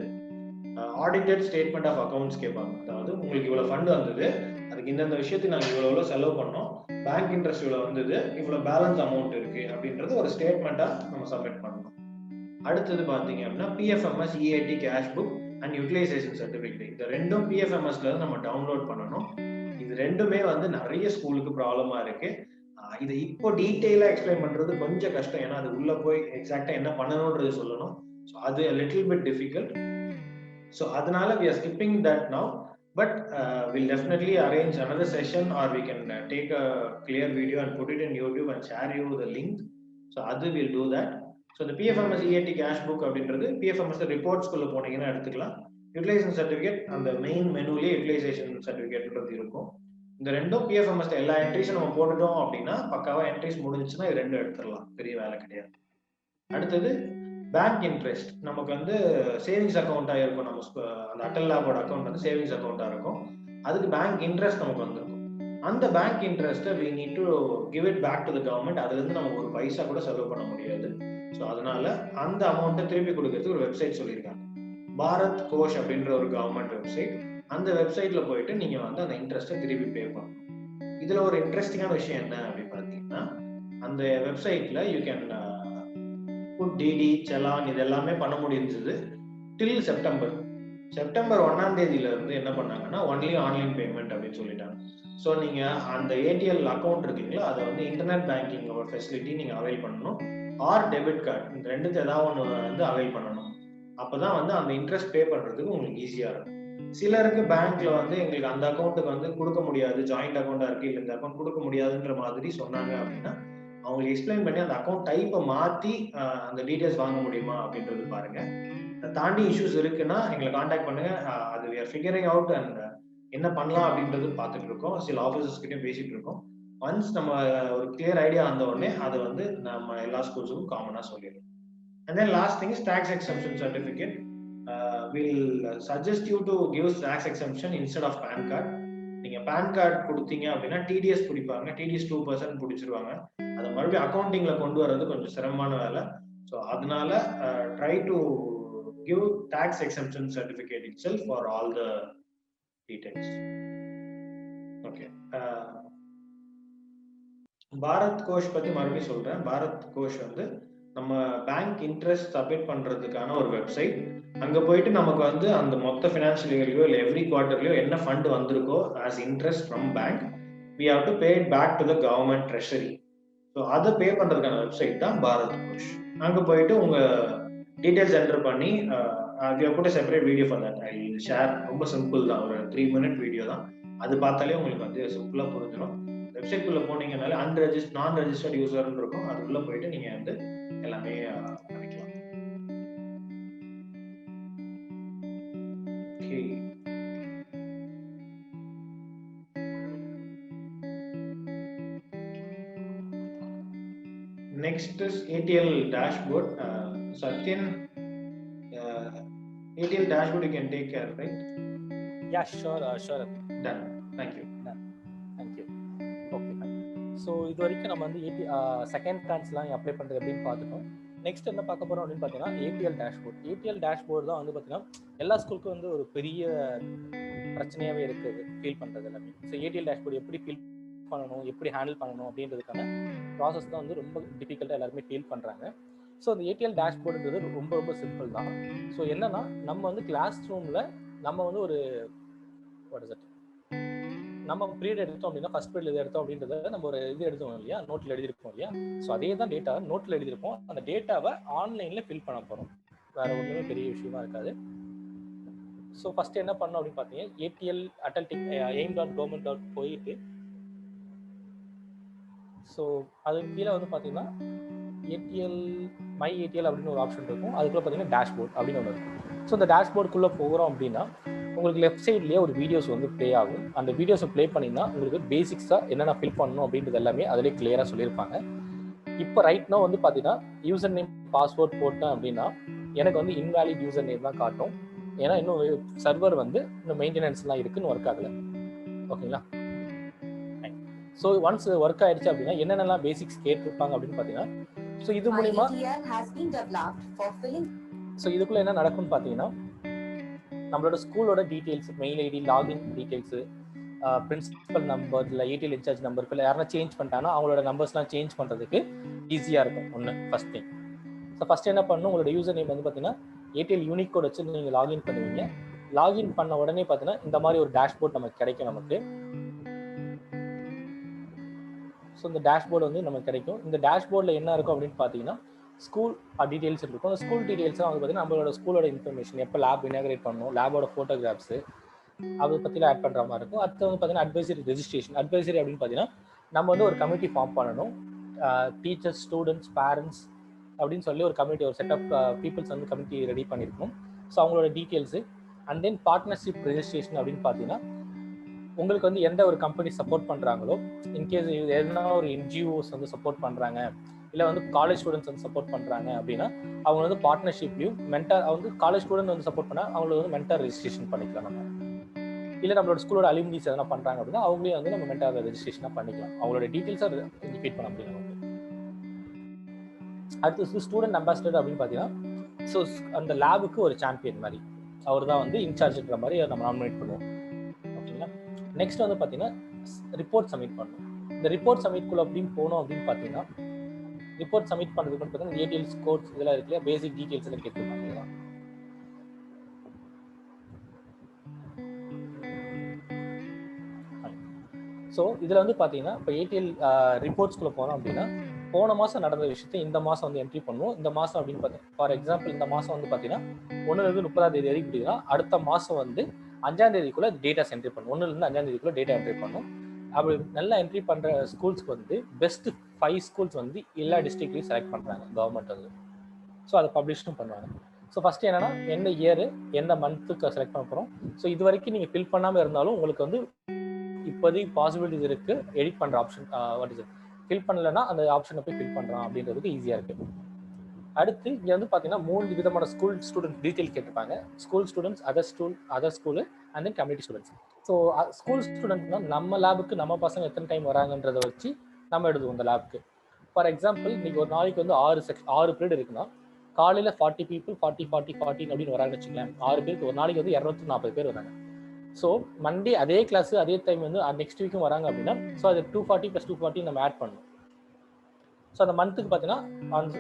Speaker 1: ஆடிட்டட் ஸ்டேட்மெண்ட் ஆஃப் அக்கவுண்ட்ஸ் கேட்பாங்க. அதாவது உங்களுக்கு இவ்வளவு ஃபண்ட் வந்தது, அதுக்கு இந்தந்த விஷயத்துக்கு நாங்கள் இவ்வளவு செலவு பண்ணோம், பேங்க் இன்ட்ரெஸ்ட் இவ்வளவு வந்தது, இவ்வளவு பேலன்ஸ் அமௌண்ட் இருக்கு அப்படின்றது ஒரு ஸ்டேட்மெண்டா நம்ம சப்மிட் பண்ணணும். அடுத்தது பாத்தீங்க அப்படின்னா PFMS EAT cash book and utilisation certificate. இந்த ரெண்டும் PFMSல நம்ம டவுன்லோட் பண்ணணும். இது ரெண்டுமே வந்து நிறைய ஸ்கூலுக்கு ப்ராப்ளமா இருக்கு. இதை இப்போ டீட்டெயிலா எக்ஸ்பிளைன் பண்றது கொஞ்சம் கஷ்டம், ஏன்னா அது உள்ள போய் எக்ஸாக்டா என்ன பண்ணணும்ன்றது சொல்லணும். ஸோ அது லிட்டில் பிட் டிஃபிகல்ட். ஸோ அதனால we are skipping that now, but we'll definitely arrange another session or we can take a clear video and put it in YouTube and share you the link. So adu we'll do that. So the PFMS EAT cash book அப்படின்றது PFMS ரிப்போர்ட்ஸ் குள்ள போனீங்கன்னா எடுத்துக்கலாம். யூட்டிலைசேஷன் சர்டிஃபிகேட் அந்த மெயின் மெனுலயே யூட்டிலைசேஷன் சர்டிஃபிகேட்ன்றது இருக்கும். இந்த ரெண்டும் பிஎஃப்எம்எஸ் எல்லா என்ட்ரிஸும் நம்ம போட்டுட்டோம் அப்படின்னா பக்காவா என்ட்ரிஸ் முடிஞ்சுச்சுன்னா இது ரெண்டும் எடுத்துடலாம், பெரிய வேலை கிடையாது. அடுத்தது பேங்க் இன்ட்ரெஸ்ட். நமக்கு வந்து சேவிங்ஸ் அக்கௌண்டா இருக்கும், நம்ம அந்த அட்டல் லேபோட அக்கௌண்ட் வந்து சேவிங்ஸ் அக்கௌண்டா இருக்கும், அதுக்கு பேங்க் இன்ட்ரெஸ்ட் நமக்கு வந்துருக்கும். அந்த bank இன்ட்ரெஸ்ட்டை we need to give it back to the government. அதுல இருந்து நம்ம ஒரு பைசா கூட செலவு பண்ண முடியாது. ஸோ அதனால அந்த அமௌண்ட்டை திருப்பி கொடுக்கறதுக்கு ஒரு வெப்சைட் சொல்லியிருக்காங்க, பாரத் கோஷ் அப்படின்ற ஒரு கவர்மெண்ட் வெப்சைட். அந்த வெப்சைட்ல போயிட்டு நீங்க வந்து அந்த இன்ட்ரெஸ்ட்டை திருப்பி பே பண்ணணும். இதுல ஒரு இன்ட்ரெஸ்டிங்கான விஷயம் என்ன அப்படின்னு பார்த்தீங்கன்னா, அந்த வெப்சைட்ல you can put DD challan இது எல்லாமே பண்ண முடிஞ்சது டில் செப்டம்பர் 1ஆம் தேதியில இருந்து என்ன பண்ணாங்கன்னா ஒன்லி ஆன்லைன் பேமெண்ட் அப்படின்னு சொல்லிட்டாங்க. ஸோ நீங்க அந்த ஏடிஎல் அக்கௌண்ட் இருக்கீங்களா, அதை வந்து இன்டர்நெட் பேங்கிங் ஒரு ஃபெசிலிட்டி நீங்க அவைல் பண்ணணும், ஆர் டெபிட் கார்டு, இந்த ரெண்டுக்கு ஏதாவது ஒன்று வந்து அவைல் பண்ணணும். அப்பதான் வந்து அந்த இன்ட்ரெஸ்ட் பே பண்றதுக்கு உங்களுக்கு ஈஸியா இருக்கும். சிலருக்கு பேங்க்ல வந்து எங்களுக்கு அந்த அக்கௌண்ட்டுக்கு வந்து கொடுக்க முடியாது, ஜாயிண்ட் அக்கௌண்டா இருக்கு, இல்லை இந்த அக்கௌண்ட் கொடுக்க முடியாதுன்ற மாதிரி சொன்னாங்க அப்படின்னா அவங்களுக்கு எக்ஸ்பிளைன் பண்ணி அந்த அக்கௌண்ட் டைப்பை மாத்தி அந்த டீடைல்ஸ் வாங்க முடியுமா அப்படின்றது பாருங்க. தாண்டி இஷ்யூஸ் இருக்குன்னா எங்களை காண்டாக்ட் பண்ணுங்க, அது we are figuring out and என்ன பண்ணலாம் அப்படின்றது பார்த்துட்டு இருக்கோம். சில ஆஃபீஸர்ஸ் கிட்டயும் பேசிட்டு இருக்கோம். ஒன்ஸ் நம்ம ஒரு கிளியர் ஐடியா வந்த உடனே அதை வந்து நம்ம எல்லா ஸ்கூல்ஸுக்கும் காமனா சொல்லிடுறோம். And then last thing is tax exemption certificate. We'll suggest you to give tax exemption instead of PAN card. நீங்க பேன் கார்டு கொடுத்தீங்க அப்படின்னா டிடிஎஸ் பிடிப்பாங்க, டிடிஎஸ் 2% பிடிச்சிருவாங்க. அதை மறுபடியும் அக்கௌண்டிங்ல கொண்டு வர்றது கொஞ்சம் சிரமமான வேலை. ஸோ அதனால try to give tax exemption certificate itself for all the details. Okay. Bharat Ghosh பத்தி மறுபடியும் சொல்றேன். பாரத் கோஷ் வந்து நம்ம பேங்க் இன்ட்ரெஸ்ட் சப்மிட் பண்றதுக்கான ஒரு வெப்சைட். அங்க போயிட்டு நமக்கு வந்து அந்த மொத்த ஃபினான்ஷியல் இயர்லயோ இல்லை எவ்ரி குவார்டர்லயோ என்ன ஃபண்ட் வந்திருக்கோ as interest from bank, we have to pay it back to the government treasury. So அதை பே பண்றதுக்கான வெப்சைட் தான் பாரத் கோஷ். அங்க போயிட்டு உங்க டீடைல்ஸ் என்டர் பண்ணி we have put a separate video for that. I will share. ரொம்ப சிம்பிள் தான், ஒரு 3 minute வீடியோ தான். அது பார்த்தாலே உங்களுக்கு வந்து சிம்பிளா புரிஞ்சிடும். வெப்சைட் குள்ள போனீங்கனாலே நான் ரெஜிஸ்டர்ட் யூசர்னு இருக்கும், அதுக்குள்ள போயிட்டு நீங்க வந்து எல்லாமே பண்ணிக்கலாம். Okay, next is ATL dashboard. Satyan, ATL dashboard you can take care, right?
Speaker 2: Yeah, sure.
Speaker 1: Done. Thank you.
Speaker 2: Okay, fine. So இது வரைக்கும் நம்ம வந்து செகண்ட் ட்ரான்ஸ்லாம் அப்ளை பண்ணுறது அப்படின்னு பார்த்துட்டோம். நெக்ஸ்ட் என்ன பார்க்க போகிறோம் அப்படின்னு பார்த்தீங்கன்னா ஏடிஎல் டேஷ்போர்ட் தான் வந்து பார்த்தீங்கன்னா எல்லா ஸ்கூலுக்கும் வந்து ஒரு பெரிய பிரச்சனையாகவே இருக்குது ஃபீல் பண்ணுறது எல்லாமே. ஸோ ஏடிஎல் டேஷ்போர்ட் எப்படி ஃபீல் பண்ணணும், எப்படி ஹேண்டில் பண்ணணும் அப்படின்றதுக்கான ப்ராசஸ் தான் வந்து ரொம்ப டிஃபிகல்ட்டாக எல்லாருமே ஃபீல் பண்ணுறாங்க. ஸோ அந்த ஏடிஎல் டேஷ்போர்டுன்றது ரொம்ப ரொம்ப சிம்பிள் தான். ஸோ என்னன்னா நம்ம வந்து கிளாஸ் ரூமில் நம்ம வந்து ஒரு நம்ம பீரியட் எடுத்தோம் அப்படின்னா ஃபர்ஸ்ட் பீரியட் இது எடுத்தோம் அப்படின்றத நம்ம ஒரு இது எடுத்தோம் இல்லையா, நோட்டில் எழுதியிருப்போம் இல்லையா. ஸோ அதே தான் டேட்டா நோட்டில் எழுதியிருப்போம், அந்த டேட்டாவை ஆன்லைனில் ஃபில் பண்ண போகிறோம். வேறு ஒன்றுமே பெரிய விஷயமா இருக்காது. ஸோ ஃபர்ஸ்ட் என்ன பண்ணோம் அப்படின்னு பார்த்தீங்கன்னா ஏடிஎல் அட்டல்டிக் aim.government போயிட்டு ஸோ அது கீழே வந்து பார்த்தீங்கன்னா மை ஏடிஎல் அப்படின்னு ஒரு ஆப்ஷன் இருக்கும், அதுக்குள்ளே பார்த்தீங்கன்னா டேஷ்போர்ட் அப்படின்னு ஒன்று இருக்கும். ஸோ இந்த டேஷ்போர்டுக்குள்ளே போகிறோம் அப்படின்னா உங்களுக்கு லெஃப்ட் சைட்லேயே ஒரு வீடியோஸ் வந்து ப்ளே ஆகும். அந்த வீடியோஸை ப்ளே பண்ணிங்கன்னா உங்களுக்கு பேசிக்ஸாக என்னென்ன ஃபில் பண்ணணும் அப்படின்றது எல்லாமே அதிலே கிளியராக சொல்லியிருப்பாங்க. இப்போ ரைட்னா வந்து பார்த்தீங்கன்னா யூசர் நேம் பாஸ்வேர்ட் போட்டேன் அப்படின்னா எனக்கு வந்து இன்வேலிட் யூசர் நேம் தான் காட்டும், ஏன்னா இன்னும் சர்வர் வந்து இன்னும் மெயின்டெனன்ஸ்லாம் இருக்குன்னு ஒர்க் ஆகலை. ஓகேங்களா. ஸோ ஒன்ஸ் ஒர்க் ஆயிடுச்சு அப்படின்னா என்னென்னலாம் பேசிக்ஸ் கேட்டிருப்பாங்க அப்படின்னு பார்த்தீங்கன்னா ஸோ இது மூலிமா ஸோ இதுக்குள்ளே என்ன நடக்கும்னு பார்த்தீங்கன்னா நம்மளோட ஸ்கூலோட details, mail ID, login details, principal number இல்லை ஏடிஎல் இன்சார்ஜ் நம்பருக்கு இல்லை யாரா சேஞ்ச் பண்ணிட்டாங்கன்னா அவங்களோட நம்பர்ஸ்லாம் சேஞ்ச் பண்ணுறதுக்கு ஈஸியாக இருக்கும். ஒன்று ஃபர்ஸ்ட் திங். ஸோ ஃபர்ஸ்ட் என்ன பண்ணணும், உங்களோட யூசர் நேம் வந்து பார்த்தீங்கன்னா ஏடிஎல் யூனிக் கோட் வச்சு நீங்கள் லாகின் பண்ணுவீங்க. லாகின் பண்ண உடனே பார்த்தீங்கன்னா இந்த மாதிரி ஒரு டேஷ்போர்ட் நமக்கு கிடைக்கும் நமக்கு. ஸோ இந்த டேஷ்போர்டு வந்து நமக்கு கிடைக்கும். இந்த டேஷ்போர்டில் என்ன இருக்கும் அப்படின்னு பார்த்தீங்கன்னா ஸ்கூல் டீடைல்ஸ் இருக்கும். அந்த ஸ்கூல் டீடைல்ஸ் வந்து பார்த்தீங்கன்னா நம்மளோட ஸ்கூலோட இன்ஃபர்மேஷன், எப்போ லேப் இனாகிரேட் பண்ணணும், லேபோட ஃபோட்டோகிராஃப்ஸு அதை பற்றிலாம் ஆட் பண்ணுற மாதிரி இருக்கும். அடுத்து வந்து பார்த்தீங்கன்னா அட்வைசரி ரெஜிஸ்ட்ரேஷன். அட்வைசரி அப்படின்னு பார்த்தீங்கன்னா நம்ம வந்து ஒரு கமிட்டி ஃபார்ம் பண்ணணும். டீச்சர்ஸ், ஸ்டூடெண்ட்ஸ், பேரண்ட்ஸ் அப்படின்னு சொல்லி ஒரு கமிட்டி, ஒரு செட் ஆஃப் பீப்புள்ஸ் வந்து கமிட்டி ரெடி பண்ணியிருக்கணும். ஸோ அவங்களோட details. And then partnership registration அப்படின்னு பார்த்தீங்கன்னா உங்களுக்கு வந்து எந்த ஒரு கம்பெனி சப்போர்ட் பண்ணுறாங்களோ, இன்கேஸ் எதனா ஒரு என்ஜிஓஸ் வந்து சப்போர்ட் பண்ணுறாங்க, இல்லை வந்து காலேஜ் ஸ்டூடெண்ட்ஸ் வந்து சப்போர்ட் பண்ணுறாங்க அப்படின்னா அவங்க வந்து பார்ட்னர்ஷிப்லையும் மென்டார் வந்து காலேஜ் ஸ்டூடெண்ட் வந்து சப்போர்ட் பண்ணால் அவங்களுக்கு வந்து மென்டார் ரெஜிஸ்ட்ரேஷன் பண்ணிக்கலாம் நம்ம. இல்லை நம்மளோட ஸ்கூலோட அலுமினிஸ் எதனா பண்ணுறாங்க அப்படின்னா அவங்களையும் வந்து நம்ம மென்டார் ரெஜிஸ்ட்ரேஷனாக பண்ணிக்கலாம். அவங்களோட டீட்டெயில்ஸை இண்டிகேட் பண்ண முடியும் நமக்கு. அடுத்து ஸ்டூடெண்ட் அம்பாசிடர் அப்படின்னு பார்த்தீங்கன்னா, ஸோ அந்த லேபுக்கு ஒரு சாம்பியன் மாதிரி அவர் தான் வந்து இன்சார்ஜ்ன்ற மாதிரி நம்ம நாமினேட் பண்ணுவோம். ஓகேங்களா. நெக்ஸ்ட் வந்து பார்த்தீங்கன்னா ரிப்போர்ட் சப்மிட் பண்ணணும். இந்த ரிப்போர்ட் சப்மிட்குள்ள அப்படின்னு போனோம் அப்படின்னு பார்த்தீங்கன்னா, ரிப்போர்ட் சப்மிட் பண்ணுறதுக்கு பார்த்தீங்கன்னா ஏடிஎல் கோட்ஸ் இதெல்லாம் இருக்கு இல்லையா, பேசிக் டீட்டெயில்ஸ் எல்லாம் கேட்குறாங்க. ஸோ இதில் வந்து பார்த்தீங்கன்னா இப்போ ஏடிஎல் ரிப்போர்ட்ஸ்குள்ளே போனோம் அப்படின்னா போன மாதம் நடந்த விஷயத்தை இந்த மாதம் வந்து என்ட்ரி பண்ணுவோம். இந்த மாதம் அப்படின்னு பார்த்தீங்கன்னா ஃபார் எக்ஸாம்பிள் இந்த மாதம் வந்து பார்த்தீங்கன்னா 1லேருந்து 30ஆம் தேதி வரைக்கும் முடியுதுன்னா அடுத்த மாதம் வந்து 5ஆம் தேதிக்குள்ளே டேட்டாஸ் என்ட்ரி பண்ணும். 1லேருந்து 5ஆம் தேதிக்குள்ளே டேட்டா என்ட்ரி பண்ணும். அப்படி நல்லா என்ட்ரி பண்ணுற ஸ்கூல்ஸ்க்கு வந்து பெஸ்ட் 5 ஸ்கூல்ஸ் வந்து எல்லா டிஸ்ட்ரிக்ட்லையும் செலக்ட் பண்ணுறாங்க கவர்மெண்ட் வந்து. ஸோ அதை பப்ளிஷும் பண்ணுவாங்க. ஸோ ஃபஸ்ட்டு என்னன்னா எந்த இயரு எந்த மந்த்துக்கு செலக்ட் பண்ண போகிறோம். ஸோ இது வரைக்கும் நீங்கள் ஃபில் பண்ணாமல் இருந்தாலும் உங்களுக்கு வந்து இப்போதைக்கு பாசிபிலிட்டிஸ் இருக்கு எடிட் பண்ற ஆப்ஷன் வாட் இஸ் ஃபில் பண்ணலன்னா அந்த ஆப்ஷனை போய் ஃபில் பண்றான் அப்படின்றதுக்கு ஈஸியா இருக்கு. அடுத்து இங்க வந்து பாத்தீங்கன்னா 3 விதமான ஸ்கூல் ஸ்டூடெண்ட் டீடைல் கேட்டிருப்பாங்க. School students, other school and then community students. So school ஸ்டூடெண்ட்னா நம்ம லேபுக்கு நம்ம பசங்க எத்தனை டைம் வராங்கன்றதை வச்சு நம்ம எழுதுவோம் இந்த லேபுக்கு. ஃபார் எக்ஸாம்பிள் இன்னைக்கு ஒரு நாளைக்கு வந்து 6 பீரியட் இருக்குன்னா காலையில 40 people 40 அப்படின்னு வராங்கன்னு வச்சுக்கேன். 6 பேருக்கு ஒரு நாளைக்கு வந்து 240 பேர் வராங்க. ஸோ மண்டே அதே கிளாஸ் அதே டைம் வந்து நெக்ஸ்ட் வீக்கும் வராங்க அப்படின்னா ஸோ அது 240 + 240 நம்ம ஆட் பண்ணணும். ஸோ அந்த மந்த்துக்கு பார்த்தீங்கன்னா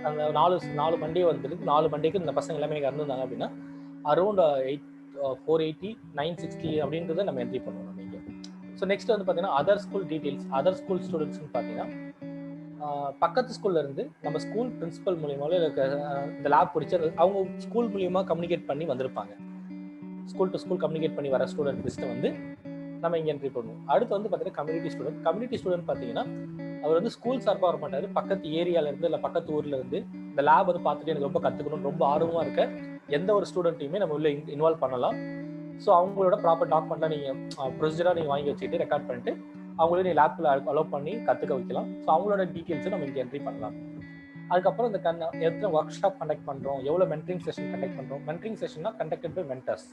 Speaker 2: அந்த 4 மண்டே வந்துருக்கு. 4 மண்டேக்கு இந்த பசங்க எல்லாமே இறந்துருந்தாங்க அப்படின்னா அரௌண்ட் 480 960 அப்படின்றத நம்ம என்ட்ரி பண்ணுவோம் நம்ம இங்கே. ஸோ நெக்ஸ்ட் வந்து பார்த்தீங்கன்னா other school details. Other school ஸ்டூடெண்ட்ஸ்னு பார்த்தீங்கன்னா பக்கத்து ஸ்கூல்ல இருந்து நம்ம ஸ்கூல் பிரின்சிபல் மூலியமாக இந்த லேப் பிடிச்சி அவங்க ஸ்கூல் மூலியமாக கம்யூனிகேட் பண்ணி வந்திருப்பாங்க. ஸ்கூல் டு ஸ்கூல் கம்யூனிகேட் பண்ணி வர ஸ்டூடெண்ட் லிஸ்ட்டை வந்து நம்ம இங்கே என்ட்ரி பண்ணுவோம். அடுத்து வந்து பார்த்தீங்கன்னா கம்யூனிட்டி ஸ்டூடெண்ட் பார்த்தீங்கன்னா அவர் வந்து ஸ்கூல் சார்பாக வர மாட்டார். பக்கத்து ஏரியால இருந்து இல்லை பக்கத்து ஊர்ல இருந்து இந்த லேப் வந்து பார்த்துட்டு எனக்கு ரொம்ப கற்றுக்கணும் ரொம்ப ஆர்வமாக இருக்க எந்த ஒரு ஸ்டூடெண்ட்டையுமே நம்ம உள்ள இன்வால்வ் பண்ணலாம். ஸோ அவங்களோட ப்ராப்பர் டாக்குமெண்ட்லாம் நீங்கள் ப்ரொசீஜராக நீங்கள் வாங்கி வச்சுட்டு ரெக்கார்ட் பண்ணிட்டு அவங்களே நீ லேப்ல அலோவ் பண்ணி கற்றுக்க வைக்கலாம். ஸோ அவங்களோட டீட்டெயில்ஸை நம்ம இங்கே என்ட்ரி பண்ணலாம். அதுக்கப்புறம் இந்த எத்தனை ஒர்க் ஷாப் கண்டக்ட் பண்ணுறோம், எவ்வளோ மென்டரிங் செஷன் கண்டக்ட் பண்ணுறோம். மென்டரிங் செஷன்னா கண்டக்டட் பை மென்டர்ஸ்.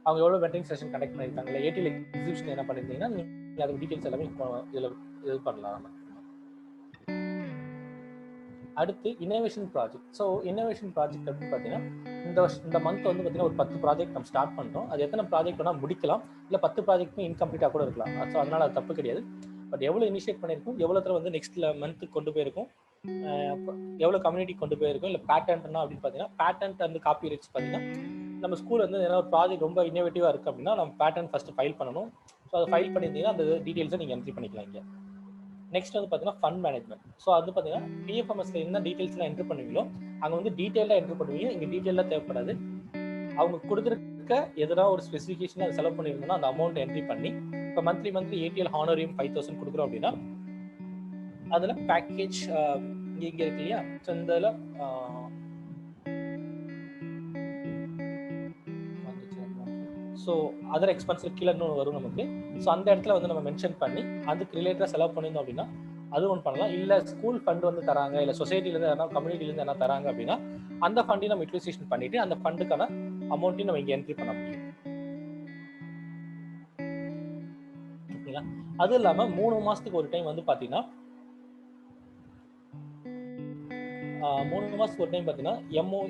Speaker 2: அவங்க எவ்வளோ மென்டரிங் செஷன் கண்டக்ட் பண்ணியிருக்காங்க, இல்லை ஏடிஎல் எக்ஸிபிஷன் என்ன பண்ணியிருந்தீங்கன்னா நீங்கள் அதோட டீட்டெயில்ஸ் எல்லாமே இதில் இது பண்ணலாம் நம்ம. அடுத்து innovation project. So innovation project அப்படின்னு பார்த்தீங்கன்னா இந்த மந்த் வந்து பார்த்தீங்கன்னா ஒரு 10 ப்ராஜெக்ட் நம்ம ஸ்டார்ட் பண்ணுறோம். அது எத்தனை ப்ராஜெக்ட் வேணால் முடிக்கலாம், இல்லை 10 ப்ராஜெக்ட்டும் இன்கம்ப்ளீட்டாக கூட இருக்கலாம். ஸோ அதனால் அது தப்பு கிடையாது. பட் எவ்வளோ இனிஷியேட் பண்ணியிருக்கோம், எவ்வளோ தடவை வந்து நெக்ஸ்ட் மந்த்துக்கு கொண்டு போயிருக்கும், எவ்வளோ கம்யூனிட்டி கொண்டு போயிருக்கும், இல்லை பேட்டன்ட்னா அப்படின்னு பார்த்தீங்கன்னா பேட்டன்ட் வந்து காப்பி ரைட்ஸ் பார்த்தீங்கன்னா நம்ம ஸ்கூல் வந்து ஏன்னா ஒரு ப்ராஜெக்ட் ரொம்ப இன்னோவேட்டிவாக இருக்குது அப்படின்னா நம்ம பேட்டர்ன் ஃபஸ்ட்டு ஃபைல் பண்ணணும். ஸோ அதை ஃபைல் பண்ணியிருந்தீங்கன்னா அந்த டீட்டெயில்ஸை நீங்கள் என்ட்ரி பண்ணிக்கலாம் இங்கே. நெக்ஸ்ட் வந்து பார்த்தீங்கன்னா ஃபண்ட் மேனேஜ்மெண்ட். ஸோ அது பார்த்தீங்கன்னா பிஎஃப்எம்எஸ்ல என்ன டீட்டெயில்ஸ்லாம் என்ட்ரி பண்ணுவீங்களோ அங்கே வந்து டீட்டெயிலாக என்ட்ரி பண்ணுவீங்க. இங்கே டீட்டெயிலாக தேவைப்படாது. அவங்க கொடுத்துருக்க எதனா ஒரு ஸ்பெசிஃபிகேஷன் அதை செலவு பண்ணியிருந்தோம்னா அந்த அமௌண்ட் என்ட்ரி பண்ணி இப்போ மந்த்லி ஏடிஎல் ஹானரியம் 5000 கொடுக்குறோம் அப்படின்னா அதில் பேக்கேஜ் இங்கே இருக்கு இல்லையா. ஸோ இந்த இதில் ஸோ அதர் எக்ஸ்பென்சிவ் கீழே இன்னும் வரும் நமக்கு. ஸோ அந்த இடத்துல வந்து நம்ம மென்ஷன் பண்ணி அதுக்கு ரிலேட்டடாக செலவு பண்ணியிருந்தோம் அப்படின்னா அது ஒன்று பண்ணலாம். இல்லை ஸ்கூல் ஃபண்ட் வந்து தராங்க, இல்லை சொசைட்டிலேருந்து எதனா கம்யூனிட்டிலேருந்து என்ன தராங்க அப்படின்னா அந்த ஃபண்டையும் நம்ம யூட்டிலைசேஷன் பண்ணிட்டு அந்த ஃபண்டுக்கான அமௌண்ட்டையும் நம்ம இங்கே என்ட்ரி பண்ண முடியும். ஓகேங்களா. அது இல்லாமல் 3 மாதத்துக்கு ஒரு டைம் வந்து பார்த்தீங்கன்னா 3 மாதத்துக்கு ஒரு டைம் பார்த்தீங்கன்னா எம்ஓ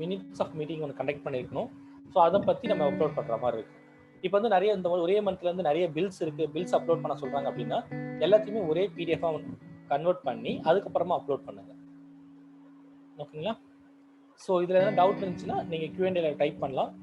Speaker 2: மினிட்ஸ் ஆஃப் மீட்டிங் ஒன்று கண்டக்ட் பண்ணியிருக்கணும். ஸோ அதை பற்றி நம்ம அப்லோட் பண்ணுற மாதிரி இருக்கு. இப்போ வந்து நிறைய இந்த ஒரே மந்த்ல இருந்து நிறைய பில்ஸ் இருக்கு, பில்ஸ் அப்லோட் பண்ண சொல்றாங்க அப்படின்னா எல்லாத்தையுமே ஒரே பிடிஎஃபா கன்வெர்ட் பண்ணி அதுக்கப்புறமா அப்லோட் பண்ணுங்க. ஓகேங்களா. ஸோ இதுல எதாவது டவுட் இருந்துச்சுன்னா நீங்க Q&A டைப் பண்ணலாம்.